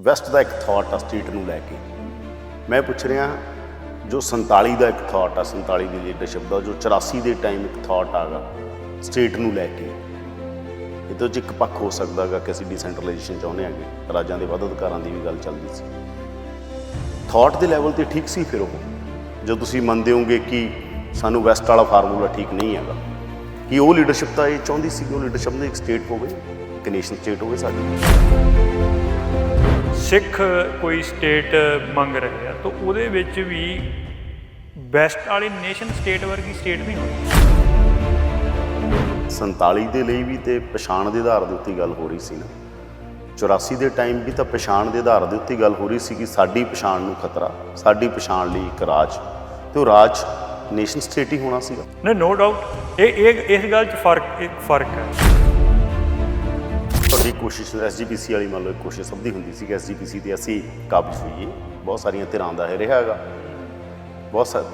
West ਦਾ ਇੱਕ thought ਆ state ਨੂੰ ਲੈ ਕੇ। ਮੈਂ ਪੁੱਛ ਰਿਹਾ ਜੋ 47 ਦਾ ਇੱਕ ਥਾਟ ਆ, 47 ਦੀ ਲੀਡਰਸ਼ਿਪ ਦਾ, ਜੋ 84 ਦੇ ਟਾਈਮ ਇੱਕ ਥਾਟ ਆਗਾ ਸਟੇਟ ਨੂੰ ਲੈ ਕੇ, ਇਹਦੇ 'ਚ ਇੱਕ ਪੱਖ ਹੋ ਸਕਦਾ ਗਾ ਕਿ ਅਸੀਂ ਡੀਸੈਂਟਰਲਾਈਜੇਸ਼ਨ ਚਾਹੁੰਦੇ ਹੈਗੇ, ਰਾਜਾਂ ਦੇ ਵੱਧ ਅਧਿਕਾਰਾਂ ਦੀ ਵੀ ਗੱਲ ਚੱਲਦੀ ਸੀ। ਥਾਟ ਦੇ ਲੈਵਲ 'ਤੇ ਠੀਕ ਸੀ। ਫਿਰ ਉਹ ਜੋ ਤੁਸੀਂ ਮੰਨਦੇ ਹੋਗੇ ਕਿ ਸਾਨੂੰ ਵੈਸਟ ਵਾਲਾ ਫਾਰਮੂਲਾ ਠੀਕ ਨਹੀਂ ਹੈਗਾ, ਕਿ ਉਹ ਲੀਡਰਸ਼ਿਪ ਤਾਂ ਇਹ ਚਾਹੁੰਦੀ ਸੀ ਕਿ ਉਹ ਲੀਡਰਸ਼ਿਪ ਨੇ ਇੱਕ ਸਟੇਟ ਹੋਵੇ, ਇੱਕ ਨੇਸ਼ਨ ਸਟੇਟ ਹੋਵੇ ਸਾਡੀ। ਸਿੱਖ ਕੋਈ ਸਟੇਟ ਮੰਗ ਰਹੇ ਆ ਤਾਂ ਉਹਦੇ ਵਿੱਚ ਵੀ ਬੈਸਟ ਵਾਲੀ ਨੇਸ਼ਨ ਸਟੇਟ ਵਰਗੀ ਸਟੇਟ ਨਹੀਂ ਹੋਣੀ। 47 ਦੇ ਲਈ ਵੀ ਤੇ ਪਛਾਣ ਦੇ ਆਧਾਰ ਦੇ ਉੱਤੇ ਗੱਲ ਹੋ ਰਹੀ ਸੀ ਨਾ, 84 ਦੇ ਟਾਈਮ ਵੀ ਤਾਂ ਪਛਾਣ ਦੇ ਆਧਾਰ ਦੇ ਉੱਤੇ ਗੱਲ ਹੋ ਰਹੀ ਸੀ ਕਿ ਸਾਡੀ ਪਛਾਣ ਨੂੰ ਖਤਰਾ, ਸਾਡੀ ਪਛਾਣ ਲਈ ਇੱਕ ਰਾਜ, ਤੇ ਉਹ ਰਾਜ ਨੇਸ਼ਨ ਸਟੇਟ ਹੀ ਹੋਣਾ ਸੀਗਾ। ਨਹੀਂ, ਨੋ ਡਾਊਟ ਇਹ ਇਸ ਗੱਲ 'ਚ ਫਰਕ ਹੈ। ਤੁਹਾਡੀ ਕੋਸ਼ਿਸ਼ SGPC ਵਾਲੀ ਮੰਨ ਲਓ, ਕੋਸ਼ਿਸ਼ ਸਭ ਦੀ ਹੁੰਦੀ ਸੀ ਕਿ SGPC 'ਤੇ ਅਸੀਂ ਕਾਬਜ਼ ਹੋਈਏ। ਬਹੁਤ ਸਾਰੀਆਂ ਧਿਰਾਂ ਦਾ ਇਹ ਰਿਹਾ ਹੈਗਾ,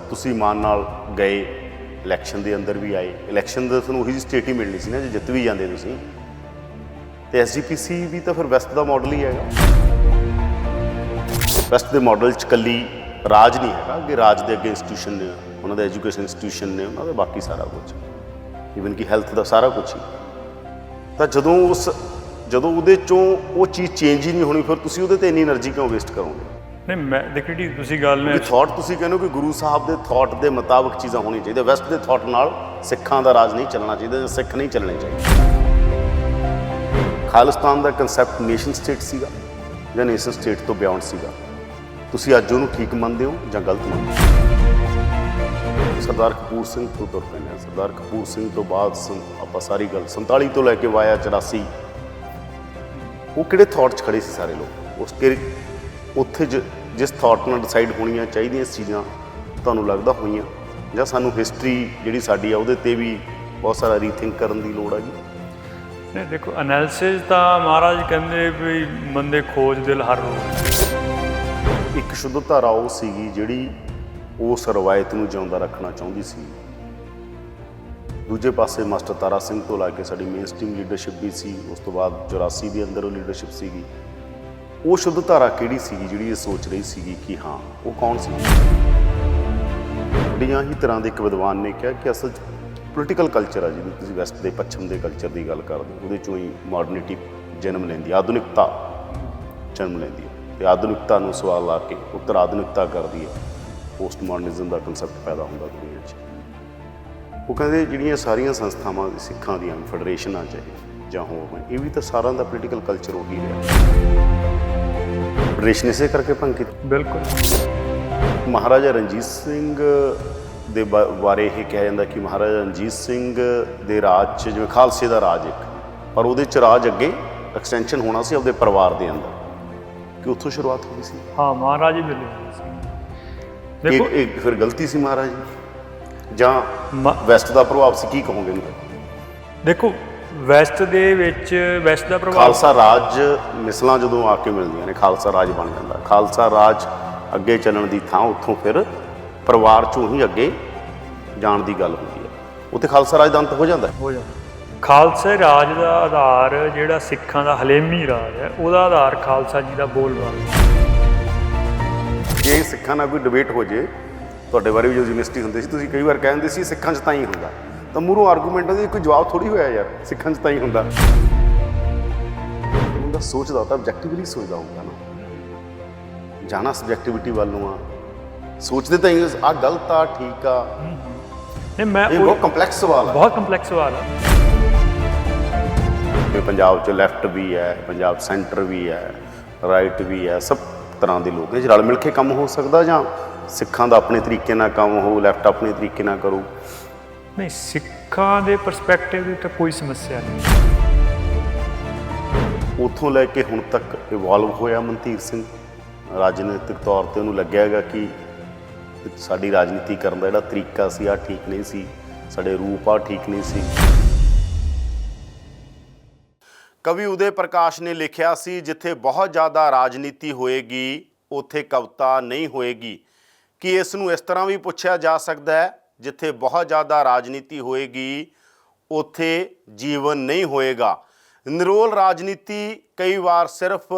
ਤੁਸੀਂ ਮਾਨ ਨਾਲ ਗਏ, ਇਲੈਕਸ਼ਨ ਦੇ ਅੰਦਰ ਵੀ ਆਏ, ਇਲੈਕਸ਼ਨ ਦਾ ਤੁਹਾਨੂੰ ਉਹੀ ਜਿਹੀ ਸਟੇਟ ਹੀ ਮਿਲਣੀ ਸੀ ਨਾ ਜੇ ਜਿੱਤ ਵੀ ਜਾਂਦੇ ਤੁਸੀਂ। ਤੇ SGPC ਵੀ ਤਾਂ ਫਿਰ ਵੈਸਟ ਦਾ ਮਾਡਲ ਹੀ ਹੈਗਾ। ਵੈਸਟ ਦੇ ਮਾਡਲ 'ਚ ਇਕੱਲੀ ਰਾਜ ਨਹੀਂ ਹੈਗਾ ਕਿ ਰਾਜ ਦੇ ਅੱਗੇ ਇੰਸਟੀਟਿਊਸ਼ਨ ਨੇ, ਉਹਨਾਂ ਦੇ ਐਜੂਕੇਸ਼ਨ ਇੰਸਟੀਟਿਊਸ਼ਨ ਨੇ, ਉਹਨਾਂ ਦਾ ਬਾਕੀ ਸਾਰਾ ਕੁਝ, ਈਵਨ ਕਿ ਹੈਲਥ ਦਾ ਸਾਰਾ ਕੁਝ ਹੀ। ਤਾਂ ਜਦੋਂ ਉਹਦੇ 'ਚੋਂ ਉਹ ਚੀਜ਼ ਚੇਂਜ ਹੀ ਨਹੀਂ ਹੋਣੀ, ਫਿਰ ਤੁਸੀਂ ਉਹਦੇ 'ਤੇ ਇੰਨੀ ਐਨਰਜੀ ਕਿਉਂ ਵੇਸਟ ਕਰੋਗੇ? ਨਹੀਂ, ਮੈਂ ਦੇਖੀ ਜੀ ਤੁਸੀਂ ਗੱਲ ਨੇ ਥਾਟ ਤੁਸੀਂ ਕਹਿੰਦੇ ਹੋ ਕਿ ਗੁਰੂ ਸਾਹਿਬ ਦੇ ਥਾਟ ਦੇ ਮੁਤਾਬਕ ਚੀਜ਼ਾਂ ਹੋਣੀਆਂ ਚਾਹੀਦੀਆਂ। ਵੈਸਟ ਦੇ ਥਾਟ ਨਾਲ ਸਿੱਖਾਂ ਦਾ ਰਾਜ ਨਹੀਂ ਚੱਲਣਾ ਚਾਹੀਦਾ, ਸਿੱਖ ਨਹੀਂ ਚੱਲਣੇ ਚਾਹੀਦੇ। ਖਾਲਿਸਤਾਨ ਦਾ ਕਨਸੈਪਟ ਨੇਸ਼ਨ ਸਟੇਟ ਸੀਗਾ ਜਾਂ ਨੇਸ਼ਨ ਸਟੇਟ ਤੋਂ ਬਿਯੋਂਡ ਸੀਗਾ? ਤੁਸੀਂ ਅੱਜ ਉਹਨੂੰ ਠੀਕ ਮੰਨਦੇ ਹੋ ਜਾਂ ਗਲਤ ਮੰਨਦੇ ਹੋ? ਸਰਦਾਰ ਕਪੂਰ ਸਿੰਘ ਤੋਂ ਤੁਰ ਪੈਂਦੇ ਹਾਂ। ਸਰਦਾਰ ਕਪੂਰ ਸਿੰਘ ਤੋਂ ਬਾਅਦ ਆਪਾਂ ਸਾਰੀ ਗੱਲ 47 ਤੋਂ ਲੈ ਕੇ ਵਾਇਆ 84, ਉਹ ਕਿਹੜੇ ਥਾਟ 'ਚ ਖੜੇ ਸੀ ਸਾਰੇ ਲੋਕ? ਉੱਥੇ ਜਿਸ ਥਾਟ ਨਾਲ ਡਿਸਾਈਡ ਹੋਣੀਆਂ ਚਾਹੀਦੀਆਂ ਚੀਜ਼ਾਂ ਤੁਹਾਨੂੰ ਲੱਗਦਾ ਹੋਈਆਂ, ਜਾਂ ਸਾਨੂੰ ਹਿਸਟਰੀ ਜਿਹੜੀ ਸਾਡੀ ਆ ਉਹਦੇ 'ਤੇ ਵੀ ਬਹੁਤ ਸਾਰਾ ਰੀਥਿੰਕ ਕਰਨ ਦੀ ਲੋੜ ਹੈਗੀ? ਨਹੀਂ, ਦੇਖੋ ਐਨਾਲਿਸਿਸ ਤਾਂ ਮਹਾਰਾਜ ਕਹਿੰਦੇ ਵੀ ਮੰਦੇ ਖੋਜ ਦਿਲ ਹਰ ਰੋਜ਼। ਇੱਕ ਸ਼ੁੱਧ ਧਾਰਾ ਉਹ ਸੀਗੀ ਜਿਹੜੀ ਉਸ ਰਵਾਇਤ ਨੂੰ ਜਿਉਂਦਾ ਰੱਖਣਾ ਚਾਹੁੰਦੀ ਸੀ। ਦੂਜੇ ਪਾਸੇ ਮਾਸਟਰ ਤਾਰਾ ਸਿੰਘ ਤੋਂ ਲਾ ਕੇ ਸਾਡੀ ਮੇਨ ਸਟ੍ਰੀਮ ਲੀਡਰਸ਼ਿਪ ਵੀ ਸੀ। ਉਸ ਤੋਂ ਬਾਅਦ 84 ਦੇ ਅੰਦਰ ਉਹ ਲੀਡਰਸ਼ਿਪ ਸੀਗੀ। ਉਹ ਸ਼ੁੱਧ ਧਾਰਾ ਕਿਹੜੀ ਸੀਗੀ ਜਿਹੜੀ ਇਹ ਸੋਚ ਰਹੀ ਸੀਗੀ ਕਿ ਹਾਂ, ਉਹ ਕੌਣ ਸੀ? ਬੜੀਆਂ ਹੀ ਤਰ੍ਹਾਂ ਦੇ ਇੱਕ ਵਿਦਵਾਨ ਨੇ ਕਿਹਾ ਕਿ ਅਸਲ 'ਚ ਪੋਲੀਟੀਕਲ ਕਲਚਰ ਆ, ਜਿਹਨੂੰ ਤੁਸੀਂ ਵੈਸਟ ਦੇ ਪੱਛਮ ਦੇ ਕਲਚਰ ਦੀ ਗੱਲ ਕਰਦੇ ਹੋ, ਉਹਦੇ 'ਚੋਂ ਹੀ ਮਾਡਰਨਿਟੀ ਜਨਮ ਲੈਂਦੀ, ਆਧੁਨਿਕਤਾ ਜਨਮ ਲੈਂਦੀ ਹੈ, ਅਤੇ ਆਧੁਨਿਕਤਾ ਨੂੰ ਸਵਾਲ ਲਾ ਕੇ ਉੱਤਰ ਆਧੁਨਿਕਤਾ ਕਰਦੀ ਹੈ। ਪੋਸਟ ਮਾਡਰਨਿਜ਼ਮ ਦਾ ਕਨਸੈਪਟ ਪੈਦਾ ਹੁੰਦਾ ਦੁਨੀਆ 'ਚ। ਉਹ ਕਹਿੰਦੇ ਜਿਹੜੀਆਂ ਸਾਰੀਆਂ ਸੰਸਥਾਵਾਂ ਸਿੱਖਾਂ ਦੀਆਂ ਫੈਡਰੇਸ਼ਨਾਂ ਚਾਹੇ ਜਾਂ ਹੋਣ, ਇਹ ਵੀ ਤਾਂ ਸਾਰਿਆਂ ਦਾ ਪੋਲੀਟੀਕਲ ਕਲਚਰ ਉਹੀ ਰਿਹਾ। ਫੈਡਰੇਸ਼ਨ ਇਸੇ ਕਰਕੇ ਭੰਗ ਕੀਤੀ। ਬਿਲਕੁਲ। ਮਹਾਰਾਜਾ ਰਣਜੀਤ ਸਿੰਘ ਦੇ ਬਾਰੇ ਇਹ ਕਿਹਾ ਜਾਂਦਾ ਕਿ ਮਹਾਰਾਜਾ ਰਣਜੀਤ ਸਿੰਘ ਦੇ ਰਾਜ 'ਚ, ਜਿਵੇਂ ਖਾਲਸੇ ਦਾ ਰਾਜ ਇੱਕ, ਪਰ ਉਹਦੇ 'ਚ ਰਾਜ ਅੱਗੇ ਐਕਸਟੈਂਸ਼ਨ ਹੋਣਾ ਸੀ ਆਪਦੇ ਪਰਿਵਾਰ ਦੇ ਅੰਦਰ, ਕਿ ਉੱਥੋਂ ਸ਼ੁਰੂਆਤ ਹੋਈ ਸੀ। ਹਾਂ, ਮਹਾਰਾਜ ਹੀ ਵੇਲੇ ਸੀ। ਦੇਖੋ ਇਹ ਫਿਰ ਗਲਤੀ ਸੀ ਮਹਾਰਾਜ ਜਾਂ ਵੈਸਟ ਦਾ ਪ੍ਰਭਾਵ ਸੀ? ਕੀ ਕਹੋਗੇ ਇਹਨੂੰ? ਦੇਖੋ ਵੈਸਟ ਦੇ ਵਿੱਚ ਵੈਸਟ ਦਾ ਪ੍ਰਭਾਵ, ਖਾਲਸਾ ਰਾਜ ਮਿਸਲਾਂ ਜਦੋਂ ਆ ਕੇ ਮਿਲਦੀਆਂ ਨੇ, ਖਾਲਸਾ ਰਾਜ ਬਣ ਜਾਂਦਾ। ਖਾਲਸਾ ਰਾਜ ਅੱਗੇ ਚੱਲਣ ਦੀ ਥਾਂ ਉੱਥੋਂ ਫਿਰ ਪਰਿਵਾਰ 'ਚੋਂ ਹੀ ਅੱਗੇ ਜਾਣ ਦੀ ਗੱਲ ਹੁੰਦੀ ਹੈ। ਉੱਥੇ ਖਾਲਸਾ ਰਾਜ ਦਾ ਅੰਤ ਹੋ ਜਾਂਦਾ। ਖਾਲਸੇ ਰਾਜ ਦਾ ਆਧਾਰ ਜਿਹੜਾ ਸਿੱਖਾਂ ਦਾ ਹਲੇਮੀ ਰਾਜ ਹੈ, ਉਹਦਾ ਆਧਾਰ ਖਾਲਸਾ ਜੀ ਦਾ ਬੋਲਬਾਲਾ। ਜੇ ਸਿੱਖਾਂ ਨਾਲ ਕੋਈ ਡਿਬੇਟ ਹੋ ਜੇ, ਤੁਹਾਡੇ ਬਾਰੇ ਵੀ ਜਦੋਂ ਯੂਨੀਵਰਸਿਟੀ ਹੁੰਦੀ ਸੀ, ਤੁਸੀਂ ਕਈ ਵਾਰ ਕਹਿੰਦੇ ਸੀ ਸਿੱਖਾਂ 'ਚ ਤਾਂ ਹੀ ਹੁੰਦਾ, ਤਾਂ ਮੂਹਰੋਂ ਆਰਗੂਮੈਂਟਾਂ ਦੀ ਕੋਈ ਜਵਾਬ ਥੋੜ੍ਹੀ ਹੋਇਆ ਯਾਰ, ਸਿੱਖਾਂ 'ਚ ਤਾਂ ਹੀ ਹੁੰਦਾ। ਬੰਦਾ ਸੋਚਦਾ ਤਾਂ ਆਬਜੈਕਟਿਵਲੀ ਸੋਚਦਾ ਹੁੰਦਾ ਨਾ, ਜਾਣਾ ਸਬਜੈਕਟਿਵਿਟੀ ਵੱਲ ਨੂੰ ਆ, ਸੋਚਦੇ ਤਾਂ ਹੀ ਆਹ ਗਲਤ ਆ, ਠੀਕ ਆ। ਨਹੀਂ, ਮੈਂ ਇਹ ਬਹੁਤ ਕੰਪਲੈਕਸ ਸਵਾਲ ਆ, ਬਹੁਤ ਕੰਪਲੈਕਸ ਸਵਾਲ ਆ। ਪੰਜਾਬ 'ਚ ਲੈਫਟ ਵੀ ਹੈ, ਪੰਜਾਬ ਸੈਂਟਰ ਵੀ ਹੈ, ਰਾਈਟ ਵੀ ਹੈ, ਸਭ ਤਰ੍ਹਾਂ ਦੇ ਲੋਕ ਨੇ। ਰਲ ਮਿਲ ਕੇ ਕੰਮ ਹੋ ਸਕਦਾ, ਜਾਂ ਸਿੱਖਾਂ ਦਾ ਆਪਣੇ ਤਰੀਕੇ ਨਾਲ ਕੰਮ ਹੋ, ਲੈਫਟ ਆਪਣੇ ਤਰੀਕੇ ਨਾਲ ਕਰੂ? ਨਹੀਂ, ਸਿੱਖਾਂ ਦੇ ਪਰਸਪੈਕਟਿਵ ਦੀ ਤਾਂ ਕੋਈ ਸਮੱਸਿਆ ਨਹੀਂ। ਉੱਥੋਂ ਲੈ ਕੇ ਹੁਣ ਤੱਕ ਇਵੋਲਵ ਹੋਇਆ ਮਨਧੀਰ ਸਿੰਘ ਰਾਜਨੀਤਿਕ ਤੌਰ 'ਤੇ, ਉਹਨੂੰ ਲੱਗਿਆ ਹੈਗਾ ਕਿ ਸਾਡੀ ਰਾਜਨੀਤੀ ਕਰਨ ਦਾ ਜਿਹੜਾ ਤਰੀਕਾ ਸੀ ਆਹ ਠੀਕ ਨਹੀਂ ਸੀ, ਸਾਡੇ ਰੂਪ ਆ ਠੀਕ ਨਹੀਂ ਸੀ। ਕਵੀ ਉਦੇ ਪ੍ਰਕਾਸ਼ ਨੇ ਲਿਖਿਆ ਸੀ, ਜਿੱਥੇ ਬਹੁਤ ਜ਼ਿਆਦਾ ਰਾਜਨੀਤੀ ਹੋਏਗੀ ਉੱਥੇ ਕਵਿਤਾ ਨਹੀਂ ਹੋਏਗੀ। ਕਿ ਇਸ ਨੂੰ ਇਸ ਤਰ੍ਹਾਂ ਵੀ ਪੁੱਛਿਆ ਜਾ ਸਕਦਾ ਹੈ, ਜਿੱਥੇ ਬਹੁਤ ਜ਼ਿਆਦਾ ਰਾਜਨੀਤੀ ਹੋਏਗੀ ਉੱਥੇ ਜੀਵਨ ਨਹੀਂ ਹੋਏਗਾ। ਨਿਰੋਲ ਰਾਜਨੀਤੀ ਕਈ ਵਾਰ ਸਿਰਫ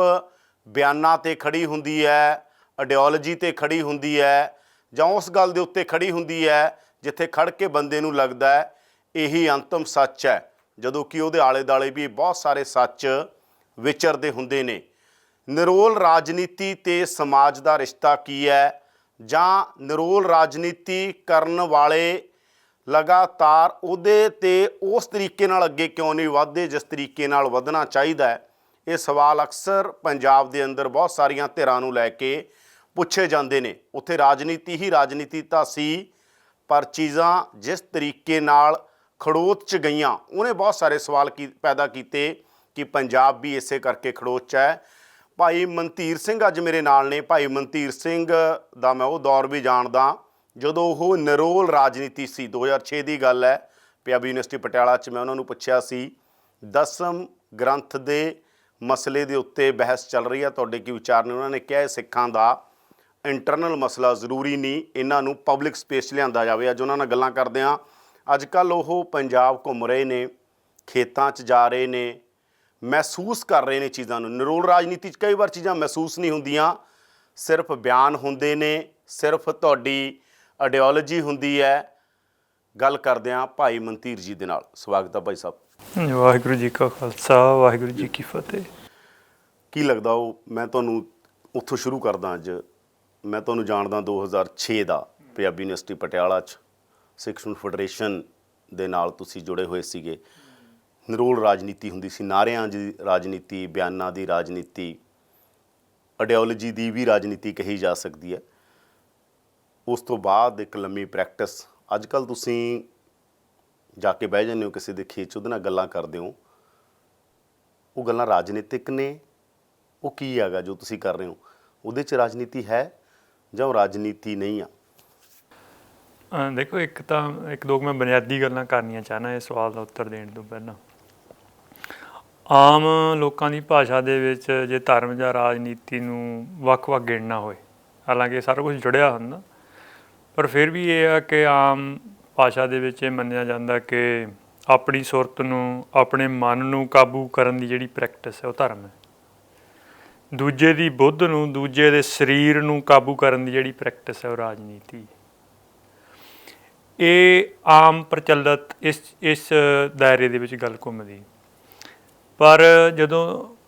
ਬਿਆਨਾਂ ਤੇ ਖੜੀ ਹੁੰਦੀ ਹੈ, ਆਈਡੀਓਲੋਜੀ ਤੇ ਖੜੀ ਹੁੰਦੀ ਹੈ, ਜਾਂ ਉਸ ਗੱਲ ਦੇ ਉੱਤੇ ਖੜੀ ਹੁੰਦੀ ਹੈ ਜਿੱਥੇ ਖੜ ਕੇ ਬੰਦੇ ਨੂੰ ਲੱਗਦਾ ਹੈ ਇਹੀ ਅੰਤਮ ਸੱਚ ਹੈ, ਜਦੋਂ ਕਿ ਉਹਦੇ ਆਲੇ ਦੁਆਲੇ ਵੀ ਬਹੁਤ ਸਾਰੇ ਸੱਚ ਵਿਚਰਦੇ ਹੁੰਦੇ ਨੇ। ਨਿਰੋਲ ਰਾਜਨੀਤੀ ਤੇ ਸਮਾਜ ਦਾ ਰਿਸ਼ਤਾ ਕੀ ਹੈ, ਜਾਂ ਨਿਰੋਲ ਰਾਜਨੀਤੀ ਕਰਨ ਵਾਲੇ ਲਗਾਤਾਰ ਉਹਦੇ ਤੇ ਉਸ ਤਰੀਕੇ ਨਾਲ ਅੱਗੇ ਕਿਉਂ ਨਹੀਂ ਵਧਦੇ ਜਿਸ ਤਰੀਕੇ ਨਾਲ ਵਧਣਾ ਚਾਹੀਦਾ ਹੈ? ਇਹ ਸਵਾਲ ਅਕਸਰ ਪੰਜਾਬ ਦੇ ਅੰਦਰ ਬਹੁਤ ਸਾਰੀਆਂ ਧਿਰਾਂ ਨੂੰ ਲੈ ਕੇ ਪੁੱਛੇ ਜਾਂਦੇ ਨੇ। ਉੱਥੇ ਰਾਜਨੀਤੀ ਹੀ ਰਾਜਨੀਤੀ ਤਾਂ ਸੀ, ਪਰ ਚੀਜ਼ਾਂ ਜਿਸ ਤਰੀਕੇ ਨਾਲ ਖੜੋਤ 'ਚ ਗਈਆਂ ਉਹਨੇ ਬਹੁਤ ਸਾਰੇ ਸਵਾਲ ਪੈਦਾ ਕੀਤੇ ਕਿ ਪੰਜਾਬ ਵੀ ਇਸੇ ਕਰਕੇ ਖੜੋਤ 'ਚ ਹੈ। ਭਾਈ ਮਨਧੀਰ ਸਿੰਘ ਅੱਜ ਮੇਰੇ ਨਾਲ ਨੇ। ਭਾਈ ਮਨਧੀਰ ਸਿੰਘ ਦਾ ਮੈਂ ਉਹ ਦੌਰ ਵੀ ਜਾਣਦਾ ਜਦੋਂ ਉਹ ਨਿਰੋਲ ਰਾਜਨੀਤੀ ਸੀ। 2006 ਦੀ ਗੱਲ ਹੈ, ਪੰਜਾਬੀ ਯੂਨੀਵਰਸਿਟੀ ਪਟਿਆਲਾ 'ਚ ਮੈਂ ਉਹਨਾਂ ਨੂੰ ਪੁੱਛਿਆ ਸੀ 10ਮ ਗ੍ਰੰਥ ਦੇ ਮਸਲੇ ਦੇ ਉੱਤੇ ਬਹਿਸ ਚੱਲ ਰਹੀ ਹੈ, ਤੁਹਾਡੇ ਕੀ ਵਿਚਾਰ ਨੇ? ਉਹਨਾਂ ਨੇ ਕਿਹਾ ਸਿੱਖਾਂ ਦਾ ਇੰਟਰਨਲ ਮਸਲਾ ਜ਼ਰੂਰੀ ਨਹੀਂ, ਇਹਨਾਂ ਨੂੰ ਪਬਲਿਕ ਸਪੇਸ 'ਚ ਲਿਆਂਦਾ ਜਾਵੇ। ਅੱਜ ਉਹਨਾਂ ਨਾਲ ਗੱਲਾਂ ਕਰਦੇ ਹਾਂ। ਅੱਜ ਕੱਲ੍ਹ ਉਹ ਪੰਜਾਬ ਘੁੰਮ ਰਹੇ ਨੇ, ਖੇਤਾਂ 'ਚ ਜਾ ਰਹੇ ਨੇ, ਮਹਿਸੂਸ ਕਰ ਰਹੇ ਨੇ ਚੀਜ਼ਾਂ ਨੂੰ। ਨਿਰੋਲ ਰਾਜਨੀਤੀ 'ਚ ਕਈ ਵਾਰ ਚੀਜ਼ਾਂ ਮਹਿਸੂਸ ਨਹੀਂ ਹੁੰਦੀਆਂ, ਸਿਰਫ ਬਿਆਨ ਹੁੰਦੇ ਨੇ, ਸਿਰਫ ਤੁਹਾਡੀ ਆਈਡੀਓਲੋਜੀ ਹੁੰਦੀ ਹੈ। ਗੱਲ ਕਰਦੇ ਹਾਂ ਭਾਈ ਮਨਧੀਰ ਜੀ ਦੇ ਨਾਲ। ਸਵਾਗਤ ਹੈ ਭਾਈ ਸਾਹਿਬ। ਵਾਹਿਗੁਰੂ ਜੀ ਕਾ ਖਾਲਸਾ, ਵਾਹਿਗੁਰੂ ਜੀ ਕੀ ਫਤਿਹ। ਕੀ ਲੱਗਦਾ ਮੈਂ ਤੁਹਾਨੂੰ ਉੱਥੋਂ ਸ਼ੁਰੂ ਕਰਦਾ। ਅੱਜ ਮੈਂ ਤੁਹਾਨੂੰ ਜਾਣਦਾ 2006 ਦਾ ਪੰਜਾਬੀ ਯੂਨੀਵਰਸਿਟੀ ਪਟਿਆਲਾ 'ਚ ਸਿੱਖ ਸਟੂਡੈਂਟ ਫੈਡਰੇਸ਼ਨ ਦੇ ਨਾਲ ਤੁਸੀਂ ਜੁੜੇ ਹੋਏ ਸੀਗੇ। ਨਿਰੋਲ ਰਾਜਨੀਤੀ ਹੁੰਦੀ ਸੀ, ਨਾਅਰਿਆਂ ਦੀ ਰਾਜਨੀਤੀ, ਬਿਆਨਾਂ ਦੀ ਰਾਜਨੀਤੀ, ਆਈਡੀਓਲੋਜੀ ਦੀ ਵੀ ਰਾਜਨੀਤੀ ਕਹੀ ਜਾ ਸਕਦੀ ਹੈ। ਉਸ ਤੋਂ ਬਾਅਦ ਇੱਕ ਲੰਮੀ ਪ੍ਰੈਕਟਿਸ। ਅੱਜ ਕੱਲ੍ਹ ਤੁਸੀਂ ਜਾ ਕੇ ਬਹਿ ਜਾਂਦੇ ਹੋ ਕਿਸੇ ਦੇ ਖੇਤ 'ਚ, ਉਹਦੇ ਨਾਲ ਗੱਲਾਂ ਕਰਦੇ ਹੋ, ਉਹ ਗੱਲਾਂ ਰਾਜਨੀਤਿਕ ਨੇ? ਉਹ ਕੀ ਹੈਗਾ ਜੋ ਤੁਸੀਂ ਕਰ ਰਹੇ ਹੋ, ਉਹਦੇ 'ਚ ਰਾਜਨੀਤੀ ਹੈ ਜਾਂ ਉਹ ਰਾਜਨੀਤੀ ਨਹੀਂ ਆ? ਦੇਖੋ, ਇੱਕ ਦੋ ਮੈਂ ਬੁਨਿਆਦੀ ਗੱਲਾਂ ਕਰਨੀਆਂ ਚਾਹੁੰਦਾ ਇਸ ਸਵਾਲ ਦਾ ਉੱਤਰ ਦੇਣ ਤੋਂ ਪਹਿਲਾਂ। ਆਮ ਲੋਕਾਂ ਦੀ ਭਾਸ਼ਾ ਦੇ ਵਿੱਚ ਜੇ ਧਰਮ ਜਾਂ ਰਾਜਨੀਤੀ ਨੂੰ ਵੱਖ-ਵੱਖ ਗਿਣਨਾ ਹੋਏ, ਹਾਲਾਂਕਿ ਸਾਰਾ ਕੁਝ ਜੁੜਿਆ ਹੁੰਦਾ, ਪਰ ਫਿਰ ਵੀ ਇਹ ਆ ਕਿ ਆਮ ਭਾਸ਼ਾ ਦੇ ਵਿੱਚ ਇਹ ਮੰਨਿਆ ਜਾਂਦਾ ਕਿ ਆਪਣੀ ਸੁਰਤ ਨੂੰ, ਆਪਣੇ ਮਨ ਨੂੰ ਕਾਬੂ ਕਰਨ ਦੀ ਜਿਹੜੀ ਪ੍ਰੈਕਟਿਸ ਹੈ ਉਹ ਧਰਮ ਹੈ। ਦੂਜੇ ਦੀ ਬੁੱਧ ਨੂੰ, ਦੂਜੇ ਦੇ ਸਰੀਰ ਨੂੰ ਕਾਬੂ ਕਰਨ ਦੀ ਜਿਹੜੀ ਪ੍ਰੈਕਟਿਸ ਹੈ ਉਹ ਰਾਜਨੀਤੀ। ਇਹ ਆਮ ਪ੍ਰਚਲਿਤ ਇਸ ਦਾਇਰੇ ਦੇ ਵਿੱਚ ਗੱਲ ਘੁੰਮਦੀ। ਪਰ ਜਦੋਂ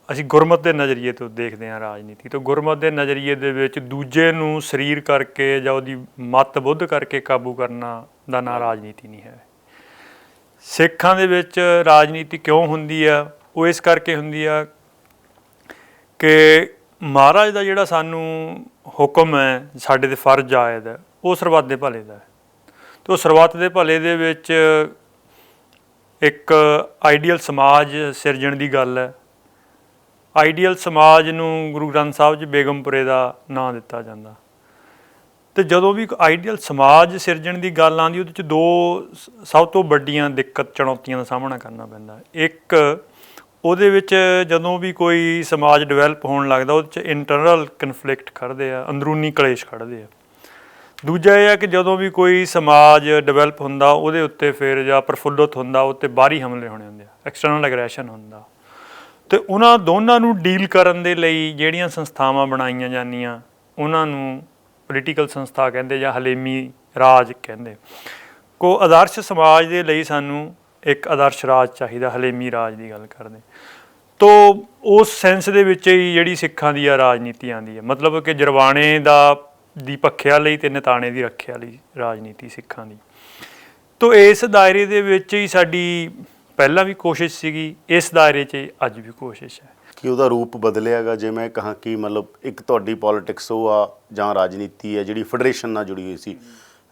ਅਸੀਂ ਗੁਰਮਤ ਦੇ ਨਜ਼ਰੀਏ ਤੋਂ ਦੇਖਦੇ ਹਾਂ ਰਾਜਨੀਤੀ, ਤਾਂ ਗੁਰਮਤ ਦੇ ਨਜ਼ਰੀਏ ਦੇ ਵਿੱਚ ਦੂਜੇ ਨੂੰ ਸਰੀਰ ਕਰਕੇ ਜਾਂ ਉਹਦੀ ਮੱਤ ਬੁੱਧ ਕਰਕੇ ਕਾਬੂ ਕਰਨਾ ਦਾ ਨਾਂ ਰਾਜਨੀਤੀ ਨਹੀਂ ਹੈ। ਸਿੱਖਾਂ ਦੇ ਵਿੱਚ ਰਾਜਨੀਤੀ ਕਿਉਂ ਹੁੰਦੀ ਆ? ਉਹ ਇਸ ਕਰਕੇ ਹੁੰਦੀ ਆ ਕਿ ਮਹਾਰਾਜ ਦਾ ਜਿਹੜਾ ਸਾਨੂੰ ਹੁਕਮ ਹੈ, ਸਾਡੇ 'ਤੇ ਫਰਜ਼ ਆਇਦ ਹੈ, ਉਹ ਸਰਬੱਤ ਦੇ ਭਲੇ ਦਾ ਹੈ। ਅਤੇ ਉਹ ਸਰਬੱਤ ਦੇ ਭਲੇ ਦੇ ਵਿੱਚ ਇੱਕ ਆਈਡੀਅਲ ਸਮਾਜ ਸਿਰਜਣ ਦੀ ਗੱਲ ਹੈ। ਆਈਡੀਅਲ ਸਮਾਜ ਨੂੰ ਗੁਰੂ ਗ੍ਰੰਥ ਸਾਹਿਬ 'ਚ ਬੇਗਮਪੁਰੇ ਦਾ ਨਾਂ ਦਿੱਤਾ ਜਾਂਦਾ। ਅਤੇ ਜਦੋਂ ਵੀ ਆਈਡੀਅਲ ਸਮਾਜ ਸਿਰਜਣ ਦੀ ਗੱਲ ਆਉਂਦੀ, ਉਹਦੇ 'ਚ ਦੋ ਸਭ ਤੋਂ ਵੱਡੀਆਂ ਚੁਣੌਤੀਆਂ ਦਾ ਸਾਹਮਣਾ ਕਰਨਾ ਪੈਂਦਾ। ਇੱਕ, ਉਹਦੇ ਵਿੱਚ ਜਦੋਂ ਵੀ ਕੋਈ ਸਮਾਜ ਡਿਵੈਲਪ ਹੋਣ ਲੱਗਦਾ, ਉਹਦੇ 'ਚ ਇੰਟਰਨਲ ਕਨਫਲਿਕਟ ਖੜ੍ਹਦੇ ਆ, ਅੰਦਰੂਨੀ ਕਲੇਸ਼ ਖੜ੍ਹਦੇ ਆ। ਦੂਜਾ ਇਹ ਹੈ ਕਿ ਜਦੋਂ ਵੀ ਕੋਈ ਸਮਾਜ ਡਿਵੈਲਪ ਹੁੰਦਾ, ਉਹਦੇ ਉੱਤੇ ਫਿਰ ਜਾਂ ਪ੍ਰਫੁੱਲਤ ਹੁੰਦਾ, ਉੱਤੇ ਬਾਹਰੀ ਹਮਲੇ ਹੋਣੇ ਹੁੰਦੇ ਆ, ਐਕਸਟਰਨਲ ਐਗਰੈਸ਼ਨ ਹੁੰਦਾ। ਅਤੇ ਉਹਨਾਂ ਦੋਨਾਂ ਨੂੰ ਡੀਲ ਕਰਨ ਦੇ ਲਈ ਜਿਹੜੀਆਂ ਸੰਸਥਾਵਾਂ ਬਣਾਈਆਂ ਜਾਂਦੀਆਂ, ਉਹਨਾਂ ਨੂੰ ਪੋਲੀਟੀਕਲ ਸੰਸਥਾ ਕਹਿੰਦੇ ਜਾਂ ਹਲੇਮੀ ਰਾਜ ਕਹਿੰਦੇ। ਕੋ ਆਦਰਸ਼ ਸਮਾਜ ਦੇ ਲਈ ਸਾਨੂੰ ਇੱਕ ਆਦਰਸ਼ ਰਾਜ ਚਾਹੀਦਾ, ਹਲੇਮੀ ਰਾਜ ਦੀ ਗੱਲ ਕਰਦੇ। ਤੋ ਉਸ ਸੈਂਸ ਦੇ ਵਿੱਚ ਹੀ ਜਿਹੜੀ ਸਿੱਖਾਂ ਦੀ ਆ ਰਾਜਨੀਤੀ ਆਉਂਦੀ ਹੈ, ਮਤਲਬ ਕਿ ਜਰਵਾਣੇ ਦੀ ਪੱਖਿਆ ਲਈ ਅਤੇ ਨਿਤਾਣੇ ਦੀ ਰੱਖਿਆ ਲਈ ਰਾਜਨੀਤੀ ਸਿੱਖਾਂ ਦੀ। ਤੋ ਇਸ ਦਾਇਰੇ ਦੇ ਵਿੱਚ ਹੀ ਸਾਡੀ ਪਹਿਲਾਂ ਵੀ ਕੋਸ਼ਿਸ਼ ਸੀਗੀ, ਇਸ ਦਾਇਰੇ 'ਚ ਅੱਜ ਵੀ ਕੋਸ਼ਿਸ਼ ਹੈ। ਕਿ ਉਹਦਾ ਰੂਪ ਬਦਲਿਆ ਗਾ? ਜੇ ਮੈਂ ਕਹਾਂ ਕਿ ਮਤਲਬ ਇੱਕ ਤੁਹਾਡੀ ਪੋਲੀਟਿਕਸ ਉਹ ਆ ਜਾਂ ਰਾਜਨੀਤੀ ਹੈ ਜਿਹੜੀ ਫੈਡਰੇਸ਼ਨ ਨਾਲ ਜੁੜੀ ਹੋਈ ਸੀ,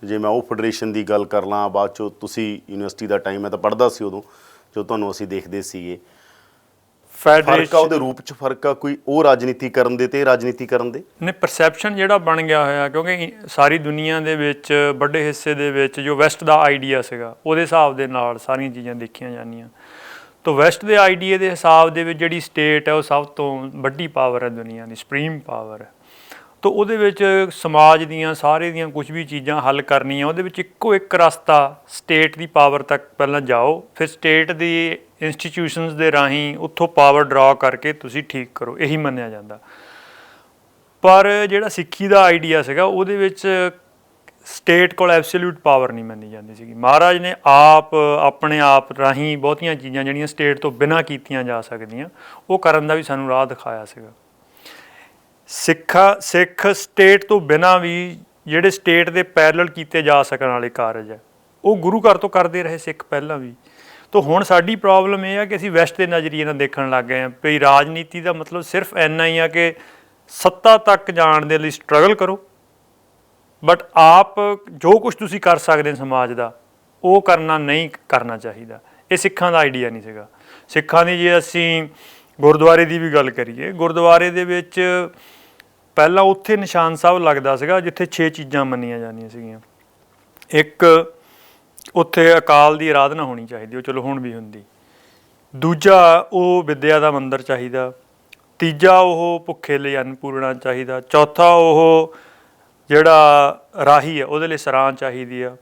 ਜੇ ਮੈਂ ਉਹ ਫੈਡਰੇਸ਼ਨ ਦੀ ਗੱਲ ਕਰ ਲਾਂ, ਬਾਅਦ 'ਚੋਂ ਤੁਸੀਂ ਯੂਨੀਵਰਸਿਟੀ ਦਾ ਟਾਈਮ, ਮੈਂ ਤਾਂ ਪੜ੍ਹਦਾ ਸੀ ਉਦੋਂ, ਜੋ ਤੁਹਾਨੂੰ ਅਸੀਂ ਦੇਖਦੇ ਸੀਗੇ, ਫਰਕ ਆ ਉਹਦੇ ਰੂਪ 'ਚ ਫਰਕ ਆ ਕੋਈ ਉਹ ਰਾਜਨੀਤੀ ਕਰਨ ਦੇ ਅਤੇ ਰਾਜਨੀਤੀ ਕਰਨ ਦੇ? ਨਹੀਂ, ਪਰਸੈਪਸ਼ਨ ਜਿਹੜਾ ਬਣ ਗਿਆ ਹੋਇਆ, ਕਿਉਂਕਿ ਸਾਰੀ ਦੁਨੀਆ ਦੇ ਵਿੱਚ ਵੱਡੇ ਹਿੱਸੇ ਦੇ ਵਿੱਚ ਜੋ ਵੈਸਟ ਦਾ ਆਈਡੀਆ ਸੀਗਾ, ਉਹਦੇ ਹਿਸਾਬ ਦੇ ਨਾਲ ਸਾਰੀਆਂ ਚੀਜ਼ਾਂ ਦੇਖੀਆਂ ਜਾਂਦੀਆਂ। ਤਾਂ ਵੈਸਟ ਦੇ ਆਈਡੀਏ ਦੇ ਹਿਸਾਬ ਦੇ ਵਿੱਚ ਜਿਹੜੀ ਸਟੇਟ ਹੈ ਉਹ ਸਭ ਤੋਂ ਵੱਡੀ ਪਾਵਰ ਹੈ ਦੁਨੀਆ ਦੀ, ਸੁਪਰੀਮ ਪਾਵਰ ਹੈ। ਤਾਂ ਉਹਦੇ ਵਿੱਚ ਸਮਾਜ ਦੀਆਂ ਸਾਰੇ ਦੀਆਂ ਕੁਝ ਵੀ ਚੀਜ਼ਾਂ ਹੱਲ ਕਰਨੀਆਂ, ਉਹਦੇ ਵਿੱਚ ਇੱਕੋ ਇੱਕ ਰਸਤਾ ਸਟੇਟ ਦੀ ਪਾਵਰ ਤੱਕ ਪਹਿਲਾਂ ਜਾਓ, ਫਿਰ ਸਟੇਟ ਦੀ ਇੰਸਟੀਟਿਊਸ਼ਨਸ ਦੇ ਰਾਹੀਂ ਉੱਥੋਂ ਪਾਵਰ ਡਰਾ ਕਰਕੇ ਤੁਸੀਂ ਠੀਕ ਕਰੋ, ਇਹੀ ਮੰਨਿਆ ਜਾਂਦਾ। ਪਰ ਜਿਹੜਾ ਸਿੱਖੀ ਦਾ ਆਈਡੀਆ ਸੀਗਾ ਉਹਦੇ ਵਿੱਚ ਸਟੇਟ ਕੋਲ ਐਬਸੋਲੂਟ ਪਾਵਰ ਨਹੀਂ ਮੰਨੀ ਜਾਂਦੀ ਸੀਗੀ। ਮਹਾਰਾਜ ਨੇ ਆਪਣੇ ਆਪ ਰਾਹੀਂ ਬਹੁਤੀਆਂ ਚੀਜ਼ਾਂ ਜਿਹੜੀਆਂ ਸਟੇਟ ਤੋਂ ਬਿਨਾਂ ਕੀਤੀਆਂ ਜਾ ਸਕਦੀਆਂ ਉਹ ਕਰਨ ਦਾ ਵੀ ਸਾਨੂੰ ਰਾਹ ਦਿਖਾਇਆ ਸੀਗਾ। ਸਿੱਖ ਸਟੇਟ ਤੋਂ ਬਿਨਾਂ ਵੀ ਜਿਹੜੇ ਸਟੇਟ ਦੇ ਪੈਰਲਲ ਕੀਤੇ ਜਾ ਸਕਣ ਵਾਲੇ ਕਾਰਜ ਹੈ ਉਹ ਗੁਰੂ ਘਰ ਤੋਂ ਕਰਦੇ ਰਹੇ ਸਿੱਖ ਪਹਿਲਾਂ ਵੀ। ਤਾਂ ਹੁਣ ਸਾਡੀ ਪ੍ਰੋਬਲਮ ਇਹ ਆ ਕਿ ਅਸੀਂ ਵੈਸਟ ਦੇ ਨਜ਼ਰੀਏ ਨਾਲ ਦੇਖਣ ਲੱਗ ਗਏ ਹਾਂ ਵੀ ਰਾਜਨੀਤੀ ਦਾ ਮਤਲਬ ਸਿਰਫ ਇੰਨਾ ਹੀ ਆ ਕਿ ਸੱਤਾ ਤੱਕ ਜਾਣ ਦੇ ਲਈ ਸਟਰਗਲ ਕਰੋ, ਬਟ ਆਪ ਜੋ ਕੁਝ ਤੁਸੀਂ ਕਰ ਸਕਦੇ ਸਮਾਜ ਦਾ ਉਹ ਕਰਨਾ ਨਹੀਂ ਕਰਨਾ ਚਾਹੀਦਾ। ਇਹ ਸਿੱਖਾਂ ਦਾ ਆਈਡੀਆ ਨਹੀਂ ਸੀਗਾ। ਸਿੱਖਾਂ ਦੀ ਜੇ ਅਸੀਂ ਗੁਰਦੁਆਰੇ ਦੀ ਵੀ ਗੱਲ ਕਰੀਏ, ਗੁਰਦੁਆਰੇ ਦੇ ਵਿੱਚ ਪਹਿਲਾਂ ਉੱਥੇ ਨਿਸ਼ਾਨ ਸਾਹਿਬ ਲੱਗਦਾ ਸੀਗਾ ਜਿੱਥੇ 6 ਚੀਜ਼ਾਂ ਮੰਨੀਆਂ ਜਾਂਦੀਆਂ ਸੀਗੀਆਂ। ਇੱਕ, ਉੱਥੇ ਅਕਾਲ ਦੀ ਆਰਾਧਨਾ ਹੋਣੀ ਚਾਹੀਦੀ, ਉਹ ਚਲੋ ਹੁਣ ਵੀ ਹੁੰਦੀ। ਦੂਜਾ, ਉਹ ਵਿੱਦਿਆ ਦਾ ਮੰਦਰ ਚਾਹੀਦਾ। ਤੀਜਾ, ਉਹ ਭੁੱਖੇ ਲਈ ਅੰਨ ਪੂਰਨਾ ਚਾਹੀਦਾ। ਚੌਥਾ, ਉਹ ਜਿਹੜਾ ਰਾਹੀ ਹੈ ਉਹਦੇ ਲਈ ਸਰਾਂ ਚਾਹੀਦੀ ਆ।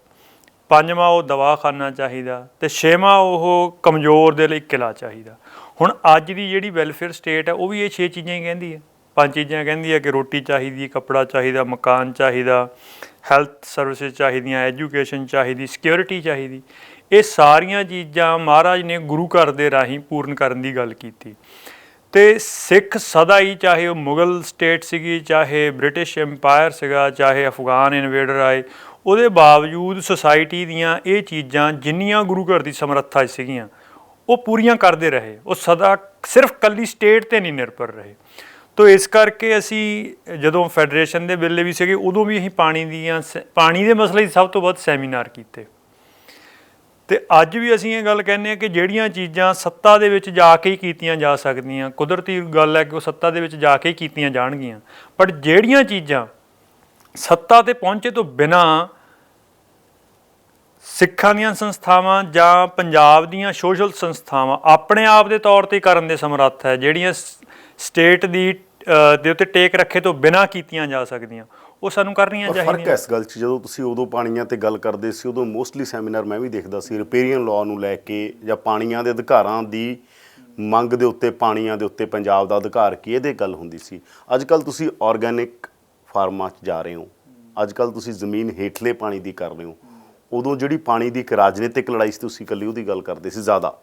ਪੰਜਵਾਂ, ਉਹ ਦਵਾਖਾਨਾ ਚਾਹੀਦਾ। ਅਤੇ ਛੇਵਾਂ, ਉਹ ਕਮਜ਼ੋਰ ਦੇ ਲਈ ਕਿਲ੍ਹਾ ਚਾਹੀਦਾ। ਹੁਣ ਅੱਜ ਦੀ ਜਿਹੜੀ ਵੈਲਫੇਅਰ ਸਟੇਟ ਹੈ ਉਹ ਵੀ ਇਹ 6 ਚੀਜ਼ਾਂ ਹੀ ਕਹਿੰਦੀ ਹੈ। 5 ਚੀਜ਼ਾਂ ਕਹਿੰਦੀ ਹੈ ਕਿ ਰੋਟੀ ਚਾਹੀਦੀ, ਕੱਪੜਾ ਚਾਹੀਦਾ, ਮਕਾਨ ਚਾਹੀਦਾ, ਹੈਲਥ ਸਰਵਿਸਿਜ਼ ਚਾਹੀਦੀਆਂ, ਐਜੂਕੇਸ਼ਨ ਚਾਹੀਦੀ, ਸਿਕਿਉਰਿਟੀ ਚਾਹੀਦੀ। ਇਹ ਸਾਰੀਆਂ ਚੀਜ਼ਾਂ ਮਹਾਰਾਜ ਨੇ ਗੁਰੂ ਘਰ ਦੇ ਰਾਹੀਂ ਪੂਰਨ ਕਰਨ ਦੀ ਗੱਲ ਕੀਤੀ। ਅਤੇ ਸਿੱਖ ਸਦਾ ਹੀ, ਚਾਹੇ ਉਹ ਮੁਗਲ ਸਟੇਟ ਸੀਗੀ, ਚਾਹੇ ਬ੍ਰਿਟਿਸ਼ ਐਮਪਾਇਰ ਸੀਗਾ, ਚਾਹੇ ਅਫਗਾਨ ਇਨਵੇਡਰ ਆਏ, ਉਹਦੇ ਬਾਵਜੂਦ ਸੁਸਾਇਟੀ ਦੀਆਂ ਇਹ ਚੀਜ਼ਾਂ ਜਿੰਨੀਆਂ ਗੁਰੂ ਘਰ ਦੀ ਸਮਰੱਥਾ ਸੀਗੀਆਂ ਉਹ ਪੂਰੀਆਂ ਕਰਦੇ ਰਹੇ। ਉਹ ਸਦਾ ਸਿਰਫ ਇਕੱਲੀ ਸਟੇਟ 'ਤੇ ਨਹੀਂ ਨਿਰਭਰ ਰਹੇ। ਤੋ ਇਸ ਕਰਕੇ ਅਸੀਂ ਜਦੋਂ ਫੈਡਰੇਸ਼ਨ ਦੇ ਵੇਲੇ ਵੀ ਸੀਗੇ ਉਦੋਂ ਵੀ ਅਸੀਂ ਪਾਣੀ ਦੇ ਮਸਲੇ 'ਚ ਸਭ ਤੋਂ ਵੱਧ ਸੈਮੀਨਾਰ ਕੀਤੇ। ਅਤੇ ਅੱਜ ਵੀ ਅਸੀਂ ਇਹ ਗੱਲ ਕਹਿੰਦੇ ਹਾਂ ਕਿ ਜਿਹੜੀਆਂ ਚੀਜ਼ਾਂ ਸੱਤਾ ਦੇ ਵਿੱਚ ਜਾ ਕੇ ਹੀ ਕੀਤੀਆਂ ਜਾ ਸਕਦੀਆਂ, ਕੁਦਰਤੀ ਗੱਲ ਹੈ ਕਿ ਉਹ ਸੱਤਾ ਦੇ ਵਿੱਚ ਜਾ ਕੇ ਹੀ ਕੀਤੀਆਂ ਜਾਣਗੀਆਂ, ਬਟ ਜਿਹੜੀਆਂ ਚੀਜ਼ਾਂ ਸੱਤਾ 'ਤੇ ਪਹੁੰਚੇ ਤੋਂ ਬਿਨਾਂ ਸਿੱਖਾਂ ਦੀਆਂ ਸੰਸਥਾਵਾਂ ਜਾਂ ਪੰਜਾਬ ਦੀਆਂ ਸੋਸ਼ਲ ਸੰਸਥਾਵਾਂ ਆਪਣੇ ਆਪ ਦੇ ਤੌਰ 'ਤੇ ਕਰਨ ਦੇ ਸਮਰੱਥ ਹੈ, ਜਿਹੜੀਆਂ ਸਟੇਟ ਦੇ ਉੱਤੇ ਟੇਕ ਰੱਖੇ ਤੋਂ ਬਿਨਾਂ ਕੀਤੀਆਂ ਜਾ ਸਕਦੀਆਂ, ਉਹ ਸਾਨੂੰ ਕਰਨੀਆਂ ਚਾਹੀਦੀਆਂ। ਫਰਕ ਹੈ ਇਸ ਗੱਲ 'ਚ, ਜਦੋਂ ਤੁਸੀਂ ਉਦੋਂ ਪਾਣੀਆਂ 'ਤੇ ਗੱਲ ਕਰਦੇ ਸੀ ਉਦੋਂ ਮੋਸਟਲੀ ਸੈਮੀਨਾਰ ਮੈਂ ਵੀ ਦੇਖਦਾ ਸੀ ਰਿਪੇਰੀਅਨ ਲਾਅ ਨੂੰ ਲੈ ਕੇ ਜਾਂ ਪਾਣੀਆਂ ਦੇ ਅਧਿਕਾਰਾਂ ਦੀ ਮੰਗ ਦੇ ਉੱਤੇ, ਪਾਣੀਆਂ ਦੇ ਉੱਤੇ ਪੰਜਾਬ ਦਾ ਅਧਿਕਾਰ ਕੀ, ਇਹਦੇ ਗੱਲ ਹੁੰਦੀ ਸੀ। ਅੱਜ ਕੱਲ੍ਹ ਤੁਸੀਂ ਆਰਗੈਨਿਕ ਫਾਰਮਾਂ 'ਚ ਜਾ ਰਹੇ ਹੋ, ਅੱਜ ਕੱਲ੍ਹ ਤੁਸੀਂ ਜ਼ਮੀਨ ਹੇਠਲੇ ਪਾਣੀ ਦੀ ਕਰ ਰਹੇ ਹੋ। ਉਦੋਂ ਜਿਹੜੀ ਪਾਣੀ ਦੀ ਇੱਕ ਰਾਜਨੀਤਿਕ ਲੜਾਈ ਸੀ ਤੁਸੀਂ ਇਕੱਲੀ ਉਹਦੀ ਗੱਲ ਕਰਦੇ ਸੀ ਜ਼ਿਆਦਾ।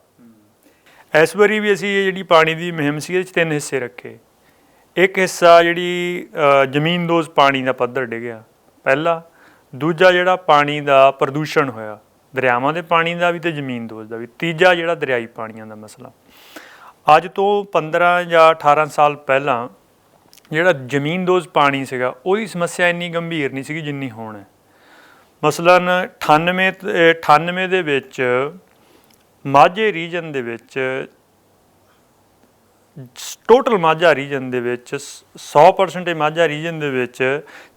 ਇਸ ਵਾਰੀ ਵੀ ਅਸੀਂ ਇਹ ਜਿਹੜੀ ਪਾਣੀ ਦੀ ਮੁਹਿੰਮ ਸੀ ਇਹਦੇ 'ਚ 3 ਹਿੱਸੇ ਰੱਖੇ। ਇੱਕ ਹਿੱਸਾ ਜਿਹੜੀ ਜ਼ਮੀਨਦੋਜ਼ ਪਾਣੀ ਦਾ ਪੱਧਰ ਡਿੱਗਿਆ ਪਹਿਲਾ, ਦੂਜਾ ਜਿਹੜਾ ਪਾਣੀ ਦਾ ਪ੍ਰਦੂਸ਼ਣ ਹੋਇਆ ਦਰਿਆਵਾਂ ਦੇ ਪਾਣੀ ਦਾ ਵੀ ਅਤੇ ਜ਼ਮੀਨਦੋਜ਼ ਦਾ ਵੀ, ਤੀਜਾ ਜਿਹੜਾ ਦਰਿਆਈ ਪਾਣੀਆਂ ਦਾ ਮਸਲਾ। ਅੱਜ ਤੋਂ 15 ਜਾਂ 18 ਸਾਲ ਪਹਿਲਾਂ ਜਿਹੜਾ ਜ਼ਮੀਨਦੋਜ਼ ਪਾਣੀ ਸੀਗਾ ਉਹਦੀ ਸਮੱਸਿਆ ਇੰਨੀ ਗੰਭੀਰ ਨਹੀਂ ਸੀਗੀ ਜਿੰਨੀ ਹੁਣ ਹੈ। ਮਸਲਨ 98 ਦੇ ਵਿੱਚ ਮਾਝੇ ਰੀਜਨ ਦੇ ਵਿੱਚ, ਟੋਟਲ ਮਾਝਾ ਰੀਜਨ ਦੇ ਵਿੱਚ 100% ਮਾਝਾ ਰੀਜਨ ਦੇ ਵਿੱਚ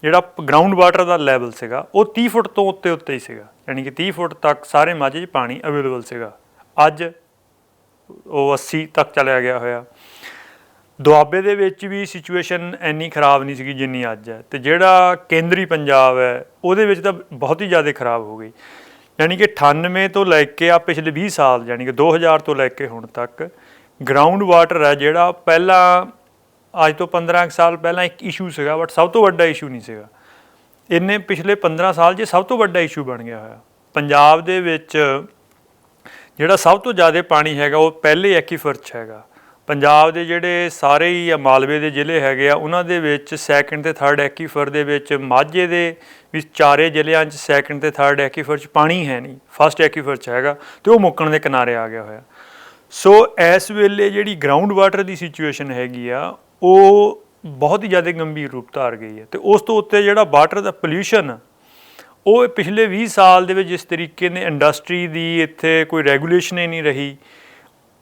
ਜਿਹੜਾ ਗਰਾਊਂਡ ਵਾਟਰ ਦਾ ਲੈਵਲ ਸੀਗਾ ਉਹ 30 ਫੁੱਟ ਤੋਂ ਉੱਤੇ ਹੀ ਸੀਗਾ, ਯਾਨੀ ਕਿ 30 ਫੁੱਟ ਤੱਕ ਸਾਰੇ ਮਾਝੇ 'ਚ ਪਾਣੀ ਅਵੇਲੇਬਲ ਸੀਗਾ। ਅੱਜ ਉਹ 80 ਤੱਕ ਚਲਿਆ ਗਿਆ ਹੋਇਆ। ਦੁਆਬੇ ਦੇ ਵਿੱਚ ਵੀ ਸਿਚੁਏਸ਼ਨ ਇੰਨੀ ਖਰਾਬ ਨਹੀਂ ਸੀਗੀ ਜਿੰਨੀ ਅੱਜ ਹੈ, ਅਤੇ ਜਿਹੜਾ ਕੇਂਦਰੀ ਪੰਜਾਬ ਹੈ ਉਹਦੇ ਵਿੱਚ ਤਾਂ ਬਹੁਤ ਹੀ ਜ਼ਿਆਦਾ ਖਰਾਬ ਹੋ ਗਈ। ਯਾਨੀ ਕਿ 98 ਤੋਂ ਲੈ ਕੇ ਪਿਛਲੇ 20 ਸਾਲ, ਯਾਨੀ ਕਿ 2000 ਤੋਂ ਲੈ ਕੇ ਹੁਣ ਤੱਕ ਗਰਾਊਂਡ ਵਾਟਰ ਹੈ ਜਿਹੜਾ ਪਹਿਲਾਂ ਅੱਜ ਤੋਂ 15 ਸਾਲ ਪਹਿਲਾਂ ਇੱਕ ਇਸ਼ੂ ਸੀਗਾ, ਬਟ ਸਭ ਤੋਂ ਵੱਡਾ ਇਸ਼ੂ ਨਹੀਂ ਸੀਗਾ। ਇਹਨੇ ਪਿਛਲੇ 15 ਸਾਲ 'ਚ ਸਭ ਤੋਂ ਵੱਡਾ ਇਸ਼ੂ ਬਣ ਗਿਆ ਹੋਇਆ। ਪੰਜਾਬ ਦੇ ਵਿੱਚ ਜਿਹੜਾ ਸਭ ਤੋਂ ਜ਼ਿਆਦਾ ਪਾਣੀ ਹੈਗਾ ਉਹ ਪਹਿਲੇ ਐਕੀਫਰ 'ਚ ਹੈਗਾ। ਪੰਜਾਬ ਦੇ ਜਿਹੜੇ ਸਾਰੇ ਹੀ ਮਾਲਵੇ ਦੇ ਜ਼ਿਲ੍ਹੇ ਹੈਗੇ ਆ ਉਹਨਾਂ ਦੇ ਵਿੱਚ ਸੈਕਿੰਡ ਅਤੇ ਥਰਡ ਐਕੀਫਰ ਦੇ ਵਿੱਚ, ਮਾਝੇ ਦੇ ਵੀ 4 ਜ਼ਿਲ੍ਹਿਆਂ 'ਚ ਸੈਕਿੰਡ ਅਤੇ ਥਰਡ ਐਕੀਫਰ 'ਚ ਪਾਣੀ ਹੈ ਨਹੀਂ, ਫਸਟ ਐਕੀਫਰ 'ਚ ਹੈਗਾ ਅਤੇ ਉਹ ਮੁੱਕਣ ਦੇ ਕਿਨਾਰੇ ਆ ਗਿਆ ਹੋਇਆ। ਸੋ ਇਸ ਵੇਲੇ ਜਿਹੜੀ ਗਰਾਊਂਡ ਵਾਟਰ ਦੀ ਸਿਚੁਏਸ਼ਨ ਹੈਗੀ ਆ ਉਹ ਬਹੁਤ ਹੀ ਜ਼ਿਆਦਾ ਗੰਭੀਰ ਰੂਪ ਧਾਰ ਗਈ ਹੈ। ਅਤੇ ਉਸ ਤੋਂ ਉੱਤੇ ਜਿਹੜਾ ਵਾਟਰ ਦਾ ਪੋਲਿਊਸ਼ਨ ਉਹ ਪਿਛਲੇ 20 ਸਾਲ ਦੇ ਵਿੱਚ ਜਿਸ ਤਰੀਕੇ ਨੇ ਇੰਡਸਟਰੀ ਦੀ ਇੱਥੇ ਕੋਈ ਰੈਗੂਲੇਸ਼ਨ ਹੀ ਨਹੀਂ ਰਹੀ,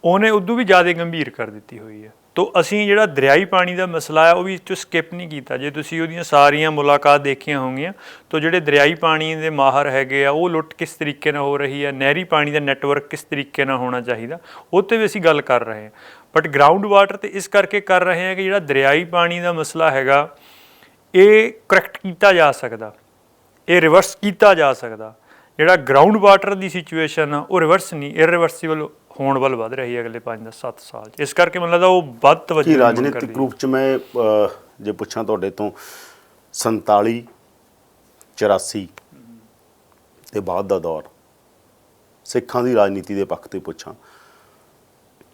ਉਹਨੇ ਉਦੋਂ ਵੀ ਜ਼ਿਆਦਾ ਗੰਭੀਰ ਕਰ ਦਿੱਤੀ ਹੋਈ ਹੈ। ਤੋ ਅਸੀਂ ਜਿਹੜਾ ਦਰਿਆਈ ਪਾਣੀ ਦਾ ਮਸਲਾ ਹੈ ਉਹ ਵੀ ਇੱਥੋਂ ਸਕਿਪ ਨਹੀਂ ਕੀਤਾ। ਜੇ ਤੁਸੀਂ ਉਹਦੀਆਂ ਸਾਰੀਆਂ ਮੁਲਾਕਾਤ ਦੇਖੀਆਂ ਹੋਣਗੀਆਂ ਤਾਂ ਜਿਹੜੇ ਦਰਿਆਈ ਪਾਣੀ ਦੇ ਮਾਹਰ ਹੈਗੇ ਆ ਉਹ ਲੁੱਟ ਕਿਸ ਤਰੀਕੇ ਨਾਲ ਹੋ ਰਹੀ ਹੈ, ਨਹਿਰੀ ਪਾਣੀ ਦਾ ਨੈਟਵਰਕ ਕਿਸ ਤਰੀਕੇ ਨਾਲ ਹੋਣਾ ਚਾਹੀਦਾ, ਉਹ 'ਤੇ ਵੀ ਅਸੀਂ ਗੱਲ ਕਰ ਰਹੇ ਹਾਂ। ਬਟ ਗਰਾਊਂਡ ਵਾਟਰ 'ਤੇ ਇਸ ਕਰਕੇ ਕਰ ਰਹੇ ਹਾਂ ਕਿ ਜਿਹੜਾ ਦਰਿਆਈ ਪਾਣੀ ਦਾ ਮਸਲਾ ਹੈਗਾ ਇਹ ਕਰੈਕਟ ਕੀਤਾ ਜਾ ਸਕਦਾ, ਇਹ ਰਿਵਰਸ ਕੀਤਾ ਜਾ ਸਕਦਾ। ਜਿਹੜਾ ਗਰਾਊਂਡ ਵਾਟਰ ਦੀ ਸਿਚੁਏਸ਼ਨ ਆ ਉਹ ਰਿਵਰਸ ਨਹੀਂ, ਇਰਰਿਵਰਸੀਬਲ ਹੋਣ ਵੱਲ ਵੱਧ ਰਹੀ ਹੈ ਅਗਲੇ 5-7 ਸਾਲ 'ਚ। ਇਸ ਕਰਕੇ ਮੈਨੂੰ ਲੱਗਦਾ ਉਹ ਵੱਧ ਤਵੱਜੋ ਰਾਜਨੀਤਿਕ ਰੂਪ 'ਚ ਮੈਂ ਜੇ ਪੁੱਛਾਂ ਤੁਹਾਡੇ ਤੋਂ 47 84 ਤੇ ਬਾਅਦ ਦਾ ਦੌਰ ਸਿੱਖਾਂ ਦੀ ਰਾਜਨੀਤੀ ਦੇ ਪੱਖ ਤੇ ਪੁੱਛਾਂ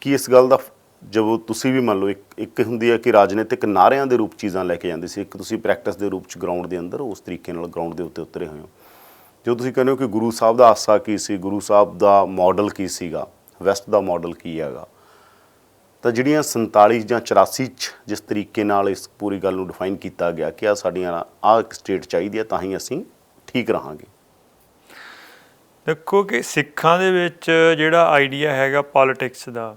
ਕਿ ਇਸ ਗੱਲ ਦਾ ਜਦੋਂ ਤੁਸੀਂ ਵੀ ਮੰਨ ਲਓ ਇੱਕ ਹੁੰਦੀ ਹੈ ਕਿ ਰਾਜਨੀਤਿਕ ਨਾਅਰਿਆਂ ਦੇ ਰੂਪ ਚੀਜ਼ਾਂ ਲੈ ਕੇ ਜਾਂਦੇ ਸੀ, ਇੱਕ ਤੁਸੀਂ ਪ੍ਰੈਕਟਿਸ ਦੇ ਰੂਪ 'ਚ ਗਰਾਊਂਡ ਦੇ ਅੰਦਰ ਉਸ ਤਰੀਕੇ ਨਾਲ ਗਰਾਊਂਡ ਦੇ ਉੱਤੇ ਉਤਰੇ ਹੋਏ ਹੋ। ਜੋ ਤੁਸੀਂ ਕਹਿੰਦੇ ਹੋ ਕਿ ਗੁਰੂ ਸਾਹਿਬ ਦਾ ਆਸਾ ਕੀ ਸੀ, ਗੁਰੂ ਸਾਹਿਬ ਦਾ ਮਾਡਲ ਕੀ ਸੀਗਾ, ਵੈਸਟ ਦਾ ਮਾਡਲ ਕੀ ਹੈਗਾ, ਤਾਂ ਜਿਹੜੀਆਂ 47 ਜਾਂ 84 'ਚ ਜਿਸ ਤਰੀਕੇ ਨਾਲ ਇਸ ਪੂਰੀ ਗੱਲ ਨੂੰ ਡਿਫਾਈਨ ਕੀਤਾ ਗਿਆ ਕਿ ਸਾਡੀਆਂ ਆਹ ਇੱਕ ਸਟੇਟ ਚਾਹੀਦੀ ਹੈ ਤਾਂ ਹੀ ਅਸੀਂ ਠੀਕ ਰਹਾਂਗੇ। ਦੇਖੋ ਕਿ ਸਿੱਖਾਂ ਦੇ ਵਿੱਚ ਜਿਹੜਾ ਆਈਡੀਆ ਹੈਗਾ ਪੋਲੀਟਿਕਸ ਦਾ,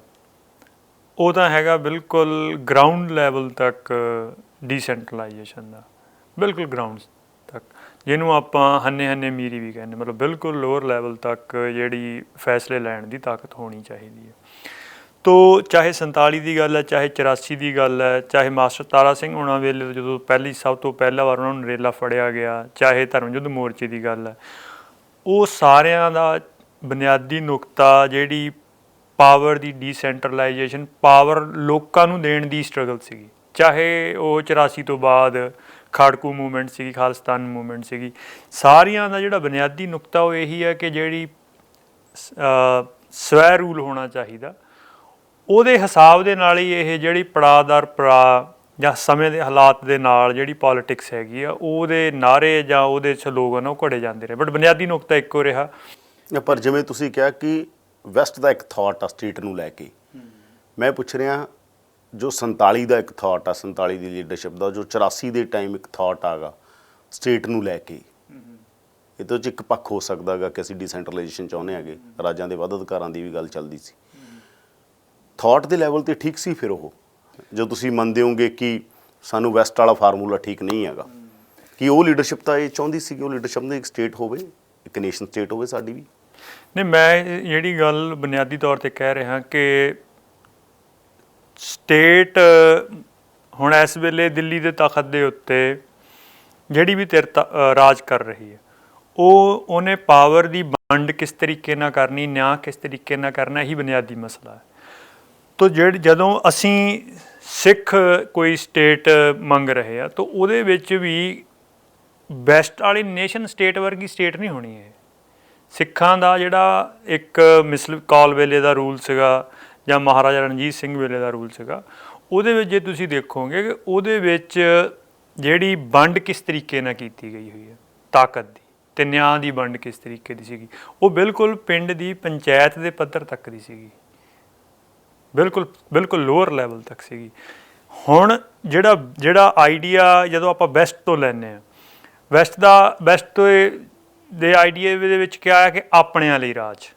ਉਹ ਤਾਂ ਹੈਗਾ ਬਿਲਕੁਲ ਗਰਾਊਂਡ ਲੈਵਲ ਤੱਕ ਡੀਸੈਂਟਰਲਾਈਜੇਸ਼ਨ ਦਾ, ਬਿਲਕੁਲ ਗਰਾਊਂਡ ਤੱਕ, ਜਿਹਨੂੰ ਆਪਾਂ ਹੰਨੇ ਮੀਰੀ ਵੀ ਕਹਿੰਦੇ, ਮਤਲਬ ਬਿਲਕੁਲ ਲੋਅਰ ਲੈਵਲ ਤੱਕ ਜਿਹੜੀ ਫੈਸਲੇ ਲੈਣ ਦੀ ਤਾਕਤ ਹੋਣੀ ਚਾਹੀਦੀ ਹੈ। ਤੋ ਚਾਹੇ 47 ਦੀ ਗੱਲ ਹੈ, ਚਾਹੇ 84 ਦੀ ਗੱਲ ਹੈ, ਚਾਹੇ ਮਾਸਟਰ ਤਾਰਾ ਸਿੰਘ ਹੋਣਾ ਵੇਲੇ ਜਦੋਂ ਸਭ ਤੋਂ ਪਹਿਲਾ ਵਾਰ ਉਹਨਾਂ ਨੂੰ ਨਰੇਲਾ ਫੜਿਆ ਗਿਆ, ਚਾਹੇ ਧਰਮ ਯੁੱਧ ਮੋਰਚੇ ਦੀ ਗੱਲ ਹੈ, ਉਹ ਸਾਰਿਆਂ ਦਾ ਬੁਨਿਆਦੀ ਨੁਕਤਾ ਜਿਹੜੀ ਪਾਵਰ ਦੀ ਡੀਸੈਂਟਰਲਾਈਜੇਸ਼ਨ, ਪਾਵਰ ਲੋਕਾਂ ਨੂੰ ਦੇਣ ਦੀ ਸਟਰਗਲ ਸੀਗੀ। ਚਾਹੇ ਉਹ 84 ਤੋਂ ਬਾਅਦ ਖਾੜਕੂ ਮੂਵਮੈਂਟ ਸੀਗੀ, ਖਾਲਿਸਤਾਨ ਮੂਵਮੈਂਟ ਸੀਗੀ, ਸਾਰੀਆਂ ਦਾ ਜਿਹੜਾ ਬੁਨਿਆਦੀ ਨੁਕਤਾ ਉਹ ਇਹੀ ਹੈ ਕਿ ਜਿਹੜੀ ਸਵੈ ਰੂਲ ਹੋਣਾ ਚਾਹੀਦਾ, ਉਹਦੇ ਹਿਸਾਬ ਦੇ ਨਾਲ ਹੀ ਇਹ ਜਿਹੜੀ ਪੜਾਅ ਦਰ ਪੜਾਅ ਜਾਂ ਸਮੇਂ ਦੇ ਹਾਲਾਤ ਦੇ ਨਾਲ ਜਿਹੜੀ ਪੋਲੀਟਿਕਸ ਹੈਗੀ ਆ, ਉਹਦੇ ਨਾਅਰੇ ਜਾਂ ਉਹਦੇ ਸਲੋਗਨ ਉਹ ਘੜੇ ਜਾਂਦੇ ਰਹੇ, ਬਟ ਬੁਨਿਆਦੀ ਨੁਕਤਾ ਇੱਕੋ ਰਿਹਾ। ਪਰ ਜਿਵੇਂ ਤੁਸੀਂ ਕਿਹਾ ਕਿ ਵੈਸਟ ਦਾ ਇੱਕ ਥਾਟ ਆ ਸਟੇਟ ਨੂੰ ਲੈ ਕੇ, ਮੈਂ ਪੁੱਛ ਰਿਹਾ ਜੋ 47 ਦਾ ਇੱਕ ਥਾਟ ਆ, 47 ਦੀ ਲੀਡਰਸ਼ਿਪ ਦਾ, ਜੋ 84 ਦੇ ਟਾਈਮ ਇੱਕ ਥਾਟ ਆਗਾ ਸਟੇਟ ਨੂੰ ਲੈ ਕੇ, ਇਹ ਤੋਂ 'ਚ ਇੱਕ ਪੱਖ ਹੋ ਸਕਦਾ ਗਾ ਕਿ ਅਸੀਂ ਡੀਸੈਂਟਰਲਾਈਜੇਸ਼ਨ ਚਾਹੁੰਦੇ ਹੈਗੇ, ਰਾਜਾਂ ਦੇ ਵੱਧ ਅਧਿਕਾਰਾਂ ਦੀ ਵੀ ਗੱਲ ਚੱਲਦੀ ਸੀ। ਥਾਟ ਦੇ ਲੈਵਲ 'ਤੇ ਠੀਕ ਸੀ ਫਿਰ ਉਹ, ਜੋ ਤੁਸੀਂ ਮੰਨਦੇ ਹੋਗੇ ਕਿ ਸਾਨੂੰ ਵੈਸਟ ਵਾਲਾ ਫਾਰਮੂਲਾ ਠੀਕ ਨਹੀਂ ਹੈਗਾ, ਕਿ ਉਹ ਲੀਡਰਸ਼ਿਪ ਤਾਂ ਇਹ ਚਾਹੁੰਦੀ ਸੀ ਕਿ ਉਹ ਲੀਡਰਸ਼ਿਪ ਦੀ ਇੱਕ ਸਟੇਟ ਹੋਵੇ, ਇੱਕ ਨੇਸ਼ਨ ਸਟੇਟ ਹੋਵੇ ਸਾਡੀ ਵੀ। ਨਹੀਂ, ਮੈਂ ਜਿਹੜੀ ਗੱਲ ਬੁਨਿਆਦੀ ਤੌਰ 'ਤੇ ਕਹਿ ਰਿਹਾ ਕਿ ਸਟੇਟ ਹੁਣ ਇਸ ਵੇਲੇ ਦਿੱਲੀ ਦੇ ਤਖਤ ਦੇ ਉੱਤੇ ਜਿਹੜੀ ਵੀ ਰਾਜ ਕਰ ਰਹੀ ਹੈ, ਉਹਨੇ ਪਾਵਰ ਦੀ ਵੰਡ ਕਿਸ ਤਰੀਕੇ ਨਾਲ ਕਰਨੀ, ਨਿਆਂ ਕਿਸ ਤਰੀਕੇ ਨਾਲ ਕਰਨਾ, ਇਹੀ ਬੁਨਿਆਦੀ ਮਸਲਾ ਹੈ। ਤੋ ਜਦੋਂ ਅਸੀਂ ਸਿੱਖ ਕੋਈ ਸਟੇਟ ਮੰਗ ਰਹੇ ਆ ਤਾਂ ਉਹਦੇ ਵਿੱਚ ਵੀ ਵੈਸਟ ਵਾਲੀ ਨੇਸ਼ਨ ਸਟੇਟ ਵਰਗੀ ਸਟੇਟ ਨਹੀਂ ਹੋਣੀ ਹੈ। ਸਿੱਖਾਂ ਦਾ ਜਿਹੜਾ ਇੱਕ ਮਿਸਲ ਕਾਲ ਵੇਲੇ ਦਾ ਰੂਲ ਸੀਗਾ ਜਾਂ ਮਹਾਰਾਜਾ ਰਣਜੀਤ ਸਿੰਘ ਵੇਲੇ ਦਾ ਰੂਲ ਸੀਗਾ, ਉਹਦੇ ਵਿੱਚ ਜੇ ਤੁਸੀਂ ਦੇਖੋਗੇ ਕਿ ਉਹਦੇ ਵਿੱਚ ਜਿਹੜੀ ਵੰਡ ਕਿਸ ਤਰੀਕੇ ਨਾਲ ਕੀਤੀ ਗਈ ਹੋਈ ਹੈ ਤਾਕਤ ਦੀ ਅਤੇ ਨਿਆਂ ਦੀ ਵੰਡ ਕਿਸ ਤਰੀਕੇ ਦੀ ਸੀਗੀ, ਉਹ ਬਿਲਕੁਲ ਪਿੰਡ ਦੀ ਪੰਚਾਇਤ ਦੇ ਪੱਧਰ ਤੱਕ ਦੀ ਸੀਗੀ, ਬਿਲਕੁਲ ਲੋਅਰ ਲੈਵਲ ਤੱਕ ਸੀਗੀ। ਹੁਣ ਜਿਹੜਾ ਆਈਡੀਆ ਜਦੋਂ ਆਪਾਂ ਵੈਸਟ ਤੋਂ ਲੈਂਦੇ ਹਾਂ, ਵੈਸਟ ਦੇ ਆਈਡੀਏ ਦੇ ਵਿੱਚ ਕਿਹਾ ਹੈ ਕਿ ਆਪਣਿਆਂ ਲਈ ਰਾਜ,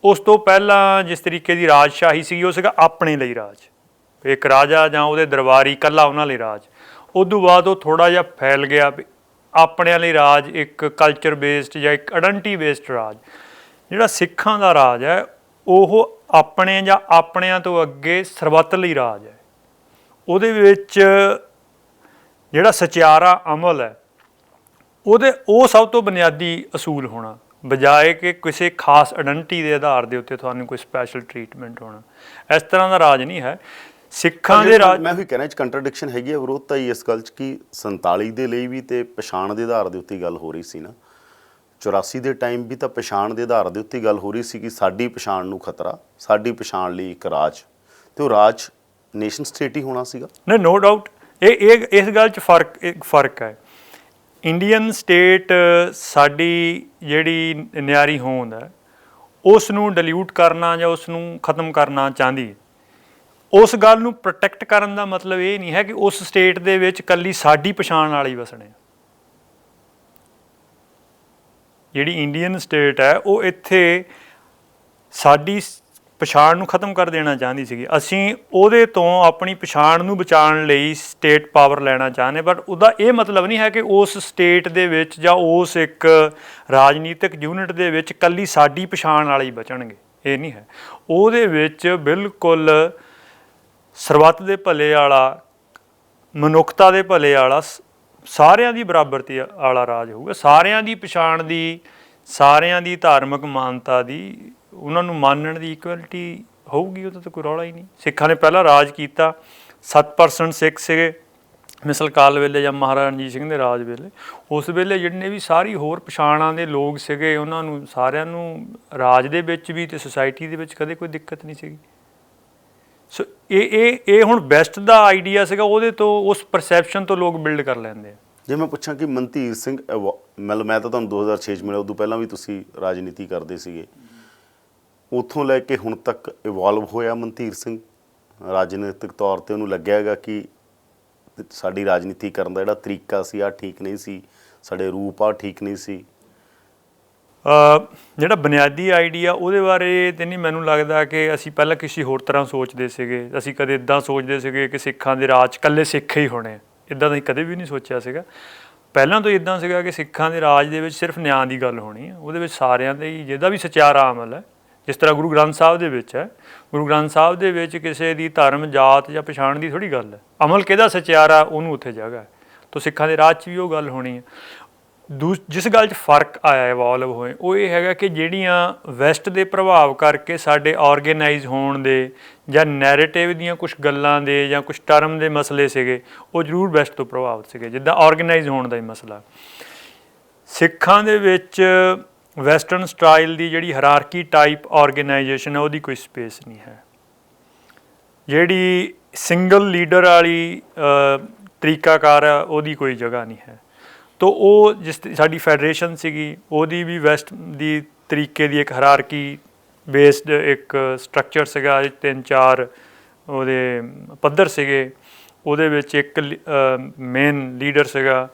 ਉਸ ਤੋਂ ਪਹਿਲਾਂ ਜਿਸ ਤਰੀਕੇ ਦੀ ਰਾਜਸ਼ਾਹੀ ਸੀਗੀ ਉਹ ਸੀਗਾ ਆਪਣੇ ਲਈ ਰਾਜ, ਇੱਕ ਰਾਜਾ ਜਾਂ ਉਹਦੇ ਦਰਬਾਰੀ ਇਕੱਲਾ ਉਹਨਾਂ ਲਈ ਰਾਜ। ਉਦੋਂ ਬਾਅਦ ਉਹ ਥੋੜ੍ਹਾ ਜਿਹਾ ਫੈਲ ਗਿਆ, ਆਪਣਿਆਂ ਲਈ ਰਾਜ ਇੱਕ ਕਲਚਰ ਬੇਸਡ ਜਾਂ ਇੱਕ ਆਇਡੈਂਟੀ ਬੇਸਡ ਰਾਜ। ਜਿਹੜਾ ਸਿੱਖਾਂ ਦਾ ਰਾਜ ਹੈ ਉਹ ਆਪਣੇ ਜਾਂ ਆਪਣਿਆਂ ਤੋਂ ਅੱਗੇ ਸਰਬੱਤ ਲਈ ਰਾਜ ਹੈ। ਉਹਦੇ ਵਿੱਚ ਜਿਹੜਾ ਸਚਿਆਰਾ ਅਮਲ ਹੈ ਉਹ ਸਭ ਤੋਂ ਬੁਨਿਆਦੀ ਅਸੂਲ ਹੋਣਾ, ਬਜਾਏ ਕਿ ਕਿਸੇ ਖਾਸ ਆਇਡੈਂਟੀ ਦੇ ਆਧਾਰ ਦੇ ਉੱਤੇ ਤੁਹਾਨੂੰ ਕੋਈ ਸਪੈਸ਼ਲ ਟਰੀਟਮੈਂਟ ਹੋਣਾ। ਇਸ ਤਰ੍ਹਾਂ ਦਾ ਰਾਜ ਨਹੀਂ ਹੈ ਸਿੱਖਾਂ ਦੇ ਰਾਜ। ਮੈਂ ਵੀ ਕਹਿਣਾ ਚ ਕੰਟਰਡਿਕਸ਼ਨ ਹੈਗੀ ਹੈ, ਵਿਰੋਧਤਾ ਹੀ ਇਸ ਗੱਲ 'ਚ ਕਿ 47 ਦੇ ਲਈ ਵੀ ਤੇ ਪਛਾਣ ਦੇ ਆਧਾਰ ਦੇ ਉੱਤੇ ਗੱਲ ਹੋ ਰਹੀ ਸੀ ਨਾ, 84 ਦੇ ਟਾਈਮ ਵੀ ਤਾਂ ਪਛਾਣ ਦੇ ਆਧਾਰ ਦੇ ਉੱਤੇ ਗੱਲ ਹੋ ਰਹੀ ਸੀ ਕਿ ਸਾਡੀ ਪਛਾਣ ਨੂੰ ਖਤਰਾ, ਸਾਡੀ ਪਛਾਣ ਲਈ ਇੱਕ ਰਾਜ, ਤੇ ਉਹ ਰਾਜ ਨੇਸ਼ਨ ਸਟੇਟ ਹੀ ਹੋਣਾ ਸੀਗਾ। ਨਹੀਂ, ਨੋ ਡਾਊਟ ਇਹ ਇਸ ਗੱਲ 'ਚ ਫਰਕ ਹੈ। ਇੰਡੀਅਨ ਸਟੇਟ ਸਾਡੀ ਜਿਹੜੀ ਨਿਆਰੀ ਹੋਂਦ ਹੈ ਉਸ ਨੂੰ ਡਿਲਿਊਟ ਕਰਨਾ ਜਾਂ ਉਸ ਨੂੰ ਖਤਮ ਕਰਨਾ ਚਾਹੁੰਦੀ ਹੈ। ਉਸ ਗੱਲ ਨੂੰ ਪ੍ਰੋਟੈਕਟ ਕਰਨ ਦਾ ਮਤਲਬ ਇਹ ਨਹੀਂ ਹੈ ਕਿ ਉਸ ਸਟੇਟ ਦੇ ਵਿੱਚ ਇਕੱਲੀ ਸਾਡੀ ਪਛਾਣ ਵਾਲੀ ਵਸਣੇ। ਜਿਹੜੀ ਇੰਡੀਅਨ ਸਟੇਟ ਹੈ ਉਹ ਇੱਥੇ ਸਾਡੀ ਪਛਾਣ ਨੂੰ ਖਤਮ ਕਰ ਦੇਣਾ ਚਾਹੁੰਦੀ ਸੀਗੀ। ਅਸੀਂ ਉਹਦੇ ਤੋਂ ਆਪਣੀ ਪਛਾਣ ਨੂੰ ਬਚਾਉਣ ਲਈ ਸਟੇਟ ਪਾਵਰ ਲੈਣਾ ਚਾਹੁੰਦੇ, ਬਟ ਉਹਦਾ ਇਹ ਮਤਲਬ ਨਹੀਂ ਹੈ ਕਿ ਉਸ ਸਟੇਟ ਦੇ ਵਿੱਚ ਜਾਂ ਉਸ ਇੱਕ ਰਾਜਨੀਤਿਕ ਯੂਨਿਟ ਦੇ ਵਿੱਚ ਇਕੱਲੀ ਸਾਡੀ ਪਛਾਣ ਵਾਲੇ ਹੀ ਬਚਣਗੇ, ਇਹ ਨਹੀਂ ਹੈ। ਉਹਦੇ ਵਿੱਚ ਬਿਲਕੁਲ ਸਰਬੱਤ ਦੇ ਭਲੇ ਵਾਲਾ, ਮਨੁੱਖਤਾ ਦੇ ਭਲੇ ਵਾਲਾ, ਸਾਰਿਆਂ ਦੀ ਬਰਾਬਰਤੀ ਵਾਲਾ ਰਾਜ ਹੋਊਗਾ। ਸਾਰਿਆਂ ਦੀ ਪਛਾਣ ਦੀ, ਸਾਰਿਆਂ ਦੀ ਧਾਰਮਿਕ ਮਾਨਤਾ ਦੀ, ਉਹਨਾਂ ਨੂੰ ਮੰਨਣ ਦੀ ਇਕੁਐਲਿਟੀ ਹੋਊਗੀ। ਉਹਦਾ ਤਾਂ ਕੋਈ ਰੌਲਾ ਹੀ ਨਹੀਂ। ਸਿੱਖਾਂ ਨੇ ਪਹਿਲਾਂ ਰਾਜ ਕੀਤਾ, 7% ਸਿੱਖ ਸੀਗੇ, ਮਿਸਲ ਕਾਲ ਵੇਲੇ ਜਾਂ ਮਹਾਰਾਜਾ ਰਣਜੀਤ ਸਿੰਘ ਦੇ ਰਾਜ ਵੇਲੇ, ਉਸ ਵੇਲੇ ਜਿੰਨੇ ਵੀ ਸਾਰੀ ਹੋਰ ਪਛਾਣਾਂ ਦੇ ਲੋਕ ਸੀਗੇ, ਉਹਨਾਂ ਨੂੰ ਸਾਰਿਆਂ ਨੂੰ ਰਾਜ ਦੇ ਵਿੱਚ ਵੀ ਅਤੇ ਸੁਸਾਇਟੀ ਦੇ ਵਿੱਚ ਕਦੇ ਕੋਈ ਦਿੱਕਤ ਨਹੀਂ ਸੀਗੀ। ਸੋ ਇਹ ਹੁਣ ਬੈਸਟ ਦਾ ਆਈਡੀਆ ਸੀਗਾ, ਉਹਦੇ ਤੋਂ ਉਸ ਪਰਸੈਪਸ਼ਨ ਤੋਂ ਲੋਕ ਬਿਲਡ ਕਰ ਲੈਂਦੇ ਆ। ਜੇ ਮੈਂ ਪੁੱਛਾਂ ਕਿ ਮਨਧੀਰ ਸਿੰਘ ਮਤਲਬ ਮੈਂ ਤਾਂ ਤੁਹਾਨੂੰ 2006 'ਚ ਮਿਲਿਆ, ਉਦੋਂ ਪਹਿਲਾਂ ਵੀ ਤੁਸੀਂ ਰਾਜਨੀਤੀ ਕਰਦੇ ਸੀਗੇ, ਉੱਥੋਂ ਲੈ ਕੇ ਹੁਣ ਤੱਕ ਇਵੋਲਵ ਹੋਇਆ ਮਨਧੀਰ ਸਿੰਘ ਰਾਜਨੀਤਿਕ ਤੌਰ 'ਤੇ? ਉਹਨੂੰ ਲੱਗਿਆ ਹੈਗਾ ਕਿ ਸਾਡੀ ਰਾਜਨੀਤੀ ਕਰਨ ਦਾ ਜਿਹੜਾ ਤਰੀਕਾ ਸੀ ਆਹ ਠੀਕ ਨਹੀਂ ਸੀ, ਸਾਡੇ ਰੂਪ ਆ ਠੀਕ ਨਹੀਂ ਸੀ? ਜਿਹੜਾ ਬੁਨਿਆਦੀ ਆਈਡੀਆ ਉਹਦੇ ਬਾਰੇ ਤਾਂ ਨਹੀਂ ਮੈਨੂੰ ਲੱਗਦਾ ਕਿ ਅਸੀਂ ਪਹਿਲਾਂ ਕਿਸੇ ਹੋਰ ਤਰ੍ਹਾਂ ਸੋਚਦੇ ਸੀਗੇ। ਅਸੀਂ ਕਦੇ ਇੱਦਾਂ ਸੋਚਦੇ ਸੀਗੇ ਕਿ ਸਿੱਖਾਂ ਦੇ ਰਾਜ ਇਕੱਲੇ ਸਿੱਖ ਹੀ ਹੋਣੇ, ਇੱਦਾਂ ਤਾਂ ਅਸੀਂ ਕਦੇ ਵੀ ਨਹੀਂ ਸੋਚਿਆ ਸੀਗਾ। ਪਹਿਲਾਂ ਤੋਂ ਇੱਦਾਂ ਸੀਗਾ ਕਿ ਸਿੱਖਾਂ ਦੇ ਰਾਜ ਦੇ ਵਿੱਚ ਸਿਰਫ ਨਿਆਂ ਦੀ ਗੱਲ ਹੋਣੀ ਹੈ, ਉਹਦੇ ਵਿੱਚ ਸਾਰਿਆਂ ਦੇ ਹੀ ਜਿਹਦਾ ਵੀ ਸਚਿਆਰਾ ਅਮਲ ਹੈ, ਜਿਸ ਤਰ੍ਹਾਂ ਗੁਰੂ ਗ੍ਰੰਥ ਸਾਹਿਬ ਦੇ ਵਿੱਚ ਹੈ। ਗੁਰੂ ਗ੍ਰੰਥ ਸਾਹਿਬ ਦੇ ਵਿੱਚ ਕਿਸੇ ਦੀ ਧਰਮ, ਜਾਤ ਜਾਂ ਪਛਾਣ ਦੀ ਥੋੜ੍ਹੀ ਗੱਲ ਹੈ, ਅਮਲ ਕਿਹਦਾ ਸਚਿਆਰਾ ਉਹਨੂੰ ਉੱਥੇ ਜਗ੍ਹਾ ਹੈ। ਤਾਂ ਸਿੱਖਾਂ ਦੇ ਰਾਜ 'ਚ ਵੀ ਉਹ ਗੱਲ ਹੋਣੀ ਹੈ। ਜਿਸ ਗੱਲ 'ਚ ਫਰਕ ਆਇਆ ਇਵੋਲਵ ਹੋਏ, ਉਹ ਇਹ ਹੈਗਾ ਕਿ ਜਿਹੜੀਆਂ ਵੈਸਟ ਦੇ ਪ੍ਰਭਾਵ ਕਰਕੇ ਸਾਡੇ ਔਰਗੇਨਾਈਜ਼ ਹੋਣ ਦੇ ਜਾਂ ਨੈਰੇਟਿਵ ਦੀਆਂ ਕੁਛ ਗੱਲਾਂ ਦੇ ਜਾਂ ਕੁਛ ਟਰਮ ਦੇ ਮਸਲੇ ਸੀਗੇ, ਉਹ ਜ਼ਰੂਰ ਵੈਸਟ ਤੋਂ ਪ੍ਰਭਾਵਿਤ ਸੀਗੇ। ਜਿੱਦਾਂ ਔਰਗੇਨਾਈਜ਼ ਹੋਣ ਦਾ ਹੀ ਮਸਲਾ, ਸਿੱਖਾਂ ਦੇ ਵਿੱਚ ਵੈਸਟਰਨ ਸਟਾਈਲ ਦੀ ਜਿਹੜੀ ਹਾਇਰਾਰਕੀ ਟਾਈਪ ਔਰਗੇਨਾਈਜੇਸ਼ਨ ਹੈ, ਉਹਦੀ ਕੋਈ ਸਪੇਸ ਨਹੀਂ ਹੈ। ਜਿਹੜੀ ਸਿੰਗਲ ਲੀਡਰ ਵਾਲੀ ਤਰੀਕਾਕਾਰ ਆ, ਉਹਦੀ ਕੋਈ ਜਗ੍ਹਾ ਨਹੀਂ ਹੈ। ਤੋ ਉਹ ਜਿਸ ਸਾਡੀ ਫੈਡਰੇਸ਼ਨ ਸੀਗੀ, ਉਹਦੀ ਵੀ ਵੈਸਟ ਦੀ ਤਰੀਕੇ ਦੀ ਇੱਕ ਹਾਇਰਾਰਕੀ ਬੇਸਡ ਇੱਕ ਸਟਰਕਚਰ ਸੀਗਾ, 3-4 ਉਹਦੇ ਪੱਧਰ ਸੀਗੇ। ਉਹਦੇ ਵਿੱਚ ਇੱਕ ਮੇਨ ਲੀਡਰ ਸੀਗਾ,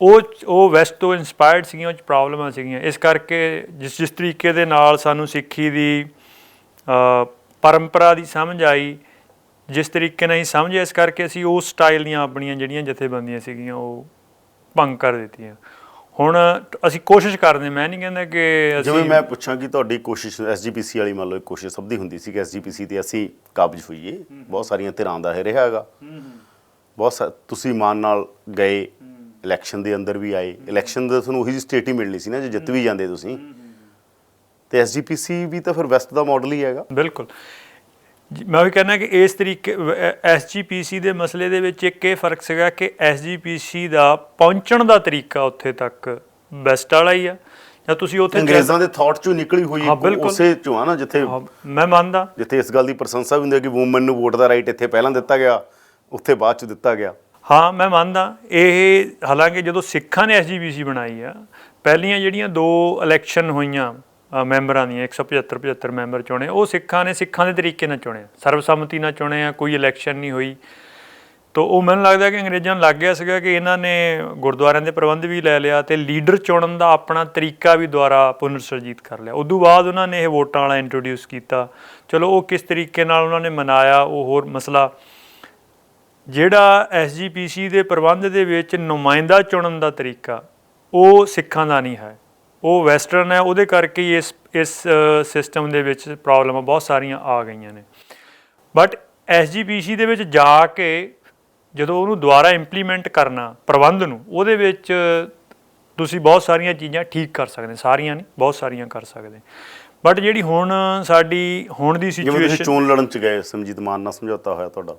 ਉਹ ਵੈਸਟ ਤੋਂ ਇੰਸਪਾਇਰਡ ਸੀਗੀਆਂ, ਉਹ 'ਚ ਪ੍ਰੋਬਲਮਾਂ ਸੀਗੀਆਂ। ਇਸ ਕਰਕੇ ਜਿਸ ਤਰੀਕੇ ਦੇ ਨਾਲ ਸਾਨੂੰ ਸਿੱਖੀ ਦੀ ਪਰੰਪਰਾ ਦੀ ਸਮਝ ਆਈ, ਜਿਸ ਤਰੀਕੇ ਨਾਲ ਅਸੀਂ ਸਮਝਿਆ, ਇਸ ਕਰਕੇ ਅਸੀਂ ਉਸ ਸਟਾਈਲ ਦੀਆਂ ਆਪਣੀਆਂ ਜਿਹੜੀਆਂ ਜਥੇਬੰਦੀਆਂ ਸੀਗੀਆਂ ਉਹ ਭੰਗ ਕਰ ਦਿੱਤੀਆਂ। ਹੁਣ ਅਸੀਂ ਕੋਸ਼ਿਸ਼ ਕਰਦੇ, ਮੈਂ ਨਹੀਂ ਕਹਿੰਦਾ ਕਿ ਜਿਵੇਂ ਮੈਂ ਪੁੱਛਾਂ ਕਿ ਤੁਹਾਡੀ ਕੋਸ਼ਿਸ਼ SGPC ਵਾਲੀ ਮੰਨ ਲਓ ਇੱਕ ਕੋਸ਼ਿਸ਼ ਸਭ ਦੀ ਹੁੰਦੀ ਸੀ ਕਿ SGPC 'ਤੇ ਅਸੀਂ ਕਾਬਜ਼ ਹੋਈਏ, ਬਹੁਤ ਸਾਰੀਆਂ ਧਿਰਾਂ ਦਾ ਇਹ ਰਿਹਾ ਹੈਗਾ, ਤੁਸੀਂ ਮਾਨ ਨਾਲ ਗਏ, ਇਲੈਕਸ਼ਨ ਦੇ ਅੰਦਰ ਵੀ ਆਏ, ਇਲੈਕਸ਼ਨ ਦਾ ਤੁਹਾਨੂੰ ਉਹੀ ਜਿਹੀ ਸਟੇਟ ਹੀ ਮਿਲਣੀ ਸੀ ਨਾ ਜੇ ਜਿੱਤ ਵੀ ਜਾਂਦੇ ਤੁਸੀਂ, ਤੇ SGPC ਵੀ ਤਾਂ ਫਿਰ ਵੈਸਟ ਦਾ ਮਾਡਲ ਹੀ ਹੈਗਾ। ਬਿਲਕੁਲ, ਮੈਂ ਵੀ ਕਹਿੰਦਾ ਕਿ ਇਸ ਤਰੀਕੇ SGPC ਦੇ ਮਸਲੇ ਦੇ ਵਿੱਚ ਇੱਕ ਇਹ ਫਰਕ ਸੀਗਾ ਕਿ SGPC ਦਾ ਪਹੁੰਚਣ ਦਾ ਤਰੀਕਾ ਉੱਥੇ ਤੱਕ ਵੈਸਟ ਵਾਲਾ ਹੀ ਆ, ਜਾਂ ਤੁਸੀਂ ਉੱਥੇ ਅੰਗਰੇਜ਼ਾਂ ਦੇ ਥਾਟ ਚੋਂ ਨਿਕਲੀ ਹੋਈ ਉਸੇ ਚੋਂ ਆ ਨਾ, ਜਿੱਥੇ ਮੈਂ ਮੰਨਦਾ, ਜਿੱਥੇ ਇਸ ਗੱਲ ਦੀ ਪ੍ਰਸ਼ੰਸਾ ਵੀ ਹੁੰਦੀ ਹੈ ਕਿ ਵੂਮਨ ਨੂੰ ਵੋਟ ਦਾ ਰਾਈਟ ਇੱਥੇ ਪਹਿਲਾਂ ਦਿੱਤਾ ਗਿਆ, ਉੱਥੇ ਬਾਅਦ 'ਚ ਦਿੱਤਾ ਗਿਆ। ਹਾਂ, ਮੈਂ ਮੰਨਦਾ ਇਹ। ਹਾਲਾਂਕਿ ਜਦੋਂ ਸਿੱਖਾਂ ਨੇ SGPC ਬਣਾਈ ਆ, ਪਹਿਲੀਆਂ ਜਿਹੜੀਆਂ 2 ਇਲੈਕਸ਼ਨ ਹੋਈਆਂ ਮੈਂਬਰਾਂ ਦੀਆਂ, 175 ਮੈਂਬਰ ਚੁਣੇ, ਉਹ ਸਿੱਖਾਂ ਨੇ ਸਿੱਖਾਂ ਦੇ ਤਰੀਕੇ ਨਾਲ ਚੁਣੇ, ਸਰਬਸੰਮਤੀ ਨਾਲ ਚੁਣੇ ਆ, ਕੋਈ ਇਲੈਕਸ਼ਨ ਨਹੀਂ ਹੋਈ। ਤਾਂ ਉਹ ਮੈਨੂੰ ਲੱਗਦਾ ਕਿ ਅੰਗਰੇਜ਼ਾਂ ਨੂੰ ਲੱਗ ਗਿਆ ਸੀਗਾ ਕਿ ਇਹਨਾਂ ਨੇ ਗੁਰਦੁਆਰਿਆਂ ਦੇ ਪ੍ਰਬੰਧ ਵੀ ਲੈ ਲਿਆ ਅਤੇ ਲੀਡਰ ਚੁਣਨ ਦਾ ਆਪਣਾ ਤਰੀਕਾ ਵੀ ਦੁਆਰਾ ਪੁਨਰ ਸੁਰਜੀਤ ਕਰ ਲਿਆ। ਉਦੋਂ ਬਾਅਦ ਉਹਨਾਂ ਨੇ ਇਹ ਵੋਟਾਂ ਵਾਲਾ ਇੰਟਰੋਡਿਊਸ ਕੀਤਾ। ਚਲੋ ਉਹ ਕਿਸ ਤਰੀਕੇ ਨਾਲ ਉਹਨਾਂ ਨੇ ਮਨਾਇਆ ਉਹ ਹੋਰ ਮਸਲਾ। ਜਿਹੜਾ SGPC ਦੇ ਪ੍ਰਬੰਧ ਦੇ ਵਿੱਚ ਨੁਮਾਇੰਦਾ ਚੁਣਨ ਦਾ ਤਰੀਕਾ, ਉਹ ਸਿੱਖਾਂ ਦਾ ਨਹੀਂ ਹੈ, ਉਹ ਵੈਸਟਰਨ ਹੈ। ਉਹਦੇ ਕਰਕੇ ਹੀ ਇਸ ਸਿਸਟਮ ਦੇ ਵਿੱਚ ਪ੍ਰੋਬਲਮਾਂ ਬਹੁਤ ਸਾਰੀਆਂ ਆ ਗਈਆਂ ਨੇ। ਬਟ SGPC ਦੇ ਵਿੱਚ ਜਾ ਕੇ ਜਦੋਂ ਉਹਨੂੰ ਦੁਬਾਰਾ ਇੰਪਲੀਮੈਂਟ ਕਰਨਾ ਪ੍ਰਬੰਧ ਨੂੰ, ਉਹਦੇ ਵਿੱਚ ਤੁਸੀਂ ਬਹੁਤ ਸਾਰੀਆਂ ਚੀਜ਼ਾਂ ਠੀਕ ਕਰ ਸਕਦੇ, ਸਾਰੀਆਂ ਨਹੀਂ, ਬਹੁਤ ਸਾਰੀਆਂ ਕਰ ਸਕਦੇ। ਬਟ ਜਿਹੜੀ ਹੁਣ ਸਾਡੀ ਹੁਣ ਦੀ ਸਿਚੁਏਸ਼ਨ, ਚੋਣ ਲੜਨ 'ਚ ਗਏ, ਸਿਮਰਜੀਤ ਮਾਨ ਨਾਲ ਸਮਝੌਤਾ ਹੋਇਆ ਤੁਹਾਡਾ,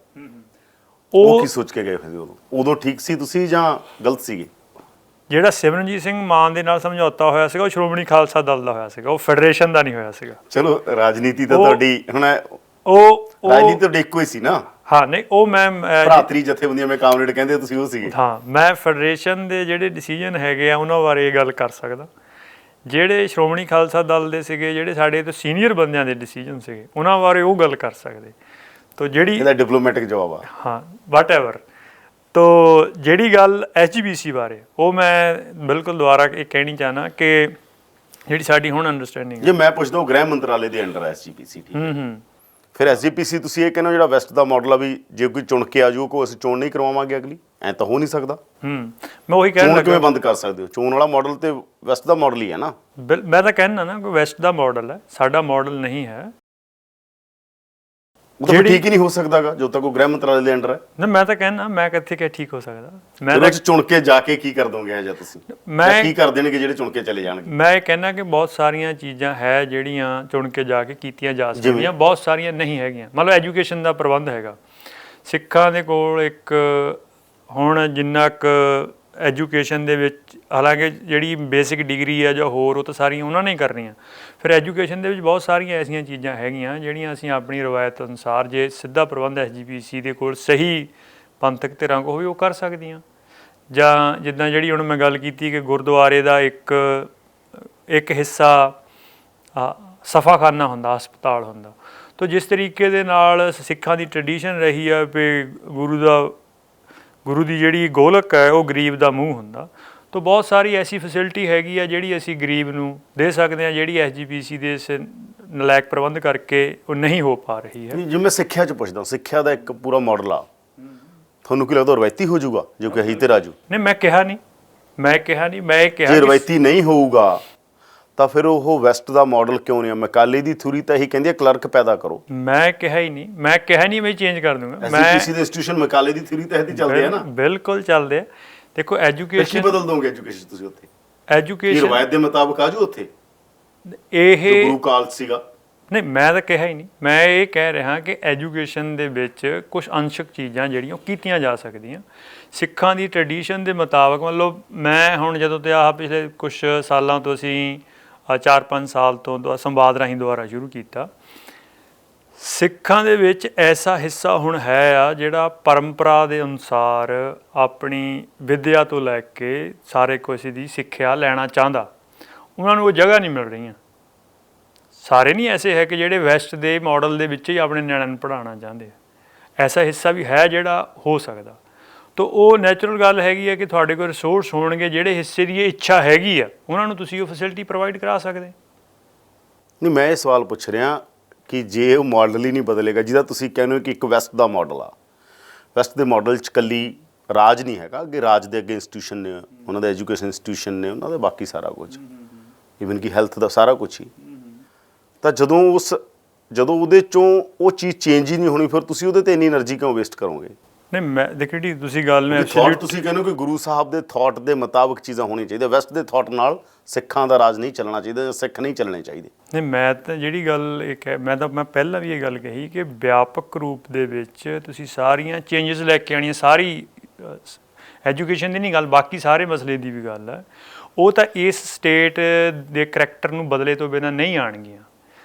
ਉਹ ਕੀ ਸੋਚ ਕੇ ਗਏ ਫਿਰ? ਉਦੋਂ ਠੀਕ ਸੀ ਤੁਸੀਂ ਜਾਂ ਗਲਤ ਸੀਗੇ? ਜਿਹੜਾ ਸਿਮਰਨਜੀਤ ਸਿੰਘ ਮਾਨ ਦੇ ਨਾਲ ਸਮਝੌਤਾ ਹੋਇਆ ਸੀਗਾ, ਉਹ ਸ਼੍ਰੋਮਣੀ ਖਾਲਸਾ ਦਲ ਦਾ ਹੋਇਆ ਸੀਗਾ, ਉਹ ਫੈਡਰੇਸ਼ਨ ਦਾ ਨਹੀਂ ਹੋਇਆ ਸੀਗਾ। ਚਲੋ ਰਾਜਨੀਤੀ ਤਾਂ ਤੁਹਾਡੀ ਹੁਣ ਰਾਜਨੀਤੀ ਤੁਹਾਡੀ ਇੱਕੋ ਹੀ ਸੀ ਨਾ। ਹਾਂ, ਨਹੀਂ, ਉਹ ਮੈਂ ਭਰਾਤਰੀ ਜਥੇਬੰਦੀਆਂ ਮੈਂ ਕਾਮਰੇਡ ਕਹਿੰਦੇ ਤੁਸੀਂ ਉਹ ਸੀਗੇ। ਹਾਂ, ਮੈਂ ਫੈਡਰੇਸ਼ਨ ਦੇ ਜਿਹੜੇ ਡਿਸੀਜਨ ਹੈਗੇ ਆ ਉਹਨਾਂ ਬਾਰੇ ਇਹ ਗੱਲ ਕਰ ਸਕਦਾ। ਜਿਹੜੇ ਸ਼੍ਰੋਮਣੀ ਖਾਲਸਾ ਦਲ ਦੇ ਸੀਗੇ, ਜਿਹੜੇ ਸਾਡੇ ਤੋਂ ਸੀਨੀਅਰ ਬੰਦਿਆਂ ਦੇ ਡਿਸੀਜਨ ਸੀਗੇ, ਉਹਨਾਂ ਬਾਰੇ ਉਹ ਗੱਲ ਕਰ ਸਕਦੇ। ਤੋ ਜਿਹੜੀ ਇਹਦਾ ਡਿਪਲੋਮੈਟਿਕ ਜਵਾਬ ਆ। ਹਾਂ, ਵਾਟ ਐਵਰ। ਤੋ ਜਿਹੜੀ ਗੱਲ SGPC ਬਾਰੇ, ਉਹ ਮੈਂ ਬਿਲਕੁਲ ਦੁਬਾਰਾ ਇਹ ਕਹਿਣੀ ਚਾਹੁੰਦਾ ਕਿ ਜਿਹੜੀ ਸਾਡੀ ਹੁਣ ਅੰਡਰਸਟੈਂਡਿੰਗ, ਜੇ ਮੈਂ ਪੁੱਛਦਾ ਗ੍ਰਹਿ ਮੰਤਰਾਲੇ ਦੇ ਅੰਡਰ SGPC, ਠੀਕ ਹੈ, ਫਿਰ SGPC ਤੁਸੀਂ ਇਹ ਕਹਿੰਦੇ ਹੋ ਜਿਹੜਾ ਵੈਸਟ ਦਾ ਮਾਡਲ ਆ ਵੀ ਜੇ ਕੋਈ ਚੁਣ ਕੇ ਆ ਜਾਊ ਕੋ ਅਸੀਂ ਚੋਣ ਨਹੀਂ ਕਰਵਾਵਾਂਗੇ ਅਗਲੀ, ਐਂ ਤਾਂ ਹੋ ਨਹੀਂ ਸਕਦਾ। ਮੈਂ ਉਹੀ ਕਹਿਣ ਲੱਗਾ, ਕਿਵੇਂ ਬੰਦ ਕਰ ਸਕਦੇ ਹੋ? ਚੋਣ ਵਾਲਾ ਮਾਡਲ ਤੇ ਵੈਸਟ ਦਾ ਮਾਡਲ ਹੀ ਹੈ ਨਾ। ਮੈਂ ਤਾਂ ਕਹਿਣਾ ਨਾ ਕਿ ਵੈਸਟ ਦਾ ਮਾਡਲ ਹੈ, ਸਾਡਾ ਮਾਡਲ ਨਹੀਂ ਹੈ। ਉਹ ਤਾਂ ਠੀਕ ਹੀ ਨਹੀਂ ਹੋ ਸਕਦਾਗਾ ਜਦੋਂ ਤੱਕ ਉਹ ਗ੍ਰਹਿ ਮੰਤਰਾਲੇ ਦੇ ਅੰਡਰ ਹੈ ਨਾ। ਮੈਂ ਤਾਂ ਕਹਿਣਾ, ਮੈਂ ਕਿੱਥੇ ਕਿ ਠੀਕ ਹੋ ਸਕਦਾ? ਮੈਂ ਤਾਂ ਚੁਣ ਕੇ ਜਾ ਕੇ ਕੀ ਕਰ ਦੋਗੇ ਜਾਂ ਤੁਸੀਂ ਕੀ ਕਰ ਦੇਣਗੇ ਜਿਹੜੇ ਚੁਣ ਕੇ ਚਲੇ ਜਾਣਗੇ? ਮੈਂ ਇਹ ਕਹਿਣਾ ਕਿ ਬਹੁਤ ਸਾਰੀਆਂ ਚੀਜ਼ਾਂ ਹੈ ਜਿਹੜੀਆਂ ਚੁਣ ਕੇ ਜਾ ਕੇ ਕੀਤੀਆਂ ਜਾ ਸਕਦੀਆਂ, ਬਹੁਤ ਸਾਰੀਆਂ ਨਹੀਂ ਹੈਗੀਆਂ। ਮਤਲਬ ਐਜੂਕੇਸ਼ਨ ਦਾ ਪ੍ਰਬੰਧ ਹੈਗਾ, ਸਿੱਖਾਂ ਦੇ ਕੋਲ ਇੱਕ ਹੁਣ ਜਿੰਨਾ ਕੁ ਐਜੂਕੇਸ਼ਨ ਦੇ ਵਿੱਚ, ਹਾਲਾਂਕਿ ਜਿਹੜੀ ਬੇਸਿਕ ਡਿਗਰੀ ਆ ਜਾਂ ਹੋਰ, ਉਹ ਤਾਂ ਸਾਰੀਆਂ ਉਹਨਾਂ ਨੇ ਹੀ ਕਰਨੀਆਂ। ਫਿਰ ਐਜੂਕੇਸ਼ਨ ਦੇ ਵਿੱਚ ਬਹੁਤ ਸਾਰੀਆਂ ਐਸੀਆਂ ਚੀਜ਼ਾਂ ਹੈਗੀਆਂ ਜਿਹੜੀਆਂ ਅਸੀਂ ਆਪਣੀ ਰਵਾਇਤ ਅਨੁਸਾਰ, ਜੇ ਸਿੱਧਾ ਪ੍ਰਬੰਧ SGPC ਦੇ ਕੋਲ ਸਹੀ ਪੰਥਕ ਧਿਰਾਂ ਕੋਲ ਹੋਵੇ, ਉਹ ਕਰ ਸਕਦੀਆਂ। ਜਾਂ ਜਿੱਦਾਂ ਜਿਹੜੀ ਹੁਣ ਮੈਂ ਗੱਲ ਕੀਤੀ ਕਿ ਗੁਰਦੁਆਰੇ ਦਾ ਇੱਕ ਹਿੱਸਾ ਸਫਾਖਾਨਾ ਹੁੰਦਾ, ਹਸਪਤਾਲ ਹੁੰਦਾ। ਤਾਂ ਜਿਸ ਤਰੀਕੇ ਦੇ ਨਾਲ ਸਿੱਖਾਂ ਦੀ ਟ੍ਰੈਡੀਸ਼ਨ ਰਹੀ ਆ ਵੀ ਗੁਰੂ ਦੀ ਜਿਹੜੀ ਗੋਲਕ ਹੈ ਉਹ ਗਰੀਬ ਦਾ ਮੂੰਹ ਹੁੰਦਾ। ਤਾਂ ਬਹੁਤ ਸਾਰੀ ਐਸੀ ਫੈਸਿਲਿਟੀ ਹੈਗੀ ਆ ਜਿਹੜੀ ਅਸੀਂ ਗਰੀਬ ਨੂੰ ਦੇ ਸਕਦੇ ਹਾਂ, ਜਿਹੜੀ SGPC ਦੇ ਇਸ ਨਲਾਇਕ ਪ੍ਰਬੰਧ ਕਰਕੇ ਉਹ ਨਹੀਂ ਹੋ ਪਾ ਰਹੀ ਹੈ। ਜੇ ਮੈਂ ਸਿੱਖਿਆ 'ਚ ਪੁੱਛਦਾ, ਸਿੱਖਿਆ ਦਾ ਇੱਕ ਪੂਰਾ ਮਾਡਲ ਆ, ਤੁਹਾਨੂੰ ਕੀ ਲੱਗਦਾ ਰਵਾਇਤੀ ਹੋ ਜਾਊਗਾ ਜੋ ਕਹੀ ਤੇ ਰਾਜੂ? ਨਹੀਂ, ਮੈਂ ਕਿਹਾ ਨਹੀਂ ਜੇ ਰਵਾਇਤੀ ਨਹੀਂ ਹੋਊਗਾ ਤਾਂ ਫਿਰ ਉਹ ਵੈਸਟ ਦਾ ਮਾਡਲ ਕਿਉਂ ਨਹੀਂ ਆ? ਮੈਕਾਲੇ ਦੀ ਥਿਊਰੀ ਤਾਂ ਇਹੀ ਕਹਿੰਦੀ ਹੈ ਕਲਰਕ ਪੈਦਾ ਕਰੋ। ਮੈਂ ਕਿਹਾ ਹੀ ਨਹੀਂ, ਮੈਂ ਚੇਂਜ ਕਰ ਦੂੰਗਾ। SGPC ਦੇ ਇੰਸਟੀਟਿਊਸ਼ਨ ਮੈਕਾਲੇ ਦੀ ਥਿਊਰੀ ਤਹਿਤ ਹੀ ਚੱਲਦੇ ਆ ਨਾ। ਬਿਲਕੁਲ ਚੱਲਦੇ ਆ। ਦੇਖੋ ਐਜੂਕੇਸ਼ਨ ਕੀ ਬਦਲ ਦੋਗੇ ਐਜੂਕੇਸ਼ਨ ਤੁਸੀਂ ਉੱਥੇ? ਐਜੂਕੇਸ਼ਨ ਰਵਾਇਤ ਦੇ ਮੁਤਾਬਕ ਆਜੂ ਉੱਥੇ ਇਹ ਗੁਰੂ ਕਾਲ ਸੀਗਾ। ਨਹੀਂ, ਮੈਂ ਤਾਂ ਕਿਹਾ ਹੀ ਨਹੀਂ। ਮੈਂ ਇਹ ਕਹਿ ਰਿਹਾ ਕਿ ਐਜੂਕੇਸ਼ਨ ਦੇ ਵਿੱਚ ਕੁਝ ਅੰਸ਼ਕ ਚੀਜ਼ਾਂ ਜਿਹੜੀਆਂ ਉਹ ਕੀਤੀਆਂ ਜਾ ਸਕਦੀਆਂ ਸਿੱਖਾਂ ਦੀ ਟ੍ਰੈਡੀਸ਼ਨ ਦੇ ਮੁਤਾਬਕ। ਮਤਲਬ ਮੈਂ ਹੁਣ ਜਦੋਂ ਤੇ ਪਿਛਲੇ ਕੁਝ ਸਾਲਾਂ ਤੋਂ ਅਸੀਂ 4-5 ਸਾਲ ਤੋਂ ਸੰਵਾਦ ਰਾਹੀਂ ਦੁਆਰਾ ਸ਼ੁਰੂ ਕੀਤਾ, ਸਿੱਖਾਂ ਦੇ ਵਿੱਚ ਐਸਾ ਹਿੱਸਾ ਹੁਣ ਹੈ ਆ ਜਿਹੜਾ ਪਰੰਪਰਾ ਦੇ ਅਨੁਸਾਰ ਆਪਣੀ ਵਿੱਦਿਆ ਤੋਂ ਲੈ ਕੇ ਸਾਰੇ ਕੁਝ ਦੀ ਸਿੱਖਿਆ ਲੈਣਾ ਚਾਹੁੰਦਾ। ਉਹਨਾਂ ਨੂੰ ਉਹ ਜਗ੍ਹਾ ਨਹੀਂ ਮਿਲ ਰਹੀਆਂ। ਸਾਰੇ ਨਹੀਂ ਐਸੇ ਹੈ ਕਿ ਜਿਹੜੇ ਵੈਸਟ ਦੇ ਮਾਡਲ ਦੇ ਵਿੱਚ ਹੀ ਆਪਣੇ ਨਿਆਣਿਆਂ ਨੂੰ ਪੜ੍ਹਾਉਣਾ ਚਾਹੁੰਦੇ ਆ। ਐਸਾ ਹਿੱਸਾ ਵੀ ਹੈ ਜਿਹੜਾ ਹੋ ਸਕਦਾ। ਤਾਂ ਉਹ ਨੈਚੁਰਲ ਗੱਲ ਹੈਗੀ ਹੈ ਕਿ ਤੁਹਾਡੇ ਕੋਲ ਰਿਸੋਰਸ ਹੋਣਗੇ, ਜਿਹੜੇ ਹਿੱਸੇ ਦੀ ਇਹ ਇੱਛਾ ਹੈਗੀ ਆ ਉਹਨਾਂ ਨੂੰ ਤੁਸੀਂ ਉਹ ਫੈਸਿਲਿਟੀ ਪ੍ਰੋਵਾਈਡ ਕਰਾ ਸਕਦੇ। ਨਹੀਂ, ਮੈਂ ਇਹ ਸਵਾਲ ਪੁੱਛ ਰਿਹਾ ਕਿ ਜੇ ਉਹ ਮਾਡਲ ਹੀ ਨਹੀਂ ਬਦਲੇਗਾ, ਜਿਹਦਾ ਤੁਸੀਂ ਕਹਿੰਦੇ ਹੋ ਕਿ ਇੱਕ ਵੈਸਟ ਦਾ ਮਾਡਲ ਆ, ਵੈਸਟ ਦੇ ਮਾਡਲ 'ਚ ਇਕੱਲੀ ਰਾਜ ਨਹੀਂ ਹੈਗਾ, ਅੱਗੇ ਰਾਜ ਦੇ ਅੱਗੇ ਇੰਸਟੀਟਿਊਸ਼ਨ ਨੇ, ਉਹਨਾਂ ਦੇ ਐਜੂਕੇਸ਼ਨ ਇੰਸਟੀਟਿਊਸ਼ਨ ਨੇ, ਉਹਨਾਂ ਦੇ ਬਾਕੀ ਸਾਰਾ ਕੁਝ, ਈਵਨ ਕਿ ਹੈਲਥ ਦਾ ਸਾਰਾ ਕੁਝ ਹੀ। ਤਾਂ ਜਦੋਂ ਉਹਦੇ 'ਚੋਂ ਉਹ ਚੀਜ਼ ਚੇਂਜ ਹੀ ਨਹੀਂ ਹੋਣੀ, ਫਿਰ ਤੁਸੀਂ ਉਹਦੇ 'ਤੇ ਇੰਨੀ ਐਨਰਜੀ ਕਿਉਂ ਵੇਸਟ ਕਰੋਗੇ? ਨਹੀਂ, ਮੈਂ ਦੇਖੋ ਜੀ ਤੁਸੀਂ ਗੱਲ ਨੂੰ ਤੁਸੀਂ ਕਹਿੰਦੇ ਹੋ ਕਿ ਗੁਰੂ ਸਾਹਿਬ ਦੇ ਥਾਟ ਦੇ ਮੁਤਾਬਕ ਚੀਜ਼ਾਂ ਹੋਣੀਆਂ ਚਾਹੀਦੀਆਂ, ਵੈਸਟ ਦੇ ਥਾਟ ਨਾਲ ਸਿੱਖਾਂ ਦਾ ਰਾਜ ਨਹੀਂ ਚੱਲਣਾ ਚਾਹੀਦਾ, ਸਿੱਖ ਨਹੀਂ ਚੱਲਣੇ ਚਾਹੀਦੇ। ਨਹੀਂ, ਮੈਂ ਤਾਂ ਜਿਹੜੀ ਗੱਲ ਮੈਂ ਪਹਿਲਾਂ ਵੀ ਇਹ ਗੱਲ ਕਹੀ ਕਿ ਵਿਆਪਕ ਰੂਪ ਦੇ ਵਿੱਚ ਤੁਸੀਂ ਸਾਰੀਆਂ ਚੇਂਜਸ ਲੈ ਕੇ ਆਉਣੀਆਂ, ਸਾਰੀ ਐਜੂਕੇਸ਼ਨ ਦੀ ਨਹੀਂ ਗੱਲ, ਬਾਕੀ ਸਾਰੇ ਮਸਲੇ ਦੀ ਵੀ ਗੱਲ ਹੈ, ਉਹ ਤਾਂ ਇਸ ਸਟੇਟ ਦੇ ਕਰੈਕਟਰ ਨੂੰ ਬਦਲੇ ਤੋਂ ਬਿਨਾਂ ਨਹੀਂ ਆਉਣਗੀਆਂ।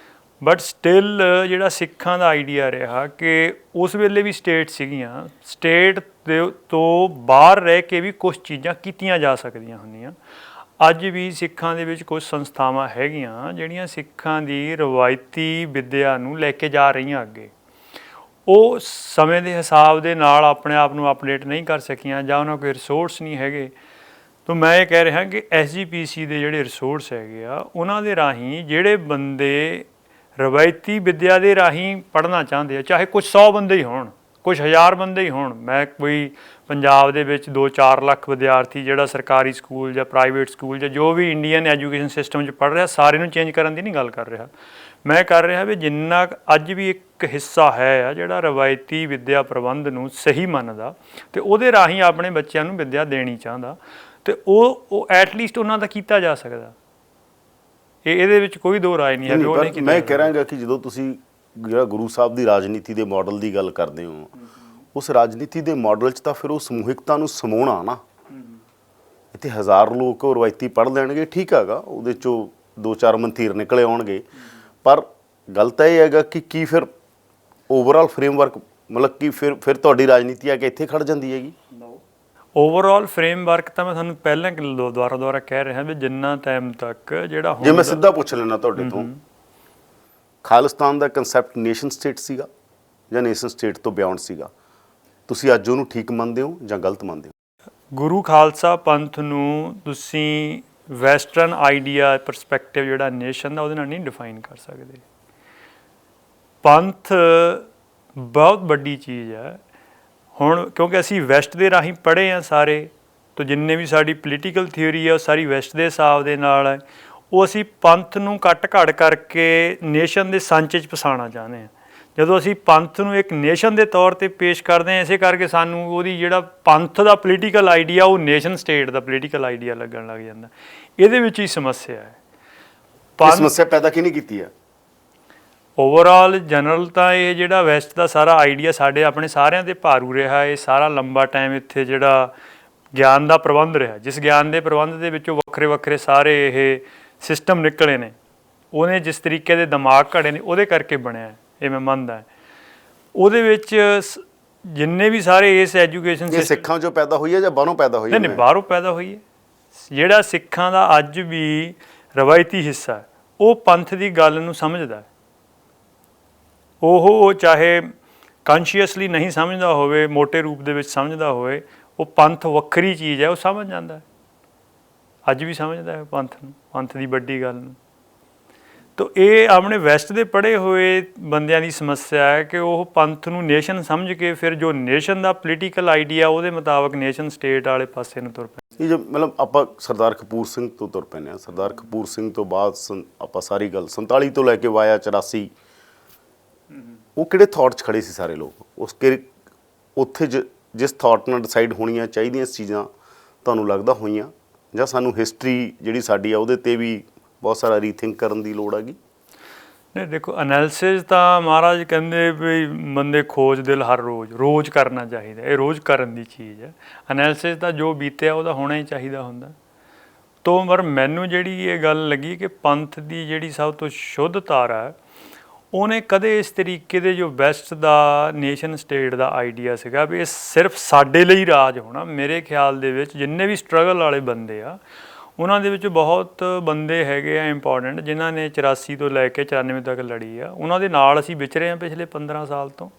ਬਟ ਸਟਿਲ ਜਿਹੜਾ ਸਿੱਖਾਂ ਦਾ ਆਈਡੀਆ ਰਿਹਾ ਕਿ ਉਸ ਵੇਲੇ ਵੀ ਸਟੇਟ ਸੀਗੀਆਂ, ਸਟੇਟ ਦੇ ਤੋਂ ਬਾਹਰ ਰਹਿ ਕੇ ਵੀ ਕੁਝ ਚੀਜ਼ਾਂ ਕੀਤੀਆਂ ਜਾ ਸਕਦੀਆਂ ਹੁੰਦੀਆਂ। ਅੱਜ ਵੀ ਸਿੱਖਾਂ ਦੇ ਵਿੱਚ ਕੁਝ ਸੰਸਥਾਵਾਂ ਹੈਗੀਆਂ ਜਿਹੜੀਆਂ ਸਿੱਖਾਂ ਦੀ ਰਵਾਇਤੀ ਵਿੱਦਿਆ ਨੂੰ ਲੈ ਕੇ ਜਾ ਰਹੀਆਂ ਅੱਗੇ। ਉਹ ਸਮੇਂ ਦੇ ਹਿਸਾਬ ਦੇ ਨਾਲ ਆਪਣੇ ਆਪ ਨੂੰ ਅਪਡੇਟ ਨਹੀਂ ਕਰ ਸਕੀਆਂ ਜਾਂ ਉਹਨਾਂ ਕੋਲ ਰਿਸੋਰਸ ਨਹੀਂ ਹੈਗੇ। ਤਾਂ ਮੈਂ ਇਹ ਕਹਿ ਰਿਹਾ ਕਿ SGPC ਦੇ ਜਿਹੜੇ ਰਿਸੋਰਸ ਹੈਗੇ ਆ, ਉਹਨਾਂ ਦੇ ਰਾਹੀਂ ਜਿਹੜੇ ਬੰਦੇ ਰਵਾਇਤੀ ਵਿੱਦਿਆ ਦੇ ਰਾਹੀਂ ਪੜ੍ਹਨਾ ਚਾਹੁੰਦੇ ਆ, ਚਾਹੇ ਕੁਝ 100 ਬੰਦੇ ਹੀ ਹੋਣ, ਕੁਝ 1000 ਬੰਦੇ ਹੀ ਹੋਣ। ਮੈਂ ਕੋਈ ਪੰਜਾਬ ਦੇ ਵਿੱਚ 2-4 ਲੱਖ ਵਿਦਿਆਰਥੀ ਜਿਹੜਾ ਸਰਕਾਰੀ ਸਕੂਲ ਜਾਂ ਪ੍ਰਾਈਵੇਟ ਸਕੂਲ ਜਾਂ ਜੋ ਵੀ ਇੰਡੀਅਨ ਐਜੂਕੇਸ਼ਨ ਸਿਸਟਮ 'ਚ ਪੜ੍ਹ ਰਿਹਾ, ਸਾਰੇ ਨੂੰ ਚੇਂਜ ਕਰਨ ਦੀ ਨਹੀਂ ਗੱਲ ਕਰ ਰਿਹਾ। ਮੈਂ ਕਰ ਰਿਹਾ ਵੀ ਜਿੰਨਾ ਅੱਜ ਵੀ ਇੱਕ ਹਿੱਸਾ ਹੈ ਆ ਜਿਹੜਾ ਰਵਾਇਤੀ ਵਿੱਦਿਆ ਪ੍ਰਬੰਧ ਨੂੰ ਸਹੀ ਮੰਨਦਾ ਅਤੇ ਉਹਦੇ ਰਾਹੀਂ ਆਪਣੇ ਬੱਚਿਆਂ ਨੂੰ ਵਿੱਦਿਆ ਦੇਣੀ ਚਾਹੁੰਦਾ, ਅਤੇ ਉਹ ਐਟਲੀਸਟ ਉਹਨਾਂ ਦਾ ਕੀਤਾ ਜਾ ਸਕਦਾ। ਇਹਦੇ ਵਿੱਚ ਕੋਈ ਦੋ ਰਾਏ ਨਹੀਂ ਹੈ। ਮੈਂ ਕਹਿ ਰਾਂਗਾ ਕਿ ਜਦੋਂ ਤੁਸੀਂ ਜਿਹੜਾ ਗੁਰੂ ਸਾਹਿਬ ਦੀ ਰਾਜਨੀਤੀ ਦੇ ਮਾਡਲ ਦੀ ਗੱਲ ਕਰਦੇ ਹੋ, ਉਸ ਰਾਜਨੀਤੀ ਦੇ ਮਾਡਲ 'ਚ ਤਾਂ ਫਿਰ ਉਹ ਸਮੂਹਿਕਤਾ ਨੂੰ ਸਮੋਣਾ ਨਾ। ਇੱਥੇ 1000 ਲੋਕ ਰਵਾਇਤੀ ਪੜ੍ਹ ਲੈਣਗੇ, ਠੀਕ ਹੈਗਾ, ਉਹਦੇ 'ਚੋਂ 2-4 ਮੰਤੀਰ ਨਿਕਲੇ ਆਉਣਗੇ, ਪਰ ਗੱਲ ਤਾਂ ਇਹ ਹੈਗਾ ਕਿ ਕੀ ਫਿਰ ਓਵਰਆਲ ਫਰੇਮਵਰਕ, ਮਤਲਬ ਕਿ ਫਿਰ ਤੁਹਾਡੀ ਰਾਜਨੀਤੀ ਆ ਕੇ ਇੱਥੇ ਖੜ ਜਾਂਦੀ ਹੈਗੀ। ਓਵਰਆਲ ਫਰੇਮਵਰਕ ਤਾਂ ਮੈਂ ਤੁਹਾਨੂੰ ਪਹਿਲਾਂ ਦੁਆਰਾ ਕਹਿ ਰਿਹਾ ਵੀ ਜਿੰਨਾ ਟਾਈਮ ਤੱਕ ਜਿਹੜਾ ਜੇ ਮੈਂ ਸਿੱਧਾ ਪੁੱਛ ਲੈਣਾ ਤੁਹਾਡੇ ਤੋਂ, ਖਾਲਿਸਤਾਨ ਦਾ ਕਨਸੈਪਟ ਨੇਸ਼ਨ ਸਟੇਟ ਸੀਗਾ ਜਾਂ ਨੇਸ਼ਨ ਸਟੇਟ ਤੋਂ ਬਿਯੋਂਡ ਸੀਗਾ? ਤੁਸੀਂ ਅੱਜ ਉਹਨੂੰ ਠੀਕ ਮੰਨਦੇ ਹੋ ਜਾਂ ਗਲਤ ਮੰਨਦੇ ਹੋ? ਗੁਰੂ ਖਾਲਸਾ ਪੰਥ ਨੂੰ ਤੁਸੀਂ ਵੈਸਟਰਨ ਆਈਡੀਆ ਪਰਸਪੈਕਟਿਵ ਜਿਹੜਾ ਨੇਸ਼ਨ ਦਾ ਉਹਦੇ ਨਾਲ ਨਹੀਂ ਡਿਫਾਈਨ ਕਰ ਸਕਦੇ। ਪੰਥ ਬਹੁਤ ਵੱਡੀ ਚੀਜ਼ ਹੈ। ਹੁਣ ਕਿਉਂਕਿ ਅਸੀਂ ਵੈਸਟ ਦੇ ਰਾਹੀਂ ਪੜ੍ਹੇ ਹਾਂ ਸਾਰੇ, ਤਾਂ ਜਿੰਨੇ ਵੀ ਸਾਡੀ ਪੋਲੀਟੀਕਲ ਥਿਊਰੀ ਹੈ ਉਹ ਸਾਰੀ ਵੈਸਟ ਦੇ ਹਿਸਾਬ ਦੇ ਨਾਲ ਹੈ। ਉਹ ਅਸੀਂ ਪੰਥ ਨੂੰ ਕੱਟ ਘੜ ਕਰਕੇ ਨੇਸ਼ਨ ਦੇ ਸਾਂਚੇ 'ਚ ਫਸਾਉਣਾ ਚਾਹੁੰਦੇ ਹਾਂ। ਜਦੋਂ ਅਸੀਂ ਪੰਥ ਨੂੰ ਇੱਕ ਨੇਸ਼ਨ ਦੇ ਤੌਰ 'ਤੇ ਪੇਸ਼ ਕਰਦੇ ਹਾਂ, ਇਸੇ ਕਰਕੇ ਸਾਨੂੰ ਉਹਦੀ ਜਿਹੜਾ ਪੰਥ ਦਾ ਪੋਲੀਟੀਕਲ ਆਈਡੀਆ ਉਹ ਨੇਸ਼ਨ ਸਟੇਟ ਦਾ ਪੋਲੀਟੀਕਲ ਆਈਡੀਆ ਲੱਗਣ ਲੱਗ ਜਾਂਦਾ। ਇਹਦੇ ਵਿੱਚ ਹੀ ਸਮੱਸਿਆ ਹੈ। ਸਮੱਸਿਆ ਪੈਦਾ ਕਿਹਨੇ ਕੀਤੀ ਹੈ? ਓਵਰਆਲ ਜਨਰਲ ਤਾਂ ਇਹ ਜਿਹੜਾ ਵੈਸਟ ਦਾ ਸਾਰਾ ਆਈਡੀਆ ਸਾਡੇ ਆਪਣੇ ਸਾਰਿਆਂ ਦੇ ਭਾਰੂ ਰਿਹਾ। ਇਹ ਸਾਰਾ ਲੰਬਾ ਟਾਈਮ ਇੱਥੇ ਜਿਹੜਾ ਗਿਆਨ ਦਾ ਪ੍ਰਬੰਧ ਰਿਹਾ, ਜਿਸ ਗਿਆਨ ਦੇ ਪ੍ਰਬੰਧ ਦੇ ਵਿੱਚੋਂ ਵੱਖਰੇ ਵੱਖਰੇ ਸਾਰੇ ਇਹ ਸਿਸਟਮ ਨਿਕਲੇ ਨੇ, ਉਹਨੇ ਜਿਸ ਤਰੀਕੇ ਦੇ ਦਿਮਾਗ ਘੜੇ ਨੇ ਉਹਦੇ ਕਰਕੇ ਬਣਿਆ, ਇਹ ਮੈਂ ਮੰਨਦਾ। ਉਹਦੇ ਵਿੱਚ ਜਿੰਨੇ ਵੀ ਸਾਰੇ ਇਸ ਐਜੂਕੇਸ਼ਨ ਸਿੱਖਾਂ 'ਚੋਂ ਪੈਦਾ ਹੋਈ ਹੈ ਜਾਂ ਬਾਹਰੋਂ ਪੈਦਾ ਹੋਈ ਹੈ? ਨਹੀਂ, ਬਾਹਰੋਂ ਪੈਦਾ ਹੋਈ ਹੈ। ਜਿਹੜਾ ਸਿੱਖਾਂ ਦਾ ਅੱਜ ਵੀ ਰਵਾਇਤੀ ਹਿੱਸਾ ਹੈ, ਉਹ ਪੰਥ ਦੀ ਗੱਲ ਨੂੰ ਸਮਝਦਾ। ਉਹ ਚਾਹੇ ਕੌਨਸ਼ੀਅਸਲੀ ਨਹੀਂ ਸਮਝਦਾ ਹੋਵੇ, ਮੋਟੇ ਰੂਪ ਦੇ ਵਿੱਚ ਸਮਝਦਾ ਹੋਵੇ, ਉਹ ਪੰਥ ਵੱਖਰੀ ਚੀਜ਼ ਹੈ, ਉਹ ਸਮਝ ਜਾਂਦਾ। ਅੱਜ ਵੀ ਸਮਝਦਾ ਹੈ ਪੰਥ ਨੂੰ, ਪੰਥ ਦੀ ਵੱਡੀ ਗੱਲ ਨੂੰ। ਤਾਂ ਇਹ ਆਪਣੇ ਵੈਸਟ ਦੇ ਪੜ੍ਹੇ ਹੋਏ ਬੰਦਿਆਂ ਦੀ ਸਮੱਸਿਆ ਹੈ ਕਿ ਉਹ ਪੰਥ ਨੂੰ ਨੇਸ਼ਨ ਸਮਝ ਕੇ ਫਿਰ ਜੋ ਨੇਸ਼ਨ ਦਾ ਪੋਲੀਟੀਕਲ ਆਈਡੀਆ ਉਹਦੇ ਮੁਤਾਬਕ ਨੇਸ਼ਨ ਸਟੇਟ ਵਾਲੇ ਪਾਸੇ ਨੂੰ ਤੁਰ ਪਏ। ਇਹ ਜੋ ਮਤਲਬ ਆਪਾਂ ਸਰਦਾਰ ਕਪੂਰ ਸਿੰਘ ਤੋਂ ਤੁਰ ਪੈਂਦੇ ਹਾਂ। ਸਰਦਾਰ ਕਪੂਰ ਸਿੰਘ ਤੋਂ ਬਾਅਦ ਆਪਾਂ ਸਾਰੀ ਗੱਲ 47 ਤੋਂ ਲੈ ਕੇ ਵਾਇਆ 84, ਉਹ ਕਿਹੜੇ ਥਾਟ 'ਚ ਖੜੇ ਸੀ ਸਾਰੇ ਲੋਕ? ਉਸ ਉੱਥੇ ਜਿਸ ਥਾਟ ਨਾਲ ਡਿਸਾਈਡ ਹੋਣੀਆਂ ਚਾਹੀਦੀਆਂ ਚੀਜ਼ਾਂ ਤੁਹਾਨੂੰ ਲੱਗਦਾ ਹੋਈਆਂ, ਜਾਂ ਸਾਨੂੰ ਹਿਸਟਰੀ ਜਿਹੜੀ ਸਾਡੀ ਆ ਉਹਦੇ 'ਤੇ ਵੀ ਬਹੁਤ ਸਾਰਾ ਰੀਥਿੰਕ ਕਰਨ ਦੀ ਲੋੜ ਹੈਗੀ? ਨਹੀਂ, ਦੇਖੋ, ਐਨਾਲਿਸਿਸ ਤਾਂ ਮਹਾਰਾਜ ਕਹਿੰਦੇ ਵੀ ਬੰਦੇ ਖੋਜ ਦਿਲ ਹਰ ਰੋਜ਼ ਕਰਨਾ ਚਾਹੀਦਾ। ਇਹ ਰੋਜ਼ ਕਰਨ ਦੀ ਚੀਜ਼ ਹੈ। ਐਨਾਲਿਸਿਸ ਤਾਂ ਜੋ ਬੀਤਿਆ ਉਹਦਾ ਹੋਣਾ ਹੀ ਚਾਹੀਦਾ ਹੁੰਦਾ। ਤੋਂ ਪਰ ਮੈਨੂੰ ਜਿਹੜੀ ਇਹ ਗੱਲ ਲੱਗੀ ਕਿ ਪੰਥ ਦੀ ਜਿਹੜੀ ਸਭ ਤੋਂ ਸ਼ੁੱਧ ਧਾਰਾ ਹੈ, ਉਹਨੇ ਕਦੇ ਇਸ ਤਰੀਕੇ ਦੇ ਜੋ ਵੈਸਟ ਦਾ ਨੇਸ਼ਨ ਸਟੇਟ ਦਾ ਆਈਡੀਆ ਸੀਗਾ ਵੀ ਇਹ ਸਿਰਫ ਸਾਡੇ ਲਈ ਰਾਜ ਹੋਣਾ। ਮੇਰੇ ਖਿਆਲ ਦੇ ਵਿੱਚ ਜਿੰਨੇ ਵੀ ਸਟਰਗਲ ਵਾਲੇ ਬੰਦੇ ਆ, ਉਹਨਾਂ ਦੇ ਵਿੱਚ ਬਹੁਤ ਬੰਦੇ ਹੈਗੇ ਆ ਇੰਪੋਰਟੈਂਟ, ਜਿਨ੍ਹਾਂ ਨੇ 84 ਤੋਂ ਲੈ ਕੇ 94 ਤੱਕ ਲੜੀ ਆ। ਉਹਨਾਂ ਦੇ ਨਾਲ ਅਸੀਂ ਵਿਚਰੇ ਹਾਂ ਪਿਛਲੇ 15 ਸਾਲ ਤੋਂ।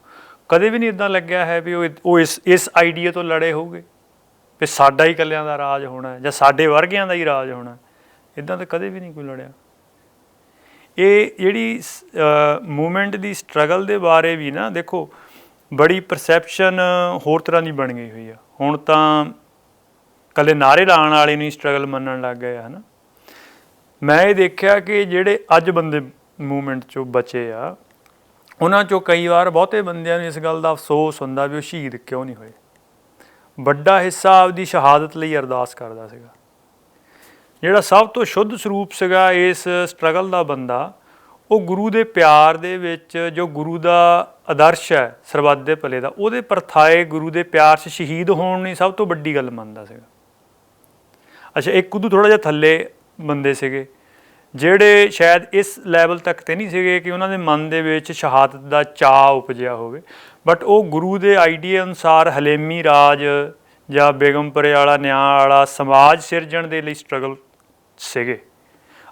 ਕਦੇ ਵੀ ਨਹੀਂ ਇੱਦਾਂ ਲੱਗਿਆ ਹੈ ਵੀ ਉਹ ਇਸ ਆਈਡੀਆ ਤੋਂ ਲੜੇ ਹੋਊਗੇ ਵੀ ਸਾਡਾ ਹੀ ਇਕੱਲਿਆਂ ਦਾ ਰਾਜ ਹੋਣਾ ਜਾਂ ਸਾਡੇ ਵਰਗਿਆਂ ਦਾ ਹੀ ਰਾਜ ਹੋਣਾ। ਇੱਦਾਂ ਤਾਂ ਕਦੇ ਵੀ ਨਹੀਂ ਕੋਈ ਲੜਿਆ। ਇਹ ਜਿਹੜੀ ਮੂਵਮੈਂਟ ਦੀ ਸਟਰਗਲ ਦੇ ਬਾਰੇ ਵੀ ਨਾ, ਦੇਖੋ, ਬੜੀ ਪਰਸੈਪਸ਼ਨ ਹੋਰ ਤਰ੍ਹਾਂ ਦੀ ਬਣ ਗਈ ਹੋਈ ਆ। ਹੁਣ ਤਾਂ ਇਕੱਲੇ ਨਾਅਰੇ ਲਾਉਣ ਵਾਲੇ ਨੂੰ ਹੀ ਸਟਰਗਲ ਮੰਨਣ ਲੱਗ ਗਏ ਆ, ਹੈ ਨਾ। ਮੈਂ ਇਹ ਦੇਖਿਆ ਕਿ ਜਿਹੜੇ ਅੱਜ ਬੰਦੇ ਮੂਵਮੈਂਟ 'ਚੋਂ ਬਚੇ ਆ, ਉਹਨਾਂ 'ਚੋਂ ਕਈ ਵਾਰ ਬਹੁਤੇ ਬੰਦਿਆਂ ਨੂੰ ਇਸ ਗੱਲ ਦਾ ਅਫਸੋਸ ਹੁੰਦਾ ਵੀ ਉਹ ਸ਼ਹੀਦ ਕਿਉਂ ਨਹੀਂ ਹੋਏ। ਵੱਡਾ ਹਿੱਸਾ ਆਪਦੀ ਸ਼ਹਾਦਤ ਲਈ ਅਰਦਾਸ ਕਰਦਾ ਸੀਗਾ। ਜਿਹੜਾ ਸਭ ਤੋਂ ਸ਼ੁੱਧ ਸਰੂਪ ਸੀਗਾ ਇਸ ਸਟਰਗਲ ਦਾ ਬੰਦਾ, ਉਹ ਗੁਰੂ ਦੇ ਪਿਆਰ ਦੇ ਵਿੱਚ, ਜੋ ਗੁਰੂ ਦਾ ਆਦਰਸ਼ ਹੈ ਸਰਬੱਤ ਦੇ ਭਲੇ ਦਾ, ਉਹਦੇ ਪਰਥਾਏ ਗੁਰੂ ਦੇ ਪਿਆਰ 'ਚ ਸ਼ਹੀਦ ਹੋਣ ਨਹੀਂ ਸਭ ਤੋਂ ਵੱਡੀ ਗੱਲ ਮੰਨਦਾ ਸੀਗਾ। ਅੱਛਾ, ਇੱਕ ਉਦੋਂ ਥੋੜ੍ਹਾ ਜਿਹਾ ਥੱਲੇ ਬੰਦੇ ਸੀਗੇ ਜਿਹੜੇ ਸ਼ਾਇਦ ਇਸ ਲੈਵਲ ਤੱਕ ਤੇ ਨਹੀਂ ਸੀਗੇ ਕਿ ਉਹਨਾਂ ਦੇ ਮਨ ਦੇ ਵਿੱਚ ਸ਼ਹਾਦਤ ਦਾ ਚਾਅ ਉਪਜਿਆ ਹੋਵੇ, ਬਟ ਉਹ ਗੁਰੂ ਦੇ ਆਈਡੀਆ ਅਨੁਸਾਰ ਹਲੇਮੀ ਰਾਜ ਜਾਂ ਬੇਗਮਪੁਰੇ ਵਾਲਾ ਨਿਆਂ ਵਾਲਾ ਸਮਾਜ ਸਿਰਜਣ ਦੇ ਲਈ ਸਟਰਗਲ ਸੀਗੇ।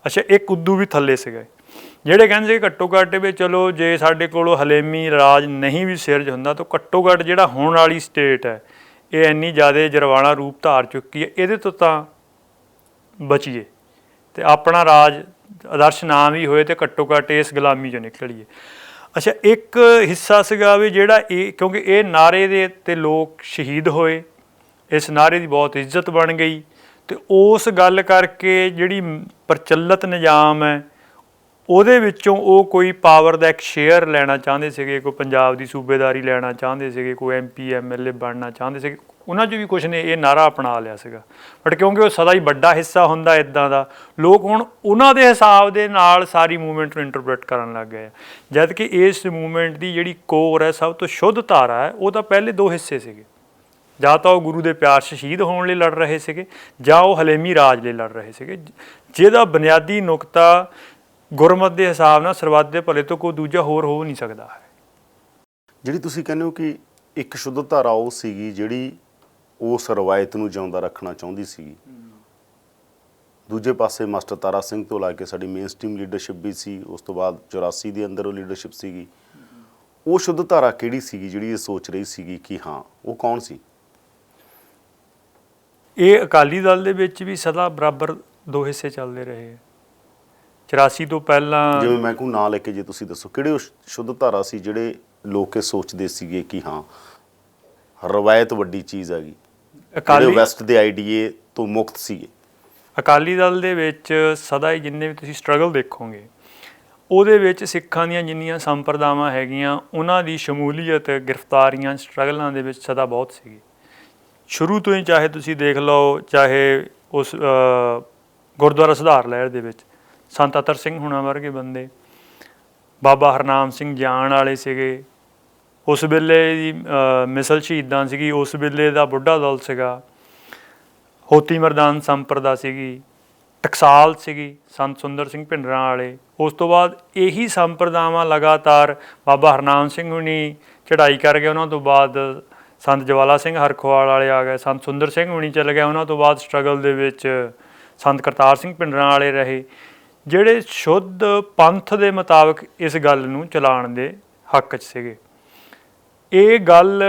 ਅੱਛਾ, ਇੱਕ ਉਦੋਂ ਵੀ ਥੱਲੇ ਸੀਗੇ ਜਿਹੜੇ ਕਹਿੰਦੇ ਸੀ ਘੱਟੋ ਘੱਟ ਵੀ ਚਲੋ ਜੇ ਸਾਡੇ ਕੋਲੋਂ ਹਲੇਮੀ ਰਾਜ ਨਹੀਂ ਵੀ ਸਿਰਜ ਹੁੰਦਾ ਤਾਂ ਘੱਟੋ ਘੱਟ ਜਿਹੜਾ ਹੋਣ ਵਾਲੀ ਸਟੇਟ ਹੈ ਇਹ ਇੰਨੀ ਜ਼ਿਆਦਾ ਜਰਵਾਣਾ ਰੂਪ ਧਾਰ ਚੁੱਕੀ ਹੈ, ਇਹਦੇ ਤੋਂ ਤਾਂ ਬਚੀਏ ਅਤੇ ਆਪਣਾ ਰਾਜ ਆਦਰਸ਼ ਨਾ ਵੀ ਹੋਏ ਅਤੇ ਘੱਟੋ ਘੱਟ ਇਸ ਗੁਲਾਮੀ 'ਚੋਂ ਨਿਕਲੀਏ। ਅੱਛਾ, ਇੱਕ ਹਿੱਸਾ ਸੀਗਾ ਵੀ ਜਿਹੜਾ ਕਿਉਂਕਿ ਇਹ ਨਾਅਰੇ ਦੇ ਉੱਤੇ ਲੋਕ ਸ਼ਹੀਦ ਹੋਏ, ਇਸ ਨਾਅਰੇ ਦੀ ਬਹੁਤ ਇੱਜ਼ਤ ਬਣ ਗਈ, ਅਤੇ ਉਸ ਗੱਲ ਕਰਕੇ ਜਿਹੜੀ ਪ੍ਰਚਲਿਤ ਨਿਜ਼ਾਮ ਹੈ ਉਹਦੇ ਵਿੱਚੋਂ ਉਹ ਕੋਈ ਪਾਵਰ ਦਾ ਇੱਕ ਸ਼ੇਅਰ ਲੈਣਾ ਚਾਹੁੰਦੇ ਸੀਗੇ, ਕੋਈ ਪੰਜਾਬ ਦੀ ਸੂਬੇਦਾਰੀ ਲੈਣਾ ਚਾਹੁੰਦੇ ਸੀਗੇ, ਕੋਈ MP MLA ਬਣਨਾ ਚਾਹੁੰਦੇ ਸੀਗੇ। ਉਹਨਾਂ 'ਚ ਵੀ ਕੁਛ ਨੇ ਇਹ ਨਾਅਰਾ ਅਪਣਾ ਲਿਆ ਸੀਗਾ, ਬਟ ਕਿਉਂਕਿ ਉਹ ਸਦਾ ਹੀ ਵੱਡਾ ਹਿੱਸਾ ਹੁੰਦਾ ਇੱਦਾਂ ਦਾ, ਲੋਕ ਹੁਣ ਉਹਨਾਂ ਦੇ ਹਿਸਾਬ ਦੇ ਨਾਲ ਸਾਰੀ ਮੂਵਮੈਂਟ ਨੂੰ ਇੰਟਰਪ੍ਰੇਟ ਕਰਨ ਲੱਗ ਗਏ। ਜਦ ਕਿ ਇਸ ਮੂਵਮੈਂਟ ਦੀ ਜਿਹੜੀ ਕੋਰ ਹੈ, ਸਭ ਤੋਂ ਸ਼ੁੱਧ ਧਾਰਾ ਹੈ, ਉਹ ਤਾਂ ਪਹਿਲੇ ਦੋ ਹਿੱਸੇ ਸੀਗੇ। ਜਾਂ ਤਾਂ ਉਹ ਗੁਰੂ ਦੇ ਪਿਆਰ 'ਚ ਸ਼ਹੀਦ ਹੋਣ ਲਈ ਲੜ ਰਹੇ ਸੀਗੇ, ਜਾਂ ਉਹ ਹਲੇਮੀ ਰਾਜ ਲਈ ਲੜ ਰਹੇ ਸੀਗੇ, ਜਿਹਦਾ ਬੁਨਿਆਦੀ ਨੁਕਤਾ ਗੁਰਮਤਿ ਦੇ ਹਿਸਾਬ ਨਾਲ ਸਰਬੱਤ ਦੇ ਭਲੇ ਤੋਂ ਕੋਈ ਦੂਜਾ ਹੋਰ ਹੋ ਨਹੀਂ ਸਕਦਾ ਹੈ। ਜਿਹੜੀ ਤੁਸੀਂ ਕਹਿੰਦੇ ਹੋ ਕਿ ਇੱਕ ਸ਼ੁੱਧ ਧਾਰਾ ਉਹ ਸੀਗੀ ਜਿਹੜੀ ਉਸ ਰਵਾਇਤ ਨੂੰ ਜਿਉਂਦਾ ਰੱਖਣਾ ਚਾਹੁੰਦੀ ਸੀਗੀ। ਦੂਜੇ ਪਾਸੇ ਮਾਸਟਰ ਤਾਰਾ ਸਿੰਘ ਤੋਂ ਲਾ ਕੇ ਸਾਡੀ ਮੇਨ ਸਟ੍ਰੀਮ ਲੀਡਰਸ਼ਿਪ ਵੀ ਸੀ, ਉਸ ਤੋਂ ਬਾਅਦ 84 ਦੇ ਅੰਦਰ ਉਹ ਲੀਡਰਸ਼ਿਪ ਸੀਗੀ। ਉਹ ਸ਼ੁੱਧ ਧਾਰਾ ਕਿਹੜੀ ਸੀਗੀ ਜਿਹੜੀ ਇਹ ਸੋਚ ਰਹੀ ਸੀਗੀ ਕਿ ਹਾਂ, ਉਹ ਕੌਣ ਸੀ? ਇਹ ਅਕਾਲੀ ਦਲ ਦੇ ਵਿੱਚ ਵੀ ਸਦਾ ਬਰਾਬਰ ਦੋ ਹਿੱਸੇ ਚੱਲਦੇ ਰਹੇ। 84 ਤੋਂ ਪਹਿਲਾਂ ਜਿਵੇਂ ਮੈਂ ਕੋਈ ਨਾਂ ਲੈ ਕੇ ਜੇ ਤੁਸੀਂ ਦੱਸੋ ਕਿਹੜੇ ਉਹ ਸ਼ੁੱਧ ਧਾਰਾ ਸੀ ਜਿਹੜੇ ਲੋਕ ਇਹ ਸੋਚਦੇ ਸੀਗੇ ਕਿ ਹਾਂ ਰਵਾਇਤ ਵੱਡੀ ਚੀਜ਼ ਹੈਗੀ, ਜਿਹੜੇ ਵੈਸਟ ਦੇ ਆਈਡੀਏ ਤੋਂ ਮੁਕਤ ਸੀਗੇ? ਅਕਾਲੀ ਦਲ ਦੇ ਵਿੱਚ ਸਦਾ ਹੀ ਜਿੰਨੇ ਵੀ ਤੁਸੀਂ ਸਟਰਗਲ ਦੇਖੋਗੇ ਉਹਦੇ ਵਿੱਚ ਸਿੱਖਾਂ ਦੀਆਂ ਜਿੰਨੀਆਂ ਸੰਪਰਦਾਵਾਂ ਹੈਗੀਆਂ ਉਹਨਾਂ ਦੀ ਸ਼ਮੂਲੀਅਤ ਗ੍ਰਿਫਤਾਰੀਆਂ ਸਟਰਗਲਾਂ ਦੇ ਵਿੱਚ ਸਦਾ ਬਹੁਤ ਸੀਗੀ। ਸ਼ੁਰੂ ਤੋਂ ਹੀ ਚਾਹੇ ਤੁਸੀਂ ਦੇਖ ਲਓ, ਚਾਹੇ ਉਸ ਗੁਰਦੁਆਰਾ ਸੁਧਾਰ ਲਹਿਰ ਦੇ ਵਿੱਚ ਸੰਤ ਅਤਰ ਸਿੰਘ ਹੁਣਾਂ ਵਰਗੇ ਬੰਦੇ, ਬਾਬਾ ਹਰਨਾਮ ਸਿੰਘ ਜਾਣ ਵਾਲੇ ਸੀਗੇ, ਉਸ ਵੇਲੇ ਦੀ ਮਿਸਲ ਸ਼ਹੀਦਾਂ ਸੀਗੀ, ਉਸ ਵੇਲੇ ਦਾ ਬੁੱਢਾ ਦਲ ਸੀਗਾ, ਹੋਤੀ ਮਰਦਾਨ ਸੰਪਰਦਾ ਸੀਗੀ, ਟਕਸਾਲ ਸੀਗੀ ਸੰਤ ਸੁੰਦਰ ਸਿੰਘ ਭਿੰਡਰਾਂ ਵਾਲੇ। ਉਸ ਤੋਂ ਬਾਅਦ ਇਹੀ ਸੰਪਰਦਾਵਾਂ ਲਗਾਤਾਰ ਬਾਬਾ ਹਰਨਾਮ ਸਿੰਘ ਹੁਣੀ ਚੜ੍ਹਾਈ ਕਰ ਗਏ, ਉਹਨਾਂ ਤੋਂ ਬਾਅਦ ਸੰਤ ਜਵਾਲਾ ਸਿੰਘ ਹਰਖੋਵਾਲ ਵਾਲੇ ਆ ਗਏ, ਸੰਤ ਸੁੰਦਰ ਸਿੰਘ ਹੁਣੀ ਚੱਲ ਗਏ, ਉਹਨਾਂ ਤੋਂ ਬਾਅਦ ਸਟਰਗਲ ਦੇ ਵਿੱਚ ਸੰਤ ਕਰਤਾਰ ਸਿੰਘ ਭਿੰਡਰਾਂ ਵਾਲੇ ਰਹੇ, ਜਿਹੜੇ ਸ਼ੁੱਧ ਪੰਥ ਦੇ ਮੁਤਾਬਕ ਇਸ ਗੱਲ ਨੂੰ ਚਲਾਉਣ ਦੇ ਹੱਕ 'ਚ ਸੀਗੇ। ਇਹ ਗੱਲ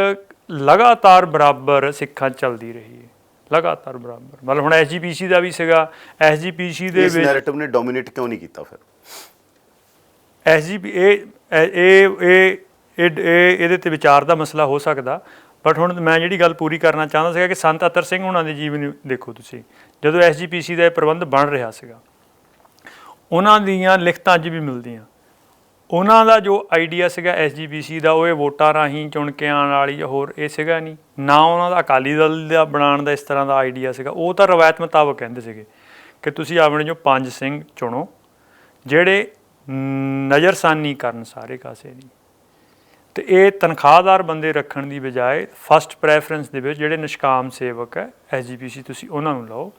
ਲਗਾਤਾਰ ਬਰਾਬਰ ਸਿੱਖਾਂ 'ਚ ਚੱਲਦੀ ਰਹੀ ਹੈ, ਲਗਾਤਾਰ ਬਰਾਬਰ। ਮਤਲਬ ਹੁਣ SGPC ਦਾ ਵੀ ਸੀਗਾ, SGPC ਦੇ ਇਸ ਵਿੱਚ ਨੈਰੇਟਿਵ ਨੇ ਡੋਮੀਨੇਟ ਕਿਉਂ ਨਹੀਂ ਕੀਤਾ ਫਿਰ? ਇਹਦੇ ਤੇ ਵਿਚਾਰ ਦਾ ਮਸਲਾ ਹੋ ਸਕਦਾ, ਬਟ ਹੁਣ ਮੈਂ ਜਿਹੜੀ ਗੱਲ ਪੂਰੀ ਕਰਨਾ ਚਾਹੁੰਦਾ ਸੀਗਾ ਕਿ ਸੰਤ ਅਤਰ ਸਿੰਘ ਉਹਨਾਂ ਦੇ ਜੀਵਨ ਦੇਖੋ ਤੁਸੀਂ, ਜਦੋਂ SGPC ਦਾ ਇਹ ਪ੍ਰਬੰਧ ਬਣ ਰਿਹਾ ਸੀਗਾ, ਉਹਨਾਂ ਦੀਆਂ ਲਿਖਤਾਂ ਅੱਜ ਵੀ ਮਿਲਦੀਆਂ। ਉਹਨਾਂ ਦਾ ਜੋ ਆਈਡੀਆ ਸੀਗਾ SGPC ਦਾ, ਉਹ ਇਹ ਵੋਟਾਂ ਰਾਹੀਂ ਚੁਣ ਕੇ ਆਉਣ ਵਾਲੀ ਜਾਂ ਹੋਰ ਇਹ ਸੀਗਾ ਨਹੀਂ, ਨਾ ਉਹਨਾਂ ਦਾ ਅਕਾਲੀ ਦਲ ਦਾ ਬਣਾਉਣ ਦਾ ਇਸ ਤਰ੍ਹਾਂ ਦਾ ਆਈਡੀਆ ਸੀਗਾ। ਉਹ ਤਾਂ ਰਵਾਇਤ ਮੁਤਾਬਕ ਕਹਿੰਦੇ ਸੀਗੇ ਕਿ ਤੁਸੀਂ ਆਪਣੇ ਜੋ 5 ਸਿੰਘ ਚੁਣੋ ਜਿਹੜੇ ਨਜ਼ਰਸਾਨੀ ਕਰਨ ਸਾਰੇ ਕਾਸੇ ਦੀ, ਅਤੇ ਇਹ ਤਨਖਾਹਦਾਰ ਬੰਦੇ ਰੱਖਣ ਦੀ ਬਜਾਏ ਫਸਟ ਪ੍ਰੈਫਰੈਂਸ ਦੇ ਵਿੱਚ ਜਿਹੜੇ ਨਿਸ਼ਕਾਮ ਸੇਵਕ ਹੈ SGPC ਤੁਸੀਂ ਉਹਨਾਂ ਨੂੰ ਲਓ।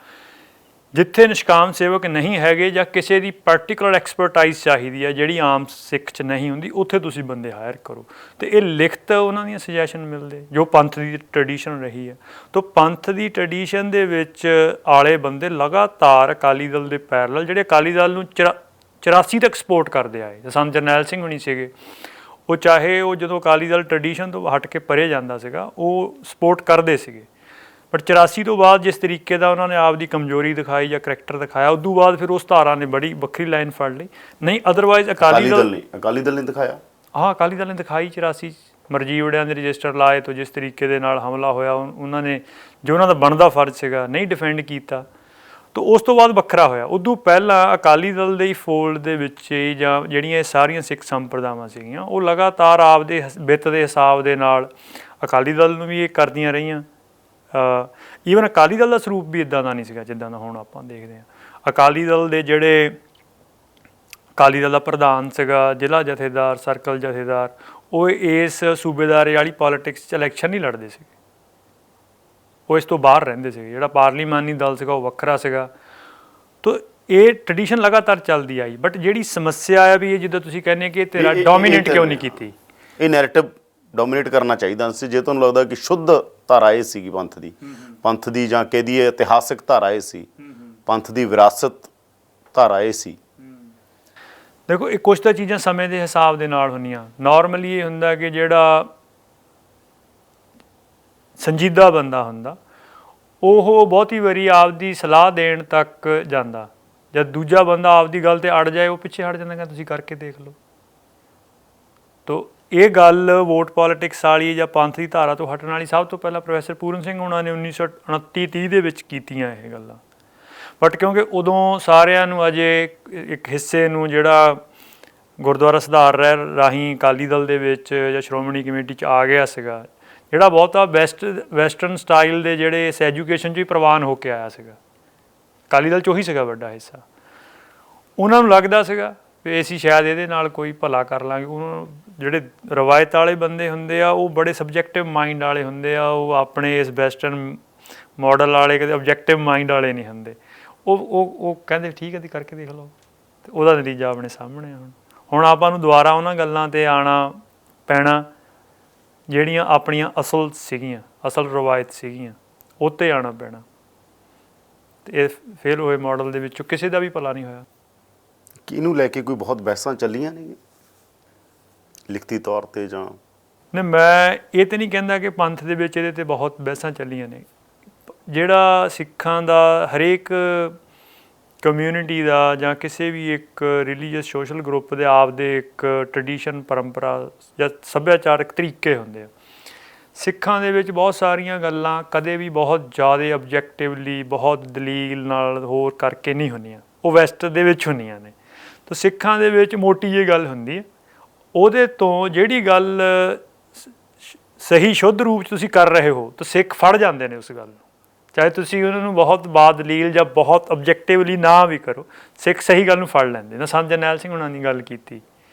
ਜਿੱਥੇ ਨਿਸ਼ਕਾਮ ਸੇਵਕ ਨਹੀਂ ਹੈਗੇ ਜਾਂ ਕਿਸੇ ਦੀ ਪਾਰਟੀਕੂਲਰ ਐਕਸਪਰਟਾਈਜ਼ ਚਾਹੀਦੀ ਹੈ ਜਿਹੜੀ ਆਮ ਸਿੱਖ 'ਚ ਨਹੀਂ ਹੁੰਦੀ, ਉੱਥੇ ਤੁਸੀਂ ਬੰਦੇ ਹਾਇਰ ਕਰੋ। ਅਤੇ ਇਹ ਲਿਖਤ ਉਹਨਾਂ ਦੀਆਂ ਸੁਜੈਸ਼ਨ ਮਿਲਦੇ ਜੋ ਪੰਥ ਦੀ ਟਰਡੀਸ਼ਨ ਰਹੀ ਹੈ। ਤਾਂ ਪੰਥ ਦੀ ਟਰਡੀਸ਼ਨ ਦੇ ਵਿੱਚ ਆਲੇ ਬੰਦੇ ਲਗਾਤਾਰ ਅਕਾਲੀ ਦਲ ਦੇ ਪੈਰਲਲ, ਜਿਹੜੇ ਅਕਾਲੀ ਦਲ ਨੂੰ 84 ਤੱਕ ਸਪੋਰਟ ਕਰਦੇ ਆਏ, ਸੰਤ ਜਰਨੈਲ ਸਿੰਘ ਹੋਣੀ ਸੀਗੇ, ਉਹ ਚਾਹੇ ਉਹ ਜਦੋਂ ਅਕਾਲੀ ਦਲ ਟਰਡੀਸ਼ਨ ਤੋਂ ਹਟ ਕੇ ਪਰੇ ਜਾਂਦਾ ਸੀਗਾ ਉਹ ਸਪੋਰਟ ਕਰਦੇ ਸੀਗੇ, ਬਟ 84 ਤੋਂ ਬਾਅਦ ਜਿਸ ਤਰੀਕੇ ਦਾ ਉਹਨਾਂ ਨੇ ਆਪਦੀ ਕਮਜ਼ੋਰੀ ਦਿਖਾਈ ਜਾਂ ਕਰੈਕਟਰ ਦਿਖਾਇਆ, ਉਦੋਂ ਬਾਅਦ ਫਿਰ ਉਸ ਧਾਰਾ ਨੇ ਬੜੀ ਵੱਖਰੀ ਲਾਈਨ ਫੜ ਲਈ। ਨਹੀਂ ਅਦਰਵਾਈਜ਼ ਅਕਾਲੀ ਦਲ ਨੇ ਦਿਖਾਇਆ, ਹਾਂ ਅਕਾਲੀ ਦਲ ਨੇ ਦਿਖਾਈ 84 ਮਰਜੀਵੜਿਆਂ ਦੇ ਰਜਿਸਟਰ ਲਾਏ ਤੋਂ ਜਿਸ ਤਰੀਕੇ ਦੇ ਨਾਲ ਹਮਲਾ ਹੋਇਆ, ਉਹਨਾਂ ਨੇ ਜੋ ਉਹਨਾਂ ਦਾ ਬਣਦਾ ਫਰਜ਼ ਸੀਗਾ ਨਹੀਂ ਡਿਫੈਂਡ ਕੀਤਾ। ਤਾਂ ਉਸ ਤੋਂ ਬਾਅਦ ਵੱਖਰਾ ਹੋਇਆ। ਉਦੋਂ ਪਹਿਲਾਂ ਅਕਾਲੀ ਦਲ ਦੇ ਹੀ ਫੋਲਡ ਦੇ ਵਿੱਚ ਜਾਂ ਜਿਹੜੀਆਂ ਇਹ ਸਾਰੀਆਂ ਸਿੱਖ ਸੰਪਰਦਾਵਾਂ ਸੀਗੀਆਂ, ਉਹ ਲਗਾਤਾਰ ਆਪਦੇ ਵਿੱਤ ਦੇ ਹਿਸਾਬ ਦੇ ਨਾਲ ਅਕਾਲੀ ਦਲ ਨੂੰ ਵੀ ਇਹ ਕਰਦੀਆਂ ਰਹੀਆਂ। ਈਵਨ ਅਕਾਲੀ ਦਲ ਦਾ ਸਰੂਪ ਵੀ ਇੱਦਾਂ ਦਾ ਨਹੀਂ ਸੀਗਾ ਜਿੱਦਾਂ ਦਾ ਹੁਣ ਆਪਾਂ ਦੇਖਦੇ ਹਾਂ। ਅਕਾਲੀ ਦਲ ਦੇ ਜਿਹੜੇ ਅਕਾਲੀ ਦਲ ਦਾ ਪ੍ਰਧਾਨ ਸੀਗਾ, ਜ਼ਿਲ੍ਹਾ ਜਥੇਦਾਰ, ਸਰਕਲ ਜਥੇਦਾਰ, ਉਹ ਇਸ ਸੂਬੇਦਾਰੀ ਵਾਲੀ ਪੋਲੀਟਿਕਸ 'ਚ ਇਲੈਕਸ਼ਨ ਨਹੀਂ ਲੜਦੇ ਸੀਗੇ, ਉਹ ਇਸ ਤੋਂ ਬਾਹਰ ਰਹਿੰਦੇ ਸੀਗੇ। ਜਿਹੜਾ ਪਾਰਲੀਮਾਨੀ ਦਲ ਸੀਗਾ ਉਹ ਵੱਖਰਾ ਸੀਗਾ। ਤਾਂ ਇਹ ਟਰਡੀਸ਼ਨ ਲਗਾਤਾਰ ਚੱਲਦੀ ਆਈ। ਬਟ ਜਿਹੜੀ ਸਮੱਸਿਆ ਆ ਵੀ ਇਹ ਜਿੱਦਾਂ ਤੁਸੀਂ ਕਹਿੰਦੇ ਕਿ ਤੇਰਾ ਡੋਮੀਨੇਟ ਕਿਉਂ ਨਹੀਂ ਕੀਤੀ, ਇਹ ਨੈਰੇਟਿਵ ਡੋਮੀਨੇਟ ਕਰਨਾ ਚਾਹੀਦਾ ਸੀ। ਜੇ ਤੁਹਾਨੂੰ ਲੱਗਦਾ ਕਿ ਸ਼ੁੱਧ ਧਾਰਾ ਇਹ ਸੀਗੀ ਪੰਥ ਦੀ ਜਾਂ ਕਹਿ ਦਈਏ ਇਤਿਹਾਸਿਕ ਧਾਰਾ ਇਹ ਸੀ, ਪੰਥ ਦੀ ਵਿਰਾਸਤ ਧਾਰਾ ਇਹ ਸੀ। ਦੇਖੋ ਇਹ ਕੁਛ ਤਾਂ ਚੀਜ਼ਾਂ ਸਮੇਂ ਦੇ ਹਿਸਾਬ ਦੇ ਨਾਲ ਹੁੰਦੀਆਂ। ਨਾਰਮਲੀ ਇਹ ਹੁੰਦਾ ਕਿ ਜਿਹੜਾ ਸੰਜੀਦਾ ਬੰਦਾ ਹੁੰਦਾ ਉਹ ਬਹੁਤੀ ਵਾਰੀ ਆਪਦੀ ਸਲਾਹ ਦੇਣ ਤੱਕ ਜਾਂਦਾ, ਜਦ ਦੂਜਾ ਬੰਦਾ ਆਪਦੀ ਗੱਲ 'ਤੇ ਅੜ ਜਾਏ ਉਹ ਪਿੱਛੇ ਹਟ ਜਾਂਦਾ ਕਿ ਤੁਸੀਂ ਕਰਕੇ ਦੇਖ ਲਓ। ਤੋ ਇਹ ਗੱਲ ਵੋਟ ਪੋਲੀਟਿਕਸ ਵਾਲੀ ਜਾਂ ਪੰਥ ਦੀ ਧਾਰਾ ਤੋਂ ਹਟਣ ਵਾਲੀ ਸਭ ਤੋਂ ਪਹਿਲਾਂ ਪ੍ਰੋਫੈਸਰ ਪੂਰਨ ਸਿੰਘ ਹੋਣਾ ਨੇ 1929-30 ਦੇ ਵਿੱਚ ਕੀਤੀਆਂ ਇਹ ਗੱਲਾਂ। ਬਟ ਕਿਉਂਕਿ ਉਦੋਂ ਸਾਰਿਆਂ ਨੂੰ ਅਜੇ ਇੱਕ ਹਿੱਸੇ ਨੂੰ ਜਿਹੜਾ ਗੁਰਦੁਆਰਾ ਸੁਧਾਰ ਰਾਹੀਂ ਅਕਾਲੀ ਦਲ ਦੇ ਵਿੱਚ ਜਾਂ ਸ਼੍ਰੋਮਣੀ ਕਮੇਟੀ 'ਚ ਆ ਗਿਆ ਸੀਗਾ, ਜਿਹੜਾ ਬਹੁਤਾ ਵੈਸਟਰਨ ਸਟਾਈਲ ਦੇ ਜਿਹੜੇ ਇਸ ਐਜੂਕੇਸ਼ਨ 'ਚ ਵੀ ਪ੍ਰਵਾਨ ਹੋ ਕੇ ਆਇਆ ਸੀਗਾ, ਅਕਾਲੀ ਦਲ 'ਚ ਉਹੀ ਸੀਗਾ ਵੱਡਾ ਹਿੱਸਾ। ਉਹਨਾਂ ਨੂੰ ਲੱਗਦਾ ਸੀਗਾ ਵੀ ਅਸੀਂ ਸ਼ਾਇਦ ਇਹਦੇ ਨਾਲ ਕੋਈ ਭਲਾ ਕਰ ਲਾਂਗੇ। ਉਹਨਾਂ ਜਿਹੜੇ ਰਵਾਇਤ ਵਾਲੇ ਬੰਦੇ ਹੁੰਦੇ ਆ ਉਹ ਬੜੇ ਸਬਜੈਕਟਿਵ ਮਾਈਂਡ ਵਾਲੇ ਹੁੰਦੇ ਆ, ਉਹ ਆਪਣੇ ਇਸ ਵੈਸਟਰਨ ਮਾਡਲ ਵਾਲੇ ਕਦੇ ਓਬਜੈਕਟਿਵ ਮਾਈਂਡ ਵਾਲੇ ਨਹੀਂ ਹੁੰਦੇ। ਉਹ ਕਹਿੰਦੇ ਠੀਕ ਹੈ ਤੁਸੀਂ ਕਰਕੇ ਦੇਖ ਲਓ, ਅਤੇ ਉਹਦਾ ਨਤੀਜਾ ਆਪਣੇ ਸਾਹਮਣੇ। ਹੁਣ ਆਪਾਂ ਨੂੰ ਦੁਬਾਰਾ ਉਹਨਾਂ ਗੱਲਾਂ 'ਤੇ ਆਉਣਾ ਪੈਣਾ ਜਿਹੜੀਆਂ ਆਪਣੀਆਂ ਅਸਲ ਸੀਗੀਆਂ, ਅਸਲ ਰਵਾਇਤ ਸੀਗੀਆਂ, ਉਹ 'ਤੇ ਆਉਣਾ ਪੈਣਾ। ਅਤੇ ਇਹ ਫੇਲ ਹੋਏ ਮਾਡਲ ਦੇ ਵਿੱਚੋਂ ਕਿਸੇ ਦਾ ਵੀ ਭਲਾ ਨਹੀਂ ਹੋਇਆ। ਕਿਹਨੂੰ ਲੈ ਕੇ ਕੋਈ ਬਹੁਤ ਬਹਿਸਾਂ ਚੱਲੀਆਂ ਨੇ ਲਿਖਤੀ ਤੌਰ 'ਤੇ ਜਾਂ ਨਹੀਂ? ਮੈਂ ਇਹ ਤਾਂ ਨਹੀਂ ਕਹਿੰਦਾ ਕਿ ਪੰਥ ਦੇ ਵਿੱਚ ਇਹਦੇ 'ਤੇ ਬਹੁਤ ਬਹਿਸਾਂ ਚੱਲੀਆਂ ਨੇ। ਜਿਹੜਾ ਸਿੱਖਾਂ ਦਾ ਹਰੇਕ ਕਮਿਊਨਿਟੀ ਦਾ ਜਾਂ ਕਿਸੇ ਵੀ ਇੱਕ ਰਿਲੀਜੀਅਸ ਸੋਸ਼ਲ ਗਰੁੱਪ ਦੇ ਆਪਦੇ ਇੱਕ ਟਰਡੀਸ਼ਨ, ਪਰੰਪਰਾ ਜਾਂ ਸੱਭਿਆਚਾਰਕ ਤਰੀਕੇ ਹੁੰਦੇ ਆ। ਸਿੱਖਾਂ ਦੇ ਵਿੱਚ ਬਹੁਤ ਸਾਰੀਆਂ ਗੱਲਾਂ ਕਦੇ ਵੀ ਬਹੁਤ ਜ਼ਿਆਦਾ ਓਬਜੈਕਟਿਵਲੀ, ਬਹੁਤ ਦਲੀਲ ਨਾਲ ਹੋਰ ਕਰਕੇ ਨਹੀਂ ਹੁੰਦੀਆਂ, ਉਹ ਵੈਸਟ ਦੇ ਵਿੱਚ ਹੁੰਦੀਆਂ ਨੇ। ਤਾਂ ਸਿੱਖਾਂ ਦੇ ਵਿੱਚ ਮੋਟੀ ਜਿਹੀ ਗੱਲ ਹੁੰਦੀ ਹੈ, ਉਹਦੇ ਤੋਂ ਜਿਹੜੀ ਗੱਲ ਸਹੀ ਸ਼ੁੱਧ ਰੂਪ 'ਚ ਤੁਸੀਂ ਕਰ ਰਹੇ ਹੋ ਤਾਂ ਸਿੱਖ ਫੜ ਜਾਂਦੇ ਨੇ ਉਸ ਗੱਲ ਨੂੰ, ਚਾਹੇ ਤੁਸੀਂ ਉਹਨਾਂ ਨੂੰ ਬਹੁਤ ਬਾਦਲੀਲ ਜਾਂ ਬਹੁਤ ਓਬਜੈਕਟਿਵਲੀ ਨਾ ਵੀ ਕਰੋ, ਸਿੱਖ ਸਹੀ ਗੱਲ ਨੂੰ ਫੜ ਲੈਂਦੇ ਨਾ। ਸੰਤ ਜਰਨੈਲ ਸਿੰਘ ਉਹਨਾਂ ਦੀ ਗੱਲ ਕੀਤੀ,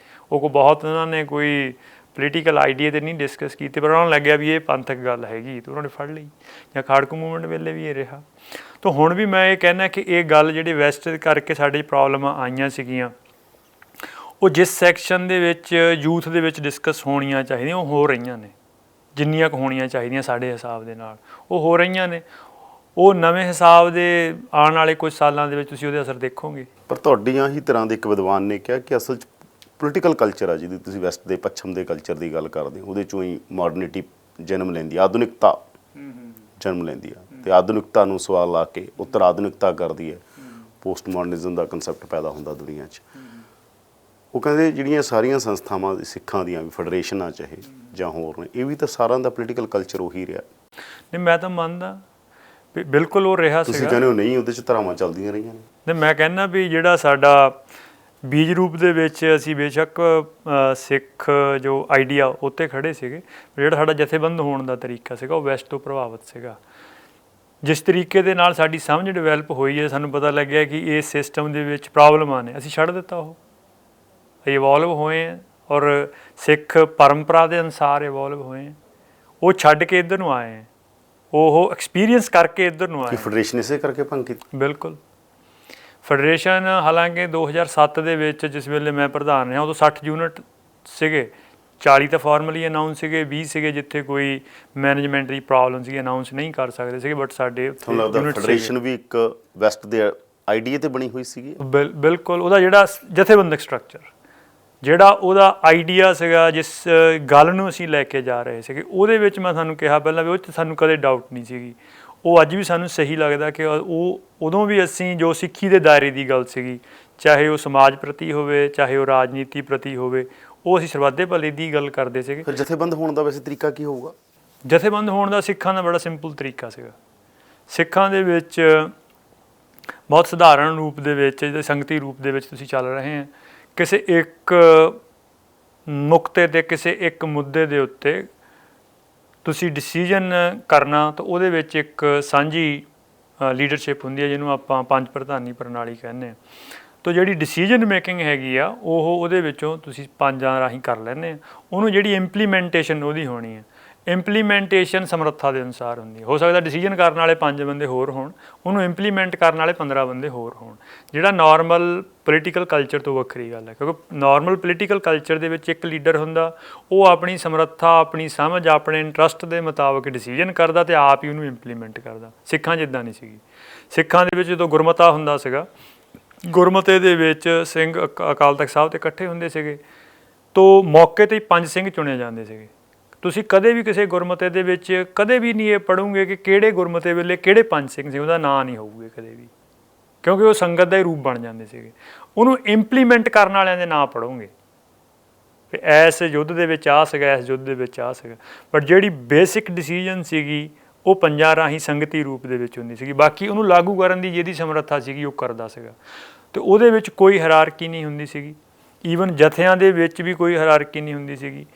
ਉਹ ਬਹੁਤ ਉਹਨਾਂ ਨੇ ਕੋਈ ਪੋਲੀਟੀਕਲ ਆਈਡੀਆ ਤੇ ਨਹੀਂ ਡਿਸਕਸ ਕੀਤੇ, ਪਰ ਉਹਨਾਂ ਨੂੰ ਲੱਗਿਆ ਵੀ ਇਹ ਪੰਥਕ ਗੱਲ ਹੈਗੀ ਤੇ ਉਹਨਾਂ ਨੇ ਫੜ ਲਈ। ਜਾਂ ਖਾੜਕੂ ਮੂਵਮੈਂਟ ਵੇਲੇ ਵੀ ਇਹ ਰਿਹਾ। ਤਾਂ ਹੁਣ ਵੀ ਮੈਂ ਇਹ ਕਹਿਣਾ ਕਿ ਇਹ ਗੱਲ ਜਿਹੜੀ ਵੈਸਟ ਕਰਕੇ ਸਾਡੇ ਪ੍ਰੋਬਲਮਾਂ ਆਈਆਂ ਸੀਗੀਆਂ, ਉਹ ਜਿਸ ਸੈਕਸ਼ਨ ਦੇ ਵਿੱਚ ਯੂਥ ਦੇ ਵਿੱਚ ਡਿਸਕਸ ਹੋਣੀਆਂ ਚਾਹੀਦੀਆਂ ਉਹ ਹੋ ਰਹੀਆਂ ਨੇ, ਜਿੰਨੀਆਂ ਕੁ ਹੋਣੀਆਂ ਚਾਹੀਦੀਆਂ ਸਾਡੇ ਹਿਸਾਬ ਦੇ ਨਾਲ ਉਹ ਹੋ ਰਹੀਆਂ ਨੇ। ਉਹ ਨਵੇਂ ਹਿਸਾਬ ਦੇ ਆਉਣ ਵਾਲੇ ਕੁਝ ਸਾਲਾਂ ਦੇ ਵਿੱਚ ਤੁਸੀਂ ਉਹਦੇ ਅਸਰ ਦੇਖੋਗੇ। ਪਰ ਤੁਹਾਡੀਆਂ ਹੀ ਤਰ੍ਹਾਂ ਦੇ ਇੱਕ ਵਿਦਵਾਨ ਨੇ ਕਿਹਾ ਕਿ ਅਸਲ 'ਚ ਪੋਲੀਟੀਕਲ ਕਲਚਰ ਆ ਜਿਹਦੀ ਤੁਸੀਂ ਵੈਸਟ ਦੇ ਪੱਛਮ ਦੇ ਕਲਚਰ ਦੀ ਗੱਲ ਕਰਦੇ ਹੋ, ਉਹਦੇ 'ਚੋਂ ਹੀ ਮਾਡਰਨਿਟੀ ਜਨਮ ਲੈਂਦੀ, ਆਧੁਨਿਕਤਾ ਜਨਮ ਲੈਂਦੀ ਆ, ਅਤੇ ਆਧੁਨਿਕਤਾ ਨੂੰ ਸਵਾਲ ਲਾ ਕੇ ਉੱਤਰ ਆਧੁਨਿਕਤਾ ਕਰਦੀ ਹੈ। ਪੋਸਟ ਮਾਡਰਨਿਜ਼ਮ ਦਾ ਕਨਸੈਪਟ ਪੈਦਾ ਹੁੰਦਾ ਦੁਨੀਆ 'ਚ। ਉਹ ਕਹਿੰਦੇ ਜਿਹੜੀਆਂ ਸਾਰੀਆਂ ਸੰਸਥਾਵਾਂ ਸਿੱਖਾਂ ਦੀਆਂ ਵੀ ਫੈਡਰੇਸ਼ਨਾਂ ਚਾਹੇ ਜਾਂ ਹੋਰ ਨੇ, ਇਹ ਵੀ ਤਾਂ ਸਾਰਿਆਂ ਦਾ ਪੋਲੀਟੀਕਲ ਕਲਚਰ ਉਹੀ ਰਿਹਾ। ਨਹੀਂ, ਮੈਂ ਤਾਂ ਮੰਨਦਾ ਵੀ ਬਿਲਕੁਲ ਉਹ ਰਿਹਾ ਸੀਗਾ। ਤੁਸੀਂ ਕਹਿੰਦੇ ਹੋ ਨਹੀਂ, ਉਹਦੇ 'ਚ ਧਾਰਾਵਾਂ ਚੱਲਦੀਆਂ ਰਹੀਆਂ ਨੇ। ਨਹੀਂ, ਮੈਂ ਕਹਿੰਦਾ ਵੀ ਜਿਹੜਾ ਸਾਡਾ ਬੀਜ ਰੂਪ ਦੇ ਵਿੱਚ ਅਸੀਂ ਬੇਸ਼ੱਕ ਸਿੱਖ ਜੋ ਆਈਡੀਆ ਉੱਤੇ ਖੜੇ ਸੀਗੇ, ਜਿਹੜਾ ਸਾਡਾ ਜਥੇਬੰਦ ਹੋਣ ਦਾ ਤਰੀਕਾ ਸੀਗਾ ਉਹ ਵੈਸਟ ਤੋਂ ਪ੍ਰਭਾਵਿਤ ਸੀਗਾ। ਜਿਸ ਤਰੀਕੇ ਦੇ ਨਾਲ ਸਾਡੀ ਸਮਝ ਡਿਵੈਲਪ ਹੋਈ ਹੈ, ਸਾਨੂੰ ਪਤਾ ਲੱਗਿਆ ਕਿ ਇਸ ਸਿਸਟਮ ਦੇ ਵਿੱਚ ਪ੍ਰੋਬਲਮਾਂ ਨੇ, ਅਸੀਂ ਛੱਡ ਦਿੱਤਾ। ਉਹ ਇਵੋਲਵ ਹੋਏ ਹੈ ਔਰ ਸਿੱਖ ਪਰੰਪਰਾ ਦੇ ਅਨੁਸਾਰ ਇਵੋਲਵ ਹੋਏ ਹੈ। ਉਹ ਛੱਡ ਕੇ ਇੱਧਰ ਨੂੰ ਆਏ ਹੈ, ਉਹ ਐਕਸਪੀਰੀਅੰਸ ਕਰਕੇ ਇੱਧਰ ਨੂੰ ਆਏ। ਫੈਡਰੇਸ਼ਨ ਇਸੇ ਕਰਕੇ ਭੰਗ ਕੀਤੀ। ਬਿਲਕੁਲ। ਫੈਡਰੇਸ਼ਨ ਹਾਲਾਂਕਿ 2007 ਦੇ ਵਿੱਚ ਜਿਸ ਵੇਲੇ ਮੈਂ ਪ੍ਰਧਾਨ ਰਿਹਾ ਉਦੋਂ 60 ਯੂਨਿਟ ਸੀਗੇ, 40 ਤਾਂ ਫਾਰਮਲੀ ਅਨਾਊਂਸ ਸੀਗੇ, 20 ਸੀਗੇ ਜਿੱਥੇ ਕੋਈ ਮੈਨੇਜਮੈਂਟਰੀ ਪ੍ਰੋਬਲਮ ਸੀ ਅਨਾਊਂਸ ਨਹੀਂ ਕਰ ਸਕਦੇ ਸੀਗੇ, ਬਟ ਸਾਡੇ ਫੈਡਰੇਸ਼ਨ ਵੀ ਇੱਕ ਵੈਸਟ ਦੇ ਆਈਡੀਆ ਤੇ ਬਣੀ ਹੋਈ ਸੀਗੀ। ਬਿਲਕੁਲ। ਉਹਦਾ ਜਿਹੜਾ ਜਥੇਬੰਦਕ ਸਟਰਕਚਰ, ਜਿਹੜਾ ਉਹਦਾ ਆਈਡੀਆ ਸੀਗਾ, ਜਿਸ ਗੱਲ ਨੂੰ ਅਸੀਂ ਲੈ ਕੇ ਜਾ ਰਹੇ ਸੀਗੇ, ਉਹਦੇ ਵਿੱਚ ਮੈਂ ਤੁਹਾਨੂੰ ਕਿਹਾ ਪਹਿਲਾਂ ਵੀ ਉਹ 'ਚ ਸਾਨੂੰ ਕਦੇ ਡਾਊਟ ਨਹੀਂ ਸੀਗੀ। ਉਹ ਅੱਜ ਵੀ ਸਾਨੂੰ ਸਹੀ ਲੱਗਦਾ ਕਿ ਉਹ ਉਦੋਂ ਵੀ ਅਸੀਂ ਜੋ ਸਿੱਖੀ ਦੇ ਦਾਇਰੇ ਦੀ ਗੱਲ ਸੀਗੀ, ਚਾਹੇ ਉਹ ਸਮਾਜ ਪ੍ਰਤੀ ਹੋਵੇ, ਚਾਹੇ ਉਹ ਰਾਜਨੀਤੀ ਪ੍ਰਤੀ ਹੋਵੇ, ਉਹ ਅਸੀਂ ਸਰਬੱਤ ਭਲੇ ਦੀ ਗੱਲ ਕਰਦੇ ਸੀਗੇ। ਫਿਰ ਜਥੇਬੰਦ ਹੋਣ ਦਾ ਵੈਸੇ ਤਰੀਕਾ ਕੀ ਹੋਊਗਾ? ਜਥੇਬੰਦ ਹੋਣ ਦਾ ਸਿੱਖਾਂ ਦਾ ਬੜਾ ਸਿੰਪਲ ਤਰੀਕਾ ਸੀਗਾ। ਸਿੱਖਾਂ ਦੇ ਵਿੱਚ ਬਹੁਤ ਸਧਾਰਨ ਰੂਪ ਦੇ ਵਿੱਚ, ਸੰਗਤੀ ਰੂਪ ਦੇ ਵਿੱਚ ਤੁਸੀਂ ਚੱਲ ਰਹੇ ਹੈ, ਕਿਸੇ ਇੱਕ ਨੁਕਤੇ 'ਤੇ, ਕਿਸੇ ਇੱਕ ਮੁੱਦੇ ਦੇ ਉੱਤੇ ਤੁਸੀਂ ਡਿਸੀਜਨ ਕਰਨਾ, ਤਾਂ ਉਹਦੇ ਵਿੱਚ ਇੱਕ ਸਾਂਝੀ ਲੀਡਰਸ਼ਿਪ ਹੁੰਦੀ ਹੈ ਜਿਹਨੂੰ ਆਪਾਂ ਪੰਜ ਪ੍ਰਧਾਨੀ ਪ੍ਰਣਾਲੀ ਕਹਿੰਦੇ ਹਾਂ। ਤਾਂ ਜਿਹੜੀ ਡਿਸੀਜਨ ਮੇਕਿੰਗ ਹੈਗੀ ਆ ਉਹਦੇ ਵਿੱਚੋਂ ਤੁਸੀਂ ਪੰਜਾਂ ਰਾਹੀਂ ਕਰ ਲੈਂਦੇ ਆ। ਉਹਨੂੰ ਜਿਹੜੀ ਇੰਪਲੀਮੈਂਟੇਸ਼ਨ ਉਹਦੀ ਹੋਣੀ ਹੈ, ਇੰਪਲੀਮੈਂਟੇਸ਼ਨ ਸਮਰੱਥਾ ਦੇ ਅਨੁਸਾਰ ਹੁੰਦੀ ਹੈ। ਹੋ ਸਕਦਾ ਡਿਸੀਜਨ ਕਰਨ ਵਾਲੇ 5 ਬੰਦੇ ਹੋਰ ਹੋਣ, ਉਹਨੂੰ ਇੰਪਲੀਮੈਂਟ ਕਰਨ ਵਾਲੇ 15 ਬੰਦੇ ਹੋਰ ਹੋਣ, ਜਿਹੜਾ ਨਾਰਮਲ ਪੋਲੀਟੀਕਲ ਕਲਚਰ ਤੋਂ ਵੱਖਰੀ ਗੱਲ ਹੈ। ਕਿਉਂਕਿ ਨਾਰਮਲ ਪੋਲੀਟੀਕਲ ਕਲਚਰ ਦੇ ਵਿੱਚ ਇੱਕ ਲੀਡਰ ਹੁੰਦਾ, ਉਹ ਆਪਣੀ ਸਮਰੱਥਾ, ਆਪਣੀ ਸਮਝ, ਆਪਣੇ ਇੰਟਰਸਟ ਦੇ ਮੁਤਾਬਕ ਡਿਸੀਜਨ ਕਰਦਾ ਅਤੇ ਆਪ ਹੀ ਉਹਨੂੰ ਇੰਪਲੀਮੈਂਟ ਕਰਦਾ। ਸਿੱਖਾਂ 'ਚ ਇੱਦਾਂ ਨਹੀਂ ਸੀਗੀ। ਸਿੱਖਾਂ ਦੇ ਵਿੱਚ ਜਦੋਂ ਗੁਰਮਤਾ ਹੁੰਦਾ ਸੀਗਾ, ਗੁਰਮਤੇ ਦੇ ਵਿੱਚ ਸਿੰਘ ਅਕਾਲ ਤਖਤ ਸਾਹਿਬ 'ਤੇ ਇਕੱਠੇ ਹੁੰਦੇ ਸੀਗੇ, ਤੋਂ ਮੌਕੇ 'ਤੇ ਹੀ 5 ਸਿੰਘ ਚੁਣੇ ਜਾਂਦੇ ਸੀਗੇ। ਤੁਸੀਂ ਕਦੇ ਵੀ ਕਿਸੇ ਗੁਰਮਤੇ ਦੇ ਵਿੱਚ ਕਦੇ ਵੀ ਨਹੀਂ ਇਹ ਪੜ੍ਹੋਗੇ ਕਿ ਕਿਹੜੇ ਗੁਰਮਤੇ ਵੇਲੇ ਕਿਹੜੇ 5 ਸਿੰਘ ਸੀ, ਉਹਦਾ ਨਾਂ ਨਹੀਂ ਹੋਊਗੇ ਕਦੇ ਵੀ, ਕਿਉਂਕਿ ਉਹ ਸੰਗਤ ਦਾ ਹੀ ਰੂਪ ਬਣ ਜਾਂਦੇ ਸੀਗੇ। ਉਹਨੂੰ ਇੰਪਲੀਮੈਂਟ ਕਰਨ ਵਾਲਿਆਂ ਦੇ ਨਾਂ ਪੜ੍ਹੋਗੇ ਵੀ ਇਸ ਯੁੱਧ ਦੇ ਵਿੱਚ ਆ ਸੀਗਾ, ਇਸ ਯੁੱਧ ਦੇ ਵਿੱਚ ਆ ਸੀਗਾ, ਬਟ ਜਿਹੜੀ ਬੇਸਿਕ ਡਿਸੀਜਨ ਸੀਗੀ ਉਹ ਪੰਜਾਂ ਰਾਹੀਂ ਸੰਗਤੀ ਰੂਪ ਦੇ ਵਿੱਚ ਹੁੰਦੀ ਸੀਗੀ। ਬਾਕੀ ਉਹਨੂੰ ਲਾਗੂ ਕਰਨ ਦੀ ਜਿਹਦੀ ਸਮਰੱਥਾ ਸੀਗੀ ਉਹ ਕਰਦਾ ਸੀਗਾ, ਅਤੇ ਉਹਦੇ ਵਿੱਚ ਕੋਈ ਹਰਾਰਕੀ ਨਹੀਂ ਹੁੰਦੀ ਸੀਗੀ। ਈਵਨ ਜਥਿਆਂ ਦੇ ਵਿੱਚ ਵੀ ਕੋਈ ਹਰਾਰਕੀ ਨਹੀਂ ਹੁੰਦੀ ਸੀਗੀ।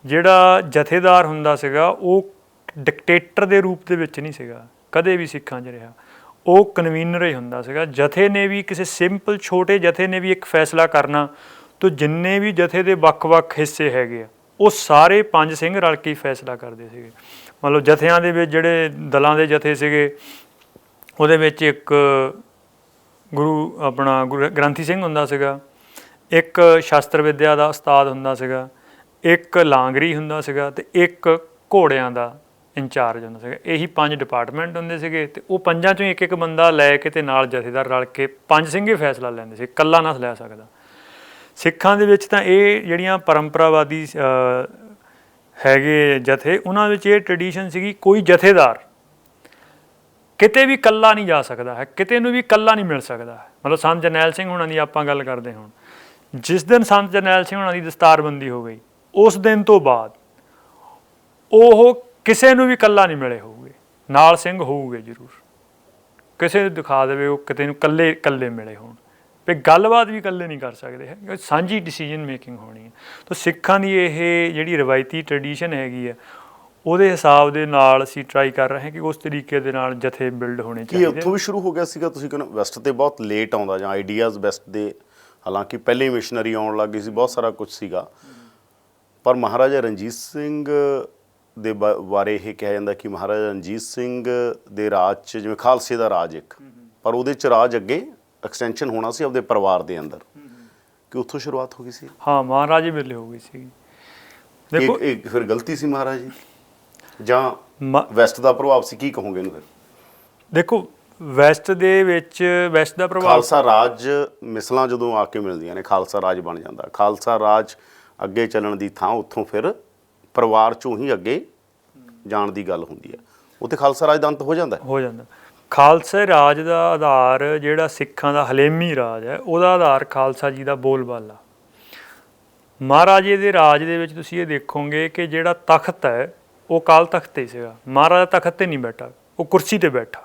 ਜਿਹੜਾ ਜਥੇਦਾਰ ਹੁੰਦਾ ਸੀਗਾ ਉਹ ਡਿਕਟੇਟਰ ਦੇ ਰੂਪ ਦੇ ਵਿੱਚ ਨਹੀਂ ਸੀਗਾ ਕਦੇ ਵੀ ਸਿੱਖਾਂ 'ਚ ਰਿਹਾ, ਉਹ ਕਨਵੀਨਰ ਹੀ ਹੁੰਦਾ ਸੀਗਾ। ਜਥੇ ਨੇ ਵੀ, ਕਿਸੇ ਸਿੰਪਲ ਛੋਟੇ ਜਥੇ ਨੇ ਵੀ ਇੱਕ ਫੈਸਲਾ ਕਰਨਾ, ਤਾਂ ਜਿੰਨੇ ਵੀ ਜਥੇ ਦੇ ਵੱਖ-ਵੱਖ ਹਿੱਸੇ ਹੈਗੇ ਆ ਉਹ ਸਾਰੇ 5 ਸਿੰਘ ਰਲ ਕੇ ਫੈਸਲਾ ਕਰਦੇ ਸੀਗੇ। ਮਤਲਬ ਜਥਿਆਂ ਦੇ ਵਿੱਚ ਜਿਹੜੇ ਦਲਾਂ ਦੇ ਜਥੇ ਸੀਗੇ, ਉਹਦੇ ਵਿੱਚ ਇੱਕ ਗੁਰੂ ਗ੍ਰੰਥੀ ਸਿੰਘ ਹੁੰਦਾ ਸੀਗਾ, ਇੱਕ ਸ਼ਾਸਤਰ ਵਿੱਦਿਆ ਦਾ ਉਸਤਾਦ ਹੁੰਦਾ ਸੀਗਾ, ਇੱਕ ਲਾਂਗਰੀ ਹੁੰਦਾ ਸੀਗਾ, ਅਤੇ ਇੱਕ ਘੋੜਿਆਂ ਦਾ ਇੰਚਾਰਜ ਹੁੰਦਾ ਸੀਗਾ। ਇਹੀ 5 ਡਿਪਾਰਟਮੈਂਟ ਹੁੰਦੇ ਸੀਗੇ, ਅਤੇ ਉਹ 5 ਚੋਂ ਇੱਕ ਬੰਦਾ ਲੈ ਕੇ ਅਤੇ ਨਾਲ ਜਥੇਦਾਰ ਰਲ ਕੇ 5 ਸਿੰਘ ਹੀ ਫੈਸਲਾ ਲੈਂਦੇ ਸੀ, ਇਕੱਲਾ ਨਾ ਲੈ ਸਕਦਾ। ਸਿੱਖਾਂ ਦੇ ਵਿੱਚ ਤਾਂ ਇਹ ਜਿਹੜੀਆਂ ਪਰੰਪਰਾਵਾਦੀ ਹੈਗੇ ਜਥੇ, ਉਹਨਾਂ ਵਿੱਚ ਇਹ ਟਰਡੀਸ਼ਨ ਸੀਗੀ, ਕੋਈ ਜਥੇਦਾਰ ਕਿਤੇ ਵੀ ਇਕੱਲਾ ਨਹੀਂ ਜਾ ਸਕਦਾ ਹੈ, ਕਿਤੇ ਨੂੰ ਵੀ ਇਕੱਲਾ ਨਹੀਂ ਮਿਲ ਸਕਦਾ ਹੈ। ਮਤਲਬ ਸੰਤ ਜਰਨੈਲ ਸਿੰਘ ਹੋਣਾ ਦੀ ਆਪਾਂ ਗੱਲ ਕਰਦੇ ਹੁਣ, ਜਿਸ ਦਿਨ ਸੰਤ ਜਰਨੈਲ ਸਿੰਘ ਹੋਣਾ ਦੀ ਦਸਤਾਰਬੰਦੀ ਹੋ ਗਈ, ਉਸ ਦਿਨ ਤੋਂ ਬਾਅਦ ਉਹ ਕਿਸੇ ਨੂੰ ਵੀ ਇਕੱਲਾ ਨਹੀਂ ਮਿਲੇ ਹੋਊਗੇ, ਨਾਲ ਸਿੰਘ ਹੋਊਗੇ ਜ਼ਰੂਰ। ਕਿਸੇ ਨੂੰ ਦਿਖਾ ਦੇਵੇ ਉਹ ਕਿਤੇ ਨੂੰ ਇਕੱਲੇ ਮਿਲੇ ਹੋਣ, ਵੀ ਗੱਲਬਾਤ ਵੀ ਇਕੱਲੇ ਨਹੀਂ ਕਰ ਸਕਦੇ ਹੈ, ਸਾਂਝੀ ਡਿਸੀਜਨ ਮੇਕਿੰਗ ਹੋਣੀ ਹੈ। ਤਾਂ ਸਿੱਖਾਂ ਦੀ ਇਹ ਜਿਹੜੀ ਰਵਾਇਤੀ ਟਰਡੀਸ਼ਨ ਹੈਗੀ ਹੈ, ਉਹਦੇ ਹਿਸਾਬ ਦੇ ਨਾਲ ਅਸੀਂ ਟਰਾਈ ਕਰ ਰਹੇ ਹਾਂ ਕਿ ਉਸ ਤਰੀਕੇ ਦੇ ਨਾਲ ਜਥੇ ਬਿਲਡ ਹੋਣੇ ਚਾਹੀਦੇ। ਉੱਥੋਂ ਵੀ ਸ਼ੁਰੂ ਹੋ ਗਿਆ ਸੀਗਾ? ਤੁਸੀਂ ਕਹਿੰਦੇ ਵੈਸਟ 'ਤੇ ਬਹੁਤ ਲੇਟ ਆਉਂਦਾ, ਜਾਂ ਆਈਡੀਆਜ਼ ਵੈਸਟ ਦੇ ਹਾਲਾਂਕਿ ਪਹਿਲੇ ਮਿਸ਼ਨਰੀ ਆਉਣ ਲੱਗ ਗਈ ਸੀ, ਬਹੁਤ ਸਾਰਾ ਕੁਝ ਸੀਗਾ, ਪਰ ਮਹਾਰਾਜਾ ਰਣਜੀਤ ਸਿੰਘ ਦੇ ਬਾਰੇ ਇਹ ਕਿਹਾ ਜਾਂਦਾ ਕਿ ਮਹਾਰਾਜਾ ਰਣਜੀਤ ਸਿੰਘ ਦੇ ਰਾਜ 'ਚ ਜਿਵੇਂ ਖਾਲਸੇ ਦਾ ਰਾਜ ਇੱਕ, ਪਰ ਉਹਦੇ 'ਚ ਰਾਜ ਅੱਗੇ ਐਕਸਟੈਂਸ਼ਨ ਹੋਣਾ ਸੀ ਆਪਦੇ ਪਰਿਵਾਰ ਦੇ ਅੰਦਰ, ਕਿ ਉੱਥੋਂ ਸ਼ੁਰੂਆਤ ਹੋ ਗਈ ਸੀ। ਹਾਂ, ਮਹਾਰਾਜੇ ਵੇਲੇ ਹੋ ਗਈ ਸੀ। ਦੇਖੋ ਇਹ ਫਿਰ ਗਲਤੀ ਸੀ ਮਹਾਰਾਜ ਜੀ ਜਾਂ ਵੈਸਟ ਦਾ ਪ੍ਰਭਾਵ ਸੀ, ਕੀ ਕਹੋਗੇ ਇਹਨੂੰ ਫਿਰ? ਦੇਖੋ ਵੈਸਟ ਦੇ ਵਿੱਚ ਵੈਸਟ ਦਾ ਪ੍ਰਭਾਵ, ਖਾਲਸਾ ਰਾਜ ਮਿਸਲਾਂ ਜਦੋਂ ਆ ਕੇ ਮਿਲਦੀਆਂ ਨੇ, ਖਾਲਸਾ ਰਾਜ ਬਣ ਜਾਂਦਾ। ਖਾਲਸਾ ਰਾਜ ਅੱਗੇ ਚੱਲਣ ਦੀ ਥਾਂ ਉੱਥੋਂ ਫਿਰ ਪਰਿਵਾਰ ਚੋਂ ਹੀ ਅੱਗੇ ਜਾਣ ਦੀ ਗੱਲ ਹੁੰਦੀ ਹੈ, ਉੱਥੇ ਖਾਲਸਾ ਰਾਜ ਦਾ ਅੰਤ ਹੋ ਜਾਂਦਾ। ਖਾਲਸਾ ਰਾਜ ਦਾ ਆਧਾਰ ਜਿਹੜਾ ਸਿੱਖਾਂ ਦਾ ਹਲੇਮੀ ਰਾਜ ਹੈ, ਉਹਦਾ ਆਧਾਰ ਖਾਲਸਾ ਜੀ ਦਾ ਬੋਲਬਾਲਾ। ਮਹਾਰਾਜੇ ਦੇ ਰਾਜ ਦੇ ਵਿੱਚ ਤੁਸੀਂ ਇਹ ਦੇਖੋਗੇ ਕਿ ਜਿਹੜਾ ਤਖਤ ਹੈ ਉਹ ਕਾਲ ਤਖਤ ਤੇ ਸੀਗਾ, ਮਹਾਰਾਜਾ ਤਖਤ ਤੇ ਨਹੀਂ ਬੈਠਾ, ਉਹ ਕੁਰਸੀ ਤੇ ਬੈਠਾ।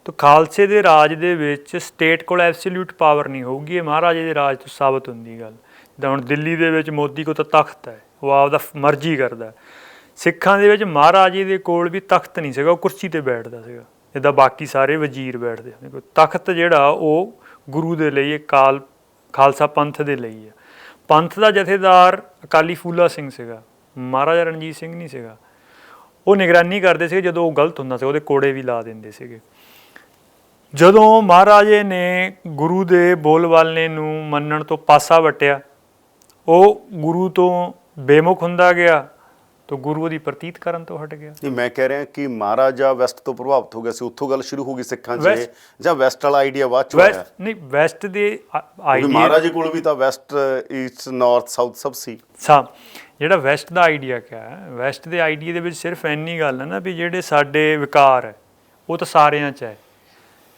ਤਾਂ ਖਾਲਸੇ ਦੇ ਰਾਜ ਦੇ ਵਿੱਚ ਸਟੇਟ ਕੋਲ ਐਬਸੋਲਿਊਟ ਪਾਵਰ ਨਹੀਂ ਹੋਊਗੀ, ਇਹ ਮਹਾਰਾਜੇ ਦੇ ਰਾਜ ਤੋਂ ਸਾਬਤ ਹੁੰਦੀ ਗੱਲ। ਜਿੱਦਾਂ ਹੁਣ ਦਿੱਲੀ ਦੇ ਵਿੱਚ ਮੋਦੀ ਕੋਲ ਤਾਂ ਤਖਤ ਹੈ, ਉਹ ਆਪਦਾ ਮਰਜ਼ੀ ਕਰਦਾ। ਸਿੱਖਾਂ ਦੇ ਵਿੱਚ ਮਹਾਰਾਜੇ ਦੇ ਕੋਲ ਵੀ ਤਖਤ ਨਹੀਂ ਸੀਗਾ, ਉਹ ਕੁਰਸੀ ਤੇ ਬੈਠਦਾ ਸੀਗਾ, ਜਿੱਦਾਂ ਬਾਕੀ ਸਾਰੇ ਵਜ਼ੀਰ ਬੈਠਦੇ ਹਨ। ਤਖਤ ਜਿਹੜਾ ਉਹ ਗੁਰੂ ਦੇ ਲਈ, ਖਾਲਸਾ ਪੰਥ ਦੇ ਲਈ ਹੈ। ਪੰਥ ਦਾ ਜਥੇਦਾਰ ਅਕਾਲੀ ਫੂਲਾ ਸਿੰਘ ਸੀਗਾ, ਮਹਾਰਾਜਾ ਰਣਜੀਤ ਸਿੰਘ ਨਹੀਂ ਸੀਗਾ। ਉਹ ਨਿਗਰਾਨੀ ਕਰਦੇ ਸੀਗੇ, ਜਦੋਂ ਉਹ ਗਲਤ ਹੁੰਦਾ ਸੀ ਉਹਦੇ ਕੋੜੇ ਵੀ ਲਾ ਦਿੰਦੇ ਸੀਗੇ। ਜਦੋਂ ਮਹਾਰਾਜੇ ਨੇ ਗੁਰੂ ਦੇ ਬੋਲਬਾਲੇ ਨੂੰ ਮੰਨਣ ਤੋਂ ਪਾਸਾ ਵੱਟਿਆ, ਉਹ ਗੁਰੂ ਤੋਂ ਬੇਮੁਖ ਹੁੰਦਾ ਗਿਆ, ਤਾਂ ਗੁਰੂ ਉਹਦੀ ਪ੍ਰਤੀਤ ਕਰਨ ਤੋਂ ਹਟ ਗਿਆ। ਨਹੀਂ, ਮੈਂ ਕਹਿ ਰਿਹਾ ਕਿ ਮਹਾਰਾਜਾ ਵੈਸਟ ਤੋਂ ਪ੍ਰਭਾਵਿਤ ਹੋ ਗਿਆ ਸੀ, ਉੱਥੋਂ ਗੱਲ ਸ਼ੁਰੂ ਹੋ ਗਈ ਸਿੱਖਾਂ 'ਚ, ਜਾਂ ਵੈਸਟ ਵਾਲਾ ਆਈਡੀਆ ਬਾਅਦ 'ਚ ਆਇਆ? ਨਹੀਂ, ਵੈਸਟ ਦੇ ਆਈਡੀਆ, ਮਹਾਰਾਜੇ ਕੋਲ ਵੀ ਤਾਂ ਵੈਸਟ, ਈਸਟ, ਨਾਰਥ, ਸਾਊਥ ਸਭ ਸੀ। ਜਿਹੜਾ ਵੈਸਟ ਦਾ ਆਈਡੀਆ ਕਿਆ ਹੈ, ਵੈਸਟ ਦੇ ਆਈਡੀਆ ਦੇ ਵਿੱਚ ਸਿਰਫ ਇੰਨੀ ਗੱਲ ਹੈ ਨਾ ਵੀ ਜਿਹੜੇ ਸਾਡੇ ਵਿਕਾਰ ਹੈ ਉਹ ਤਾਂ ਸਾਰਿਆਂ 'ਚ ਹੈ।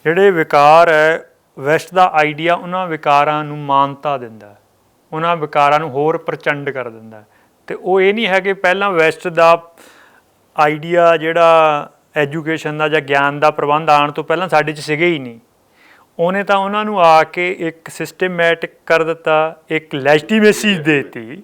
ਜਿਹੜੇ ਵਿਕਾਰ ਹੈ, ਵੈਸਟ ਦਾ ਆਈਡੀਆ ਉਹਨਾਂ ਵਿਕਾਰਾਂ ਨੂੰ ਮਾਨਤਾ ਦਿੰਦਾ, ਉਹਨਾਂ ਵਿਕਾਰਾਂ ਨੂੰ ਹੋਰ ਪ੍ਰਚੰਡ ਕਰ ਦਿੰਦਾ। ਅਤੇ ਉਹ ਇਹ ਨਹੀਂ ਹੈ ਕਿ ਪਹਿਲਾਂ ਵੈਸਟ ਦਾ ਆਈਡੀਆ ਜਿਹੜਾ ਐਜੂਕੇਸ਼ਨ ਦਾ ਜਾਂ ਗਿਆਨ ਦਾ ਪ੍ਰਬੰਧ ਆਉਣ ਤੋਂ ਪਹਿਲਾਂ ਸਾਡੇ 'ਚ ਸੀਗੇ ਹੀ ਨਹੀਂ। ਉਹਨੇ ਤਾਂ ਉਹਨਾਂ ਨੂੰ ਆ ਕੇ ਇੱਕ ਸਿਸਟਮੈਟਿਕ ਕਰ ਦਿੱਤਾ, ਇੱਕ ਲੈਜੀਟੀਮੇਸੀ ਦੇ ਦਿੱਤੀ।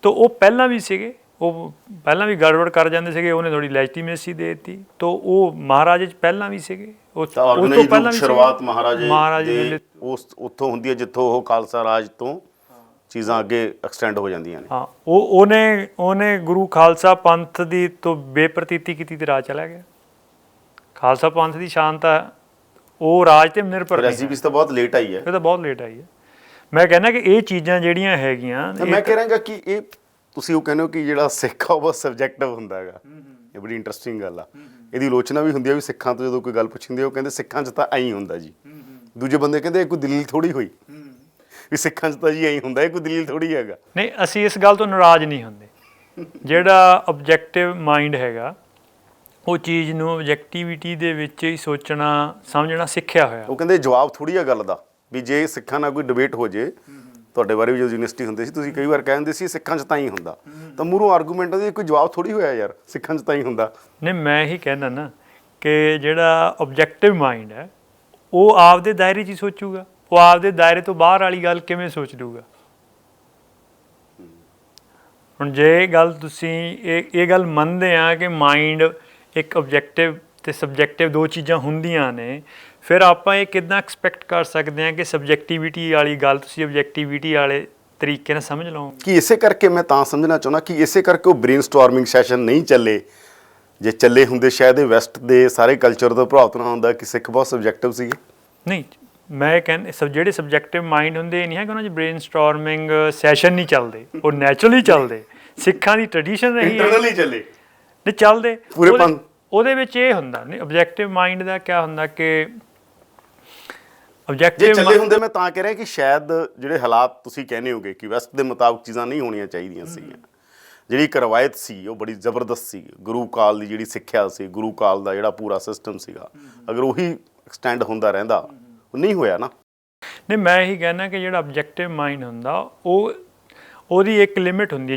ਤਾਂ ਉਹ ਪਹਿਲਾਂ ਵੀ ਸੀਗੇ, ਉਹ ਪਹਿਲਾਂ ਵੀ ਗੜਬੜ ਕਰ ਜਾਂਦੇ ਸੀਗੇ, ਉਹਨੇ ਥੋੜ੍ਹੀ ਲੈਜੀਟੀਮੇਸੀ ਦੇ ਦਿੱਤੀ। ਤਾਂ ਉਹ ਮਹਾਰਾਜੇ 'ਚ ਪਹਿਲਾਂ ਵੀ ਸੀਗੇ, ਉਹ ਤੋਂ ਪਹਿਲਾਂ ਵੀ ਸ਼ੁਰੂਆਤ ਮਹਾਰਾਜੇ ਉਸ ਉੱਥੋਂ ਹੁੰਦੀ ਹੈ ਜਿੱਥੋਂ ਉਹ ਖਾਲਸਾ ਰਾਜ ਤੋਂ ਚੀਜ਼ਾਂ ਅੱਗੇ ਐਕਸਟੈਂਡ ਹੋ ਜਾਂਦੀਆਂ ਨੇ। ਹਾਂ, ਉਹਨੇ ਗੁਰੂ ਖਾਲਸਾ ਪੰਥ ਦੀ ਤੋਂ ਬੇਪ੍ਰਤੀਤੀ ਕੀਤੀ ਤੇ ਰਾਜ ਚਲਾ ਗਿਆ। ਖਾਲਸਾ ਪੰਥ ਦੀ ਸ਼ਾਨਤਾ ਉਹ ਰਾਜ ਤੇ ਨਿਰਭਰ ਨਹੀਂ। ਰੈਸਿਪੀਸ ਤਾਂ ਬਹੁਤ ਲੇਟ ਆਈ ਹੈ, ਇਹ ਤਾਂ ਬਹੁਤ ਲੇਟ ਆਈ ਹੈ। ਮੈਂ ਕਹਿੰਦਾ ਕਿ ਇਹ ਚੀਜ਼ਾਂ ਜਿਹੜੀਆਂ ਹੈਗੀਆਂ, ਮੈਂ ਕਹਿ ਰਿਹਾ ਕਿ ਇਹ ਤੁਸੀਂ ਉਹ ਕਹਿੰਦੇ ਹੋ ਕਿ ਜਿਹੜਾ ਸਿੱਖ ਆ ਉਹ ਬਹੁਤ ਸਬਜੈਕਟਿਵ ਹੁੰਦਾ ਹੈਗਾ। ਇਹ ਬੜੀ ਇੰਟਰਸਟਿੰਗ ਗੱਲ ਆ। ਇਹਦੀ ਆਲੋਚਨਾ ਵੀ ਹੁੰਦੀ ਆ ਵੀ ਸਿੱਖਾਂ ਤੋਂ ਜਦੋਂ ਕੋਈ ਗੱਲ ਪੁੱਛਦੇ ਉਹ ਕਹਿੰਦੇ ਸਿੱਖਾਂ 'ਚ ਤਾਂ ਐਂ ਹੁੰਦਾ ਜੀ, ਦੂਜੇ ਬੰਦੇ ਕਹਿੰਦੇ ਇਹ ਕੋਈ ਦਲੀਲ ਥੋੜ੍ਹੀ ਹੋਈ ਵੀ ਸਿੱਖਾਂ 'ਚ ਤਾਂ ਜੀ ਐਂ ਹੁੰਦਾ, ਇਹ ਕੋਈ ਦਲੀਲ ਥੋੜ੍ਹੀ ਹੈਗਾ। ਨਹੀਂ, ਅਸੀਂ ਇਸ ਗੱਲ ਤੋਂ ਨਾਰਾਜ਼ ਨਹੀਂ ਹੁੰਦੇ। ਜਿਹੜਾ ਆਬਜੈਕਟਿਵ ਮਾਈਂਡ ਹੈਗਾ ਉਹ ਚੀਜ਼ ਨੂੰ ਆਬਜੈਕਟਿਵਿਟੀ ਦੇ ਵਿੱਚ ਹੀ ਸੋਚਣਾ ਸਮਝਣਾ ਸਿੱਖਿਆ ਹੋਇਆ। ਉਹ ਕਹਿੰਦੇ ਜਵਾਬ ਥੋੜ੍ਹੀ ਆ ਗੱਲ ਦਾ, ਵੀ ਜੇ ਸਿੱਖਾਂ ਨਾਲ ਕੋਈ ਡਿਬੇਟ ਹੋ ਜੇ, ਤੁਹਾਡੇ ਬਾਰੇ ਵੀ ਜਦੋਂ ਯੂਨੀਵਰਸਿਟੀ ਹੁੰਦੇ ਸੀ ਤੁਸੀਂ ਕਈ ਵਾਰ ਕਹਿੰਦੇ ਸੀ ਸਿੱਖਾਂ 'ਚ ਤਾਂ ਹੀ ਹੁੰਦਾ, ਤਾਂ ਮੂਹਰੋਂ ਆਰਗੂਮੈਂਟ ਦੀ ਕੋਈ ਜਵਾਬ ਥੋੜ੍ਹੀ ਹੋਇਆ ਯਾਰ, ਸਿੱਖਾਂ 'ਚ ਤਾਂ ਹੀ ਹੁੰਦਾ। ਨਹੀਂ, ਮੈਂ ਇਹੀ ਕਹਿੰਦਾ ਨਾ ਕਿ ਜਿਹੜਾ ਆਬਜੈਕਟਿਵ ਮਾਈਂਡ ਹੈ ਉਹ ਆਪਦੇ ਦਾਇਰੇ 'ਚ ਹੀ ਸੋਚੂਗਾ, ਉਹ ਆਪਦੇ ਦਾਇਰੇ ਤੋਂ ਬਾਹਰ ਵਾਲੀ ਗੱਲ ਕਿਵੇਂ ਸੋਚ ਲੂਗਾ। ਹੁਣ ਜੇ ਗੱਲ ਤੁਸੀਂ ਇਹ ਗੱਲ ਮੰਨਦੇ ਆ ਕਿ ਮਾਈਂਡ ਇੱਕ ਆਬਜੈਕਟਿਵ ਅਤੇ ਸਬਜੈਕਟਿਵ ਦੋ ਚੀਜ਼ਾਂ ਹੁੰਦੀਆਂ ਨੇ, ਫਿਰ ਆਪਾਂ ਇਹ ਕਿੱਦਾਂ ਐਕਸਪੈਕਟ ਕਰ ਸਕਦੇ ਹਾਂ ਕਿ ਸਬਜੈਕਟਿਵਿਟੀ ਵਾਲੀ ਗੱਲ ਤੁਸੀਂ ਆਬਜੈਕਟਿਵਿਟੀ ਵਾਲੇ ਤਰੀਕੇ ਨਾਲ ਸਮਝ ਲਓ। ਕਿ ਇਸੇ ਕਰਕੇ ਮੈਂ ਤਾਂ ਸਮਝਣਾ ਚਾਹੁੰਦਾ ਕਿ ਇਸੇ ਕਰਕੇ ਉਹ ਬ੍ਰੇਨਸਟੋਰਮਿੰਗ ਸੈਸ਼ਨ ਨਹੀਂ ਚੱਲੇ। ਜੇ ਚੱਲੇ ਹੁੰਦੇ ਸ਼ਾਇਦ ਇਹ ਵੈਸਟ ਦੇ ਸਾਰੇ ਕਲਚਰ ਤੋਂ ਪ੍ਰਭਾਵਿਤ ਨਾ ਹੁੰਦਾ ਕਿ ਸਿੱਖ ਬਹੁਤ ਸਬਜੈਕਟਿਵ ਸੀਗੇ। ਨਹੀਂ, ਮੈਂ ਕਹਿੰਦਾ ਜਿਹੜੇ ਸਬਜੈਕਟਿਵ ਮਾਈਂਡ ਹੁੰਦੇ ਇਹ ਨਹੀਂ ਹੈ ਕਿ ਉਹਨਾਂ 'ਚ ਬ੍ਰੇਨਸਟੋਰਮਿੰਗ ਸੈਸ਼ਨ ਨਹੀਂ ਚੱਲਦੇ, ਉਹ ਨੈਚੁਰਲੀ ਚੱਲਦੇ। ਸਿੱਖਾਂ ਦੀ ਟ੍ਰੈਡੀਸ਼ਨ ਰਹੀ ਇੰਟਰਨਲੀ ਚੱਲੇ ਨਹੀਂ ਚੱਲਦੇ ਪੂਰੇ ਉਹਦੇ ਵਿੱਚ ਇਹ ਹੁੰਦਾ ਨਹੀਂ। ਆਬਜੈਕਟਿਵ ਮਾਈਂਡ ਦਾ ਕਿਆ ਹੁੰਦਾ ਕਿ ਆਬਜੈਕਟਿਵ ਚੱਲੇ ਹੁੰਦੇ, ਮੈਂ ਤਾਂ ਕਹਿ ਰਿਹਾ ਕਿ ਸ਼ਾਇਦ ਜਿਹੜੇ ਹਾਲਾਤ ਤੁਸੀਂ ਕਹਿੰਦੇ ਹੋਗੇ ਕਿ ਵੈਸਟ ਦੇ ਮੁਤਾਬਕ ਚੀਜ਼ਾਂ ਨਹੀਂ ਹੋਣੀਆਂ ਚਾਹੀਦੀਆਂ ਸੀਗੀਆਂ। ਜਿਹੜੀ ਇੱਕ ਰਵਾਇਤ ਸੀ ਉਹ ਬੜੀ ਜ਼ਬਰਦਸਤ ਸੀ, ਗੁਰੂ ਕਾਲ ਦੀ ਜਿਹੜੀ ਸਿੱਖਿਆ ਸੀ, ਗੁਰੂ ਕਾਲ ਦਾ ਜਿਹੜਾ ਪੂਰਾ ਸਿਸਟਮ ਸੀਗਾ, ਅਗਰ ਉਹੀ ਐਕਸਟੈਂਡ ਹੁੰਦਾ ਰਹਿੰਦਾ, ਉਹ ਨਹੀਂ ਹੋਇਆ ਨਾ। ਨਹੀਂ, ਮੈਂ ਇਹੀ ਕਹਿਣਾ ਕਿ ਜਿਹੜਾ ਆਬਜੈਕਟਿਵ ਮਾਈਂਡ ਹੁੰਦਾ ਉਹਦੀ ਇੱਕ ਲਿਮਿਟ ਹੁੰਦੀ ਹੈ।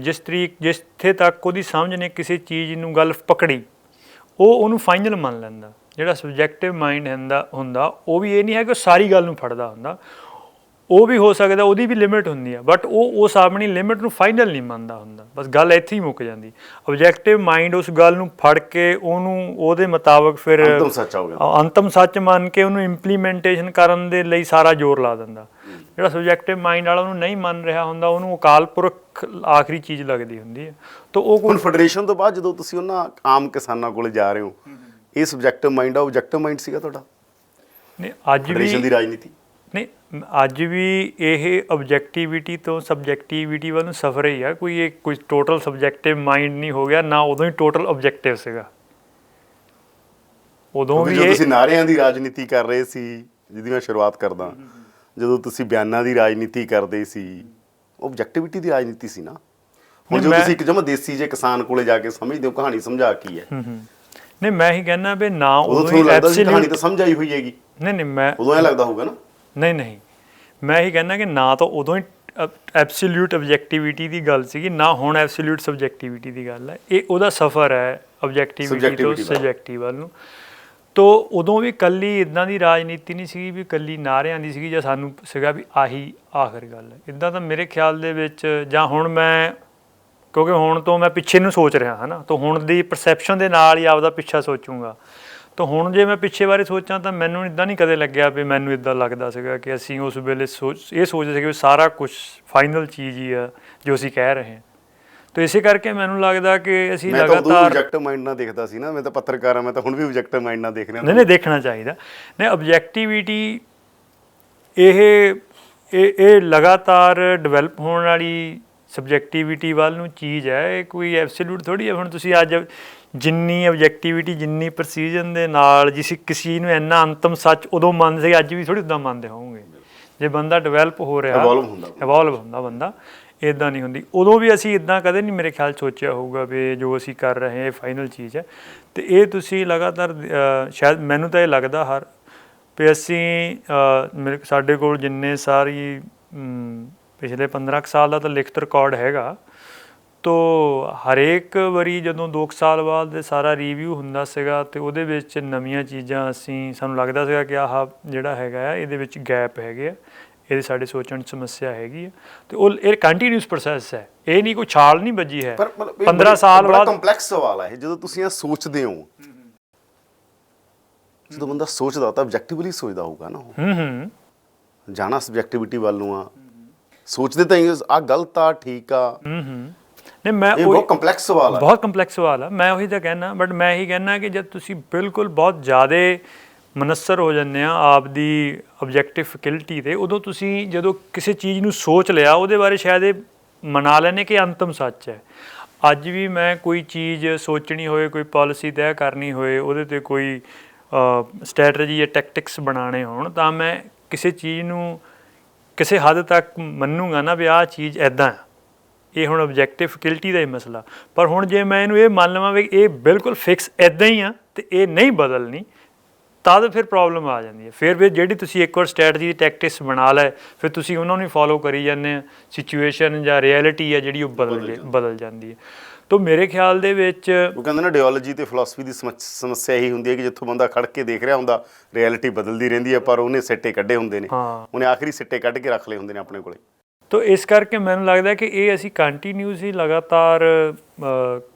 ਜਿੱਥੇ ਤੱਕ ਉਹਦੀ ਸਮਝ ਨੇ ਕਿਸੇ ਚੀਜ਼ ਨੂੰ ਗੱਲ ਪਕੜੀ, ਉਹਨੂੰ ਫਾਈਨਲ ਮੰਨ ਲੈਂਦਾ। ਜਿਹੜਾ ਸਬਜੈਕਟਿਵ ਮਾਈਂਡ ਹੁੰਦਾ ਉਹ ਵੀ ਇਹ ਨਹੀਂ ਹੈ ਕਿ ਉਹ ਸਾਰੀ ਗੱਲ ਨੂੰ ਫੜਦਾ ਹੁੰਦਾ, ਉਹ ਵੀ ਹੋ ਸਕਦਾ, ਉਹਦੀ ਵੀ ਲਿਮਿਟ ਹੁੰਦੀ ਆ, ਬਟ ਉਹ ਉਸ ਆਪਣੀ ਲਿਮਿਟ ਨੂੰ ਫਾਈਨਲ ਨਹੀਂ ਮੰਨਦਾ ਹੁੰਦਾ, ਬਸ ਗੱਲ ਇੱਥੇ ਹੀ ਮੁੱਕ ਜਾਂਦੀ। ਆਬਜੈਕਟਿਵ ਮਾਈਂਡ ਉਸ ਗੱਲ ਨੂੰ ਫੜ ਕੇ ਉਹਨੂੰ ਉਹਦੇ ਮੁਤਾਬਕ ਫਿਰ ਅੰਤਮ ਸੱਚ ਮੰਨ ਕੇ ਉਹਨੂੰ ਇੰਪਲੀਮੈਂਟੇਸ਼ਨ ਕਰਨ ਦੇ ਲਈ ਸਾਰਾ ਜ਼ੋਰ ਲਾ ਦਿੰਦਾ। ਜਿਹੜਾ ਸਬਜੈਕਟਿਵ ਮਾਈਂਡ ਵਾਲਾ ਉਹਨੂੰ ਨਹੀਂ ਮੰਨ ਰਿਹਾ ਹੁੰਦਾ, ਉਹਨੂੰ ਅਕਾਲ ਪੁਰਖ ਆਖਰੀ ਚੀਜ਼ ਲੱਗਦੀ ਹੁੰਦੀ ਹੈ। ਤਾਂ ਉਹ ਹੁਣ ਫੈਡਰੇਸ਼ਨ ਤੋਂ ਬਾਅਦ ਜਦੋਂ ਤੁਸੀਂ ਉਹਨਾਂ ਆਮ ਕਿਸਾਨਾਂ ਕੋਲ ਜਾ ਰਹੇ ਹੋ, ਇਹ ਸਬਜੈਕਟਿਵ ਮਾਈਂਡ ਆ, ਆਬਜੈਕਟਿਵ ਮਾਈਂਡ ਸੀਗਾ ਤੁਹਾਡਾ? ਨਹੀਂ, ਅੱਜ ਵੀ ਫੈਡਰੇਸ਼ਨ ਦੀ ਰਾਜਨੀਤੀ ਨਹੀਂ, ਅੱਜ ਵੀ ਇਹ ਆਬਜੈਕਟਿਵਿਟੀ ਤੋਂ ਸਬਜੈਕਟਿਵਿਟੀ ਵੱਲ ਨੂੰ ਸਫਰ ਹੀ ਆ। ਕੋਈ ਟੋਟਲ ਸਬਜੈਕਟਿਵ ਮਾਈਂਡ ਨਹੀਂ ਹੋ ਗਿਆ, ਨਾ ਉਦੋਂ ਹੀ ਟੋਟਲ ਆਬਜੈਕਟਿਵ ਸੀਗਾ। ਉਦੋਂ ਵੀ ਤੁਸੀਂ ਨਾਅਰਿਆਂ ਦੀ ਰਾਜਨੀਤੀ ਕਰ ਰਹੇ ਸੀ, ਜਿਹਦੀ ਮੈਂ ਸ਼ੁਰੂਆਤ ਕਰਦਾ, ਜਦੋਂ ਤੁਸੀਂ ਬਿਆਨਾਂ ਦੀ ਰਾਜਨੀਤੀ ਕਰਦੇ ਸੀ, ਆਬਜੈਕਟਿਵਿਟੀ ਦੀ ਰਾਜਨੀਤੀ ਸੀ ਨਾ। ਹੁਣ ਜਦੋਂ ਤੁਸੀਂ ਇੱਕ ਜਮਾ ਦੇਸੀ ਜੇ ਕਿਸਾਨ ਕੋਲੇ ਜਾ ਕੇ ਸਮਝਦੇ ਹੋ ਕਹਾਣੀ ਸਮਝਾ ਕੀ ਹੈ। ਨਹੀਂ, ਮੈਂ ਹੀ ਕਹਿੰਦਾ ਵੀ ਨਾ ਉਦੋਂ ਹੀ ਕਹਾਣੀ ਤਾਂ ਸਮਝ ਆਈ ਹੋਈ ਹੈਗੀ। ਨਹੀਂ, ਮੈਂ ਉਦੋਂ ਇਹ ਲੱਗਦਾ ਹੋਊਗਾ ਨਾ। ਨਹੀਂ, ਮੈਂ ਇਹੀ ਕਹਿੰਦਾ ਕਿ ਨਾ ਤਾਂ ਉਦੋਂ ਹੀ ਐਬਸੋਲਿਊਟ ਆਬਜੈਕਟਿਵਿਟੀ ਦੀ ਗੱਲ ਸੀਗੀ, ਨਾ ਹੁਣ ਐਬਸੋਲਿਊਟ ਸਬਜੈਕਟਿਵਿਟੀ ਦੀ ਗੱਲ ਹੈ। ਇਹ ਉਹਦਾ ਸਫ਼ਰ ਹੈ ਆਬਜੈਕਟਿਵਿਟੀ ਤੋਂ ਸਬਜੈਕਟਿਵ ਵੱਲ ਨੂੰ। ਤੋ ਉਦੋਂ ਵੀ ਇਕੱਲੀ ਇੱਦਾਂ ਦੀ ਰਾਜਨੀਤੀ ਨਹੀਂ ਸੀਗੀ ਵੀ ਇਕੱਲੀ ਨਾਅਰਿਆਂ ਦੀ ਸੀਗੀ, ਜਾਂ ਸਾਨੂੰ ਸੀਗਾ ਵੀ ਆਹੀ ਆਖਰ ਗੱਲ ਹੈ। ਇੱਦਾਂ ਤਾਂ ਮੇਰੇ ਖਿਆਲ ਦੇ ਵਿੱਚ, ਜਾਂ ਹੁਣ ਮੈਂ, ਕਿਉਂਕਿ ਹੁਣ ਤੋਂ ਮੈਂ ਪਿੱਛੇ ਨੂੰ ਸੋਚ ਰਿਹਾ ਹਾਂ ਨਾ, ਤਾਂ ਹੁਣ ਦੀ ਪਰਸੈਪਸ਼ਨ ਦੇ ਨਾਲ ਹੀ ਆਪਦਾ ਪਿੱਛਾ ਸੋਚੂੰਗਾ। ਤਾਂ ਹੁਣ ਜੇ ਮੈਂ ਪਿੱਛੇ ਬਾਰੇ ਸੋਚਾਂ ਤਾਂ ਮੈਨੂੰ ਇੱਦਾਂ ਨਹੀਂ ਕਦੇ ਲੱਗਿਆ ਵੀ, ਮੈਨੂੰ ਇੱਦਾਂ ਲੱਗਦਾ ਸੀਗਾ ਕਿ ਅਸੀਂ ਉਸ ਵੇਲੇ ਇਹ ਸੋਚਦੇ ਸੀਗੇ ਵੀ ਸਾਰਾ ਕੁਛ ਫਾਈਨਲ ਚੀਜ਼ ਹੀ ਆ ਜੋ ਅਸੀਂ ਕਹਿ ਰਹੇ ਹਾਂ। ਤਾਂ ਇਸੇ ਕਰਕੇ ਮੈਨੂੰ ਲੱਗਦਾ ਕਿ ਅਸੀਂ ਲਗਾਤਾਰ ਆਬਜੈਕਟਿਵ ਮਾਈਂਡ ਨਾਲ ਦੇਖਦਾ ਸੀ ਨਾ। ਮੈਂ ਤਾਂ ਪੱਤਰਕਾਰ ਹਾਂ, ਮੈਂ ਤਾਂ ਹੁਣ ਵੀ ਆਬਜੈਕਟਿਵ ਮਾਈਂਡ ਨਾਲ ਦੇਖ ਰਿਹਾ। ਨਹੀਂ, ਦੇਖਣਾ ਚਾਹੀਦਾ। ਨਹੀਂ, ਆਬਜੈਕਟਿਵਿਟੀ ਇਹ ਲਗਾਤਾਰ ਡਿਵੈਲਪ ਹੋਣ ਵਾਲੀ ਸਬਜੈਕਟਿਵਿਟੀ ਵੱਲ ਨੂੰ ਚੀਜ਼ ਹੈ। ਇਹ ਕੋਈ ਐਬਸੋਲਿਊਟ ਥੋੜ੍ਹੀ ਹੈ। ਹੁਣ ਤੁਸੀਂ ਅੱਜ ਜਿੰਨੀ ਆਬਜੈਕਟਿਵਿਟੀ, ਜਿੰਨੀ ਪ੍ਰਸੀਜਨ ਦੇ ਨਾਲ ਜਿਸ ਕਿਸੇ ਨੂੰ ਇੰਨਾ ਅੰਤਮ ਸੱਚ ਉਦੋਂ ਮੰਨਦੇ ਸੀ, ਅੱਜ ਵੀ ਥੋੜ੍ਹੀ ਉੱਦਾਂ ਮੰਨਦੇ ਹੋਣਗੇ। ਜੇ ਬੰਦਾ ਡਿਵੈਲਪ ਹੋ ਰਿਹਾ, ਇਵੋਲਵ ਹੁੰਦਾ ਬੰਦਾ, ਇੱਦਾਂ ਨਹੀਂ ਹੁੰਦੀ। ਉਦੋਂ ਵੀ ਅਸੀਂ ਇੱਦਾਂ ਕਦੇ ਨਹੀਂ ਮੇਰੇ ਖਿਆਲ ਸੋਚਿਆ ਹੋਊਗਾ ਵੀ ਜੋ ਅਸੀਂ ਕਰ ਰਹੇ ਹਾਂ ਇਹ ਫਾਈਨਲ ਚੀਜ਼ ਹੈ। ਅਤੇ ਇਹ ਤੁਸੀਂ ਲਗਾਤਾਰ, ਸ਼ਾਇਦ ਮੈਨੂੰ ਤਾਂ ਇਹ ਲੱਗਦਾ ਵੀ ਅਸੀਂ ਸਾਡੇ ਕੋਲ ਜਿੰਨੇ ਸਾਰੀ ਪਿਛਲੇ 15 ਸਾਲ ਦਾ ਤਾਂ ਲਿਖਤ ਰਿਕਾਰਡ ਹੈਗਾ। ਤੋ ਹਰੇਕ ਵਾਰੀ ਜਦੋਂ 2 ਸਾਲ ਬਾਅਦ ਦੇ ਸਾਰਾ ਰਿਵਿਊ ਹੁੰਦਾ ਸੀਗਾ, ਅਤੇ ਉਹਦੇ ਵਿੱਚ ਨਵੀਆਂ ਚੀਜ਼ਾਂ ਸਾਨੂੰ ਲੱਗਦਾ ਸੀਗਾ ਕਿ ਆਹ ਜਿਹੜਾ ਹੈਗਾ ਆ, ਇਹਦੇ ਵਿੱਚ ਗੈਪ ਹੈਗੇ ਆ, ਇਹਦੇ ਸਾਡੇ ਸੋਚਣ 'ਚ ਸਮੱਸਿਆ ਹੈਗੀ ਆ। ਅਤੇ ਇਹ ਕੰਟੀਨਿਊਸ ਪ੍ਰੋਸੈਸ ਹੈ, ਇਹ ਨਹੀਂ ਕੋਈ ਛਾਲ ਨਹੀਂ ਵੱਜੀ ਹੈ। 15 ਸਾਲ ਬਾਅਦ ਕੰਪਲੈਕਸ ਸਵਾਲ ਹੈ ਜਦੋਂ ਤੁਸੀਂ ਇਹ ਸੋਚਦੇ ਹੋ। ਜਦੋਂ ਬੰਦਾ ਸੋਚਦਾ ਤਾਂ ਆਬਜੈਕਟਿਵਲੀ ਸੋਚਦਾ ਹੋਊਗਾ ਨਾ। ਉਹ ਜਾਣਾ ਸਬਜੈਕਟਿਵਿਟੀ ਵੱਲ ਨੂੰ ਆ, ਸੋਚਦੇ ਤਾਂ ਆ ਗਲਤ ਆ, ਠੀਕ ਆ। ਨਹੀਂ, ਮੈਂ ਇਹ ਬਹੁਤ ਕੰਪਲੈਕਸ ਸਵਾਲ ਹੈ, ਬਹੁਤ ਕੰਪਲੈਕਸ ਸਵਾਲ ਆ। ਮੈਂ ਉਹੀ ਤਾਂ ਕਹਿਣਾ, ਬਟ ਮੈਂ ਇਹੀ ਕਹਿਣਾ ਕਿ ਜਦ ਤੁਸੀਂ ਬਿਲਕੁਲ ਬਹੁਤ ਜ਼ਿਆਦਾ ਮਨਸਰ ਹੋ ਜਾਂਦੇ ਆ ਆਪਦੀ ਆਬਜੈਕਟਿਵ ਫੈਕਲਟੀ 'ਤੇ, ਉਦੋਂ ਤੁਸੀਂ ਜਦੋਂ ਕਿਸੇ ਚੀਜ਼ ਨੂੰ ਸੋਚ ਲਿਆ, ਉਹਦੇ ਬਾਰੇ ਸ਼ਾਇਦ ਇਹ ਮਨਾ ਲੈਣੇ ਕਿ ਅੰਤਮ ਸੱਚ ਹੈ। ਅੱਜ ਵੀ ਮੈਂ ਕੋਈ ਚੀਜ਼ ਸੋਚਣੀ ਹੋਏ, ਕੋਈ ਪਾਲਿਸੀ ਤੈਅ ਕਰਨੀ ਹੋਏ, ਉਹਦੇ 'ਤੇ ਕੋਈ ਸਟ੍ਰੈਟਜੀ ਜਾਂ ਟੈਕਟਿਕਸ ਬਣਾਉਣੇ ਹੋਣ, ਤਾਂ ਮੈਂ ਕਿਸੇ ਚੀਜ਼ ਨੂੰ ਕਿਸੇ ਹੱਦ ਤੱਕ ਮੰਨੂਗਾ ਨਾ ਵੀ ਆਹ ਚੀਜ਼ ਇੱਦਾਂ। ਇਹ ਹੁਣ ਆਬਜੈਕਟਿਵ ਫੈਕਲਟੀ ਦਾ ਹੀ ਮਸਲਾ। ਪਰ ਹੁਣ ਜੇ ਮੈਂ ਇਹਨੂੰ ਇਹ ਮੰਨ ਲਵਾਂ ਵੀ ਇਹ ਬਿਲਕੁਲ ਫਿਕਸ ਇੱਦਾਂ ਹੀ ਆ ਅਤੇ ਇਹ ਨਹੀਂ ਬਦਲਣੀ, ਤਦ ਫਿਰ ਪ੍ਰੋਬਲਮ ਆ ਜਾਂਦੀ ਹੈ। ਫਿਰ ਜਿਹੜੀ ਤੁਸੀਂ ਇੱਕ ਵਾਰ ਸਟ੍ਰੈਟਜੀ ਦੀ ਟੈਕਟਿਕਸ ਬਣਾ ਲਏ, ਫਿਰ ਤੁਸੀਂ ਉਹਨਾਂ ਨੂੰ ਫੋਲੋ ਕਰੀ ਜਾਂਦੇ ਆ, ਸਿਚੁਏਸ਼ਨ ਜਾਂ ਰਿਐਲਿਟੀ ਹੈ ਜਿਹੜੀ ਉਹ ਬਦਲ ਜਾਂਦੀ ਹੈ। ਤਾਂ ਮੇਰੇ ਖਿਆਲ ਦੇ ਵਿੱਚ ਉਹ ਕਹਿੰਦੇ ਨਾ ਆਈਡੀਓਲੋਜੀ ਤੇ ਫਿਲਾਸਫੀ ਦੀ ਸਮੱਸਿਆ ਇਹੀ ਹੁੰਦੀ ਹੈ ਕਿ ਜਿੱਥੋਂ ਬੰਦਾ ਖੜ ਕੇ ਦੇਖ ਰਿਹਾ ਹੁੰਦਾ, ਰਿਐਲਿਟੀ ਬਦਲਦੀ ਰਹਿੰਦੀ ਹੈ, ਪਰ ਉਹਨੇ ਸਿੱਟੇ ਕੱਢੇ ਹੁੰਦੇ ਨੇ, ਉਹਨੇ ਆਖਰੀ ਸਿੱਟੇ ਕੱਢ ਕੇ ਰੱਖ ਲਏ ਹੁੰਦੇ ਨੇ ਆਪਣੇ ਕੋਲੇ। ਤਾਂ ਇਸ ਕਰਕੇ ਮੈਨੂੰ ਲੱਗਦਾ ਕਿ ਇਹ ਅਸੀਂ ਕੰਟੀਨਿਊਸਲੀ ਲਗਾਤਾਰ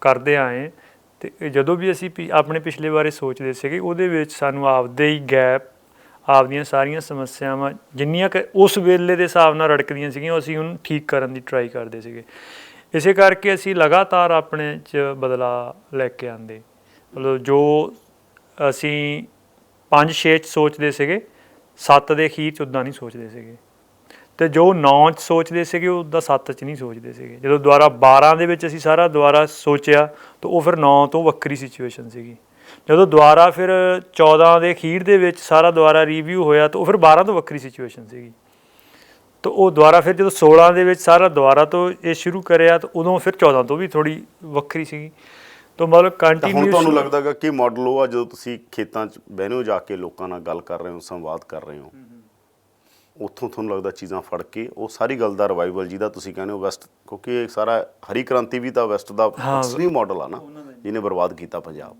ਕਰਦੇ ਆਏ। ਅਤੇ ਜਦੋਂ ਵੀ ਅਸੀਂ ਆਪਣੇ ਪਿਛਲੇ ਬਾਰੇ ਸੋਚਦੇ ਸੀਗੇ, ਉਹਦੇ ਵਿੱਚ ਸਾਨੂੰ ਆਪਦੇ ਹੀ ਗੈਪ, ਆਪਦੀਆਂ ਸਾਰੀਆਂ ਸਮੱਸਿਆਵਾਂ ਜਿੰਨੀਆਂ ਕਿ ਉਸ ਵੇਲੇ ਦੇ ਹਿਸਾਬ ਨਾਲ ਰੜਕਦੀਆਂ ਸੀਗੀਆਂ, ਅਸੀਂ ਉਹਨੂੰ ਠੀਕ ਕਰਨ ਦੀ ਟਰਾਈ ਕਰਦੇ ਸੀਗੇ। ਇਸੇ ਕਰਕੇ ਅਸੀਂ ਲਗਾਤਾਰ ਆਪਣੇ 'ਚ ਬਦਲਾਅ ਲੈ ਕੇ ਆਉਂਦੇ। ਮਤਲਬ ਜੋ ਅਸੀਂ 5-6 'ਚ ਸੋਚਦੇ ਸੀਗੇ, 7 ਦੇ ਅਖੀਰ 'ਚ ਉੱਦਾਂ ਨਹੀਂ ਸੋਚਦੇ ਸੀਗੇ, ਅਤੇ ਜੋ 9 'ਚ ਸੋਚਦੇ ਸੀਗੇ ਉੱਦਾਂ 7 'ਚ ਨਹੀਂ ਸੋਚਦੇ ਸੀਗੇ। ਜਦੋਂ ਦੁਬਾਰਾ 12 ਦੇ ਵਿੱਚ ਅਸੀਂ ਸਾਰਾ ਦੁਬਾਰਾ ਸੋਚਿਆ, ਤਾਂ ਉਹ ਫਿਰ 9 ਤੋਂ ਵੱਖਰੀ ਸਿਚੁਏਸ਼ਨ ਸੀਗੀ। ਜਦੋਂ ਦੁਬਾਰਾ ਫਿਰ 14 ਦੇ ਅਖੀਰ ਦੇ ਵਿੱਚ ਸਾਰਾ ਦੁਬਾਰਾ ਰਿਵਿਊ ਹੋਇਆ, ਤਾਂ ਉਹ ਫਿਰ 12 ਤੋਂ ਵੱਖਰੀ ਸਿਚੁਏਸ਼ਨ ਸੀਗੀ। ਤਾਂ ਉਹ ਦੁਬਾਰਾ ਫਿਰ ਜਦੋਂ 16 ਦੇ ਵਿੱਚ ਸਾਰਾ ਦੁਬਾਰਾ ਤੋਂ ਇਹ ਸ਼ੁਰੂ ਕਰਿਆ, ਤਾਂ ਉਦੋਂ ਫਿਰ 14 ਤੋਂ ਵੀ ਥੋੜ੍ਹੀ ਵੱਖਰੀ ਸੀਗੀ। ਤਾਂ ਮਤਲਬ ਕੰਟੀਨਿਊਸ। ਹੁਣ ਤੁਹਾਨੂੰ ਲੱਗਦਾ ਗਾ ਕਿ ਮਾਡਲ ਉਹ ਆ ਜਦੋਂ ਤੁਸੀਂ ਖੇਤਾਂ 'ਚ ਬਹਿਨੇ ਹੋ, ਜਾ ਕੇ ਲੋਕਾਂ ਨਾਲ ਗੱਲ ਕਰ ਰਹੇ ਹੋ, ਸੰਵਾਦ ਕਰ ਰਹੇ ਹੋ, ਉੱਥੋਂ ਤੁਹਾਨੂੰ ਲੱਗਦਾ ਚੀਜ਼ਾਂ ਫੜ ਕੇ ਉਹ ਸਾਰੀ ਗੱਲ ਦਾ ਰਿਵਾਈਵਲ ਜਿਹਦਾ ਤੁਸੀਂ ਕਹਿੰਦੇ ਹੋ ਵੈਸਟ, ਕਿਉਂਕਿ ਇਹ ਸਾਰਾ ਹਰੀ ਕ੍ਰਾਂਤੀ ਵੀ ਤਾਂ ਵੈਸਟ ਦਾ ਅਸਲੀ ਮਾਡਲ ਆ ਨਾ, ਜਿਹਨੇ ਬਰਬਾਦ ਕੀਤਾ ਪੰਜਾਬ।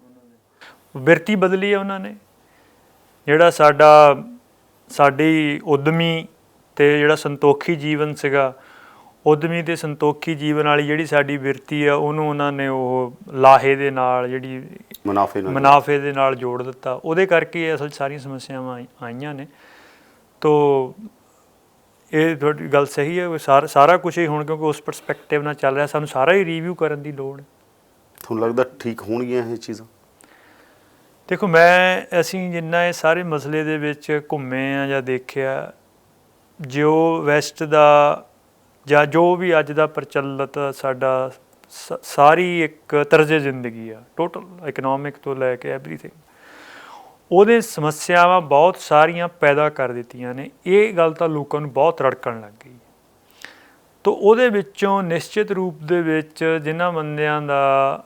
ਬਿਰਤੀ ਬਦਲੀ ਹੈ ਉਹਨਾਂ ਨੇ। ਜਿਹੜਾ ਸਾਡੀ ਉਦਮੀ ਤੇ ਜਿਹੜਾ ਸੰਤੋਖੀ ਜੀਵਨ ਸੀਗਾ, ਉਦਮੀ ਤੇ ਸੰਤੋਖੀ ਜੀਵਨ ਵਾਲੀ ਜਿਹੜੀ ਸਾਡੀ ਬਿਰਤੀ ਆ, ਉਹਨੂੰ ਉਹਨਾਂ ਨੇ ਉਹ ਲਾਹੇ ਦੇ ਨਾਲ, ਜਿਹੜੀ ਮੁਨਾਫੇ ਦੇ ਨਾਲ ਜੋੜ ਦਿੱਤਾ। ਉਹਦੇ ਕਰਕੇ ਅਸਲ 'ਚ ਸਾਰੀਆਂ ਸਮੱਸਿਆਵਾਂ ਆਈਆਂ ਨੇ। ਤੋ ਇਹ ਤੁਹਾਡੀ ਗੱਲ ਸਹੀ ਹੈ, ਸਾਰਾ ਕੁਛ ਹੀ ਹੁਣ ਕਿਉਂਕਿ ਉਸ ਪਰਸਪੈਕਟਿਵ ਨਾਲ ਚੱਲ ਰਿਹਾ, ਸਾਨੂੰ ਸਾਰਾ ਹੀ ਰਿਵਿਊ ਕਰਨ ਦੀ ਲੋੜ ਹੈ। ਤੁਹਾਨੂੰ ਲੱਗਦਾ ਠੀਕ ਹੋਣਗੀਆਂ ਇਹ ਚੀਜ਼ਾਂ? ਦੇਖੋ, ਅਸੀਂ ਜਿੰਨਾ ਇਹ ਸਾਰੇ ਮਸਲੇ ਦੇ ਵਿੱਚ ਘੁੰਮੇ ਆ ਜਾਂ ਦੇਖਿਆ, ਜੋ ਵੈਸਟ ਦਾ ਜਾਂ ਜੋ ਵੀ ਅੱਜ ਦਾ ਪ੍ਰਚਲਿਤ ਸਾਡਾ ਸਾਰੀ ਇੱਕ ਤਰਜ਼ੇ ਜ਼ਿੰਦਗੀ ਆ, ਟੋਟਲ ਇਕਨੋਮਿਕ ਤੋਂ ਲੈ ਕੇ ਐਵਰੀਥਿੰਗ, ਉਹਦੇ ਸਮੱਸਿਆਵਾਂ ਬਹੁਤ ਸਾਰੀਆਂ ਪੈਦਾ ਕਰ ਦਿੱਤੀਆਂ ਨੇ। ਇਹ ਗੱਲ ਤਾਂ ਲੋਕਾਂ ਨੂੰ ਬਹੁਤ ਰੜਕਣ ਲੱਗ ਗਈ। ਤੋ ਉਹਦੇ ਵਿੱਚੋਂ ਨਿਸ਼ਚਿਤ ਰੂਪ ਦੇ ਵਿੱਚ ਜਿਨ੍ਹਾਂ ਬੰਦਿਆਂ ਦਾ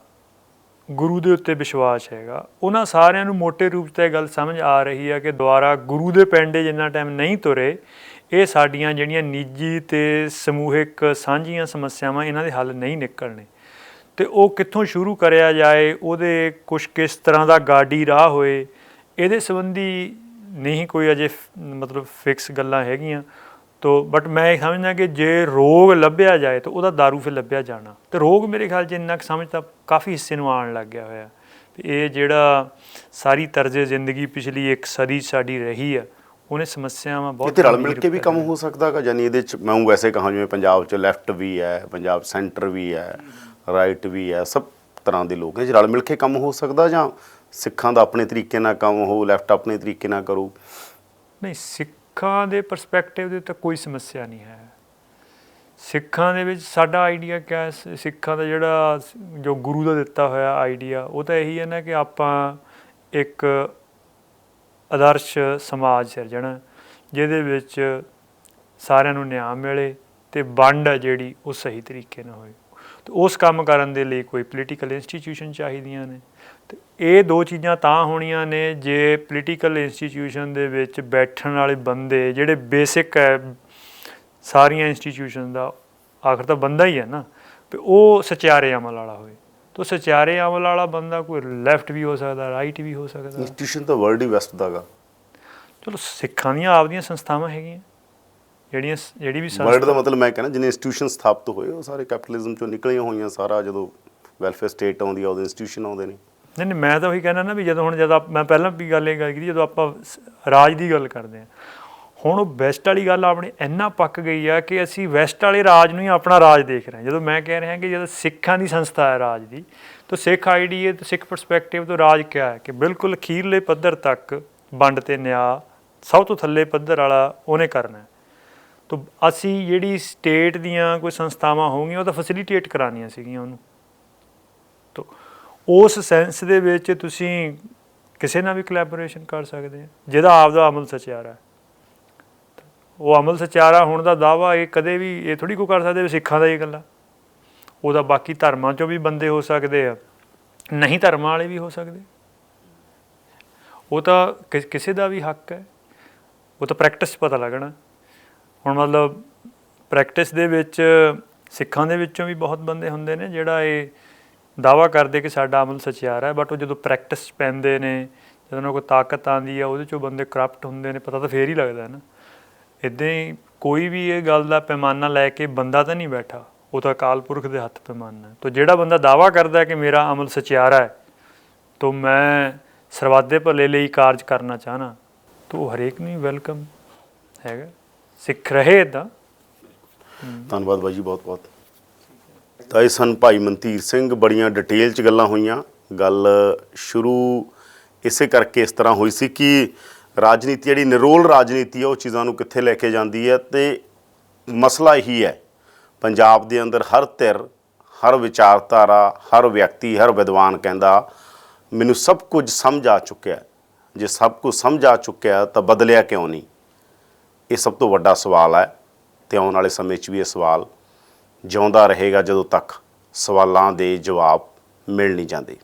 ਗੁਰੂ ਦੇ ਉੱਤੇ ਵਿਸ਼ਵਾਸ ਹੈਗਾ, ਉਹਨਾਂ ਸਾਰਿਆਂ ਨੂੰ ਮੋਟੇ ਰੂਪ 'ਤੇ ਇਹ ਗੱਲ ਸਮਝ ਆ ਰਹੀ ਹੈ ਕਿ ਦੁਆਰਾ ਗੁਰੂ ਦੇ ਪੈਂਡੇ ਜਿੰਨਾ ਟਾਈਮ ਨਹੀਂ ਤੁਰੇ, ਇਹ ਸਾਡੀਆਂ ਜਿਹੜੀਆਂ ਨਿੱਜੀ ਅਤੇ ਸਮੂਹਿਕ ਸਾਂਝੀਆਂ ਸਮੱਸਿਆਵਾਂ, ਇਹਨਾਂ ਦੇ ਹੱਲ ਨਹੀਂ ਨਿਕਲਣੇ। ਅਤੇ ਉਹ ਕਿੱਥੋਂ ਸ਼ੁਰੂ ਕਰਿਆ ਜਾਏ, ਉਹਦੇ ਕੁਛ ਕਿਸ ਤਰ੍ਹਾਂ ਦਾ ਗਾਡੀ ਰਾਹ ਹੋਏ, ਇਹਦੇ ਸੰਬੰਧੀ ਨਹੀਂ ਕੋਈ ਅਜੇ ਮਤਲਬ ਫਿਕਸ ਗੱਲਾਂ ਹੈਗੀਆਂ। ਤੋ ਬਟ ਮੈਂ ਇਹ ਸਮਝਦਾ ਕਿ ਜੇ ਰੋਗ ਲੱਭਿਆ ਜਾਏ ਤਾਂ ਉਹਦਾ ਦਾਰੂ ਫਿਰ ਲੱਭਿਆ ਜਾਣਾ। ਅਤੇ ਰੋਗ ਮੇਰੇ ਖਿਆਲ 'ਚ ਇੰਨਾ ਕੁ ਸਮਝ ਤਾਂ ਕਾਫੀ ਹਿੱਸੇ ਨੂੰ ਆਉਣ ਲੱਗ ਗਿਆ ਹੋਇਆ। ਇਹ ਜਿਹੜਾ ਸਾਰੀ ਤਰਜ਼ੇ ਜ਼ਿੰਦਗੀ ਪਿਛਲੀ ਇੱਕ ਸਦੀ ਸਾਡੀ ਰਹੀ ਆ, ਉਹਨੇ ਸਮੱਸਿਆਵਾਂ ਬਹੁਤ ਰਲ ਮਿਲ ਕੇ ਵੀ ਕੰਮ ਹੋ ਸਕਦਾ ਹੈਗਾ। ਯਾਨੀ ਇਹਦੇ 'ਚ ਮੈਂ ਵੈਸੇ ਕਹਾਂ ਜਿਵੇਂ ਪੰਜਾਬ 'ਚ ਲੈਫਟ ਵੀ ਹੈ, ਪੰਜਾਬ ਸੈਂਟਰ ਵੀ ਹੈ, ਰਾਈਟ ਵੀ ਹੈ, ਸਭ ਤਰ੍ਹਾਂ ਦੇ ਲੋਕ ਨੇ। ਜੇ ਰਲ ਮਿਲ ਕੇ ਕੰਮ ਹੋ ਸਕਦਾ, ਜਾਂ ਸਿੱਖਾਂ ਦਾ ਆਪਣੇ ਤਰੀਕੇ ਨਾਲ ਕੰਮ ਹੋ, ਲੈਫਟ ਆਪਣੇ ਤਰੀਕੇ ਨਾਲ ਕਰੂ? ਨਹੀਂ, ਸਿੱਖਾਂ ਦੇ ਪਰਸਪੈਕਟਿਵ ਦੇ ਤਾਂ ਕੋਈ ਸਮੱਸਿਆ ਨਹੀਂ ਹੈ। ਸਿੱਖਾਂ ਦੇ ਵਿੱਚ ਸਾਡਾ ਆਈਡੀਆ ਕਿਆ ਹੈ, ਸਿੱਖਾਂ ਦਾ ਜਿਹੜਾ ਜੋ ਗੁਰੂ ਦਾ ਦਿੱਤਾ ਹੋਇਆ ਆਈਡੀਆ, ਉਹ ਤਾਂ ਇਹੀ ਹੈ ਨਾ ਕਿ ਆਪਾਂ ਇੱਕ ਆਦਰਸ਼ ਸਮਾਜ ਸਿਰਜਣਾ ਜਿਹਦੇ ਵਿੱਚ ਸਾਰਿਆਂ ਨੂੰ ਨਿਆਂ ਮਿਲੇ ਅਤੇ ਵੰਡ ਹੈ ਜਿਹੜੀ ਉਹ ਸਹੀ ਤਰੀਕੇ ਨਾਲ ਹੋਏ। ਅਤੇ ਉਸ ਕੰਮ ਕਰਨ ਦੇ ਲਈ ਕੋਈ ਪੋਲੀਟੀਕਲ ਇੰਸਟੀਟਿਊਸ਼ਨ ਚਾਹੀਦੀਆਂ ਨੇ। ਅਤੇ ਇਹ ਦੋ ਚੀਜ਼ਾਂ ਤਾਂ ਹੋਣੀਆਂ ਨੇ ਜੇ ਪੋਲੀਟੀਕਲ ਇੰਸਟੀਟਿਊਸ਼ਨ ਦੇ ਵਿੱਚ ਬੈਠਣ ਵਾਲੇ ਬੰਦੇ ਜਿਹੜੇ ਬੇਸਿਕ ਹੈ ਸਾਰੀਆਂ ਇੰਸਟੀਟਿਊਸ਼ਨ ਦਾ, ਆਖਰ ਤਾਂ ਬੰਦਾ ਹੀ ਹੈ ਨਾ, ਅਤੇ ਉਹ ਸਚਿਆਰੇ ਅਮਲ ਵਾਲਾ ਹੋਏ। ਤਾਂ ਸਚਿਆਰੇ ਅਮਲ ਵਾਲਾ ਬੰਦਾ ਕੋਈ ਲੈਫਟ ਵੀ ਹੋ ਸਕਦਾ, ਰਾਈਟ ਵੀ ਹੋ ਸਕਦਾ। ਇੰਸਟੀਟਿਊਸ਼ਨ ਤਾਂ ਵਰਲਡ ਹੀ ਵੈਸਟ ਦਾ ਗਾ। ਚਲੋ, ਸਿੱਖਾਂ ਦੀਆਂ ਆਪਦੀਆਂ ਸੰਸਥਾਵਾਂ ਹੈਗੀਆਂ ਜਿਹੜੀ ਵੀ ਵਰਲਡ ਦਾ ਮਤਲਬ ਮੈਂ ਕਹਿੰਦਾ ਜਿੰਨੇ ਇੰਸਟੀਟਿਊਸ਼ਨ ਸਥਾਪਿਤ ਹੋਏ ਉਹ ਸਾਰੇ ਕੈਪੀਟਲਿਜ਼ਮ 'ਚੋਂ ਨਿਕਲੀਆਂ ਹੋਈਆਂ। ਸਾਰਾ ਜਦੋਂ ਵੈਲਫੇਅਰ ਸਟੇਟ ਆਉਂਦੀ ਆ, ਉਹਦੇ ਇੰਸਟੀਟਿਊਸ਼ਨ ਆਉਂਦੇ ਨੇ। ਨਹੀਂ, ਮੈਂ ਤਾਂ ਉਹੀ ਕਹਿਣਾ ਨਾ ਵੀ ਜਦੋਂ ਮੈਂ ਪਹਿਲਾਂ ਵੀ ਗੱਲ ਕੀਤੀ, ਜਦੋਂ ਆਪਾਂ ਰਾਜ ਦੀ ਗੱਲ ਕਰਦੇ ਹਾਂ, ਹੁਣ ਉਹ ਵੈਸਟ ਵਾਲੀ ਗੱਲ ਆਪਣੀ ਇੰਨਾ ਪੱਕ ਗਈ ਆ ਕਿ ਅਸੀਂ ਵੈਸਟ ਵਾਲੇ ਰਾਜ ਨੂੰ ਹੀ ਆਪਣਾ ਰਾਜ ਦੇਖ ਰਹੇ ਹਾਂ। ਜਦੋਂ ਮੈਂ ਕਹਿ ਰਿਹਾ ਕਿ ਜਦੋਂ ਸਿੱਖਾਂ ਦੀ ਸੰਸਥਾ ਹੈ ਰਾਜ ਦੀ, ਤਾਂ ਸਿੱਖ ਆਈਡੀਏ ਤੋਂ, ਸਿੱਖ ਪਰਸਪੈਕਟਿਵ ਤੋਂ ਰਾਜ ਕਿਆ ਹੈ ਕਿ ਬਿਲਕੁਲ ਅਖੀਰਲੇ ਪੱਧਰ ਤੱਕ ਵੰਡ ਅਤੇ ਨਿਆਂ ਸਭ ਤੋਂ ਥੱਲੇ ਪੱਧਰ ਵਾਲਾ ਉਹਨੇ ਕਰਨਾ। ਤਾਂ ਅਸੀਂ ਜਿਹੜੀ ਸਟੇਟ ਦੀਆਂ ਕੋਈ ਸੰਸਥਾਵਾਂ ਹੋਣਗੀਆਂ ਉਹ ਤਾਂ ਫੈਸਿਲੀਟੇਟ ਕਰਾਉਣੀਆਂ ਸੀਗੀਆਂ ਉਹਨੂੰ। ਤਾਂ ਉਸ ਸੈਂਸ ਦੇ ਵਿੱਚ ਤੁਸੀਂ ਕਿਸੇ ਨਾਲ ਵੀ ਕੋਲੈਬੋਰੇਸ਼ਨ ਕਰ ਸਕਦੇ ਆ ਜਿਹਦਾ ਆਪਦਾ ਅਮਲ ਸਚਿਆਰਾ। ਉਹ ਅਮਲ ਸਚਿਆਰਾ ਹੋਣ ਦਾ ਦਾਅਵਾ ਇਹ ਕਦੇ ਵੀ ਇਹ ਥੋੜ੍ਹੀ ਕੋਈ ਕਰ ਸਕਦੇ ਵੀ ਸਿੱਖਾਂ ਦਾ ਇਹ ਗੱਲਾਂ। ਉਹਦਾ ਬਾਕੀ ਧਰਮਾਂ 'ਚੋਂ ਵੀ ਬੰਦੇ ਹੋ ਸਕਦੇ ਆ, ਨਹੀਂ ਧਰਮਾਂ ਵਾਲੇ ਵੀ ਹੋ ਸਕਦੇ। ਉਹ ਤਾਂ ਕਿਸੇ ਦਾ ਵੀ ਹੱਕ ਹੈ, ਉਹ ਤਾਂ ਪ੍ਰੈਕਟਿਸ 'ਚ ਪਤਾ ਲੱਗਣਾ। ਹੁਣ ਮਤਲਬ ਪ੍ਰੈਕਟਿਸ ਦੇ ਵਿੱਚ ਸਿੱਖਾਂ ਦੇ ਵਿੱਚੋਂ ਵੀ ਬਹੁਤ ਬੰਦੇ ਹੁੰਦੇ ਨੇ ਜਿਹੜਾ ਇਹ ਦਾਅਵਾ ਕਰਦੇ ਕਿ ਸਾਡਾ ਅਮਲ ਸਚਿਆਰਾ ਹੈ, ਬਟ ਉਹ ਜਦੋਂ ਪ੍ਰੈਕਟਿਸ 'ਚ ਪੈਂਦੇ ਨੇ, ਜਦੋਂ ਉਹਨਾਂ ਕੋਲ ਤਾਕਤ ਆਉਂਦੀ ਆ, ਉਹਦੇ 'ਚੋਂ ਬੰਦੇ ਕਰਪਟ ਹੁੰਦੇ ਨੇ, ਪਤਾ ਤਾਂ ਫੇਰ ਹੀ ਲੱਗਦਾ ਨਾ। ਇੱਦਾਂ ਹੀ ਕੋਈ ਵੀ ਇਹ ਗੱਲ ਦਾ ਪੈਮਾਨਾ ਲੈ ਕੇ ਬੰਦਾ ਤਾਂ ਨਹੀਂ ਬੈਠਾ, ਉਹ ਤਾਂ ਅਕਾਲ ਪੁਰਖ ਦੇ ਹੱਥ ਪੈਮਾਨਾ। ਤਾਂ ਜਿਹੜਾ ਬੰਦਾ ਦਾਅਵਾ ਕਰਦਾ ਕਿ ਮੇਰਾ ਅਮਲ ਸਚਿਆਰਾ ਹੈ, ਤਾਂ ਮੈਂ ਸਰਬੱਤ ਦੇ ਭਲੇ ਲਈ ਕਾਰਜ ਕਰਨਾ ਚਾਹਨਾ, ਤਾਂ ਉਹ ਹਰੇਕ ਨੂੰ ਹੀ ਵੈਲਕਮ ਹੈਗਾ, ਸਿੱਖ ਰਹੇ ਇੱਦਾਂ। ਧੰਨਵਾਦ ਬਾਈ ਜੀ, ਬਹੁਤ ਬਹੁਤ। ਤਾਂ ਇਹ ਸਨ ਭਾਈ ਮਨਤੀਰ ਸਿੰਘ। ਬੜੀਆਂ ਡਿਟੇਲ 'ਚ ਗੱਲਾਂ ਹੋਈਆਂ। ਗੱਲ ਸ਼ੁਰੂ ਇਸੇ ਕਰਕੇ ਇਸ ਤਰ੍ਹਾਂ ਹੋਈ ਸੀ ਕਿ ਰਾਜਨੀਤੀ ਜਿਹੜੀ ਨਿਰੋਲ ਰਾਜਨੀਤੀ ਹੈ ਉਹ ਚੀਜ਼ਾਂ ਨੂੰ ਕਿੱਥੇ ਲੈ ਕੇ ਜਾਂਦੀ ਹੈ। ਅਤੇ ਮਸਲਾ ਇਹੀ ਹੈ, ਪੰਜਾਬ ਦੇ ਅੰਦਰ ਹਰ ਧਿਰ, ਹਰ ਵਿਚਾਰਧਾਰਾ, ਹਰ ਵਿਅਕਤੀ, ਹਰ ਵਿਦਵਾਨ ਕਹਿੰਦਾ ਮੈਨੂੰ ਸਭ ਕੁਝ ਸਮਝ ਆ ਚੁੱਕਿਆ। ਜੇ ਸਭ ਕੁਝ ਸਮਝ ਆ ਚੁੱਕਿਆ ਤਾਂ ਬਦਲਿਆ ਕਿਉਂ ਨਹੀਂ? ਇਹ ਸਭ ਤੋਂ ਵੱਡਾ ਸਵਾਲ ਹੈ ਅਤੇ ਆਉਣ ਵਾਲੇ ਸਮੇਂ 'ਚ ਵੀ ਇਹ ਸਵਾਲ ਜਿਉਂਦਾ ਰਹੇਗਾ ਜਦੋਂ ਤੱਕ ਸਵਾਲਾਂ ਦੇ ਜਵਾਬ ਮਿਲ ਨਹੀਂ ਜਾਂਦੇ।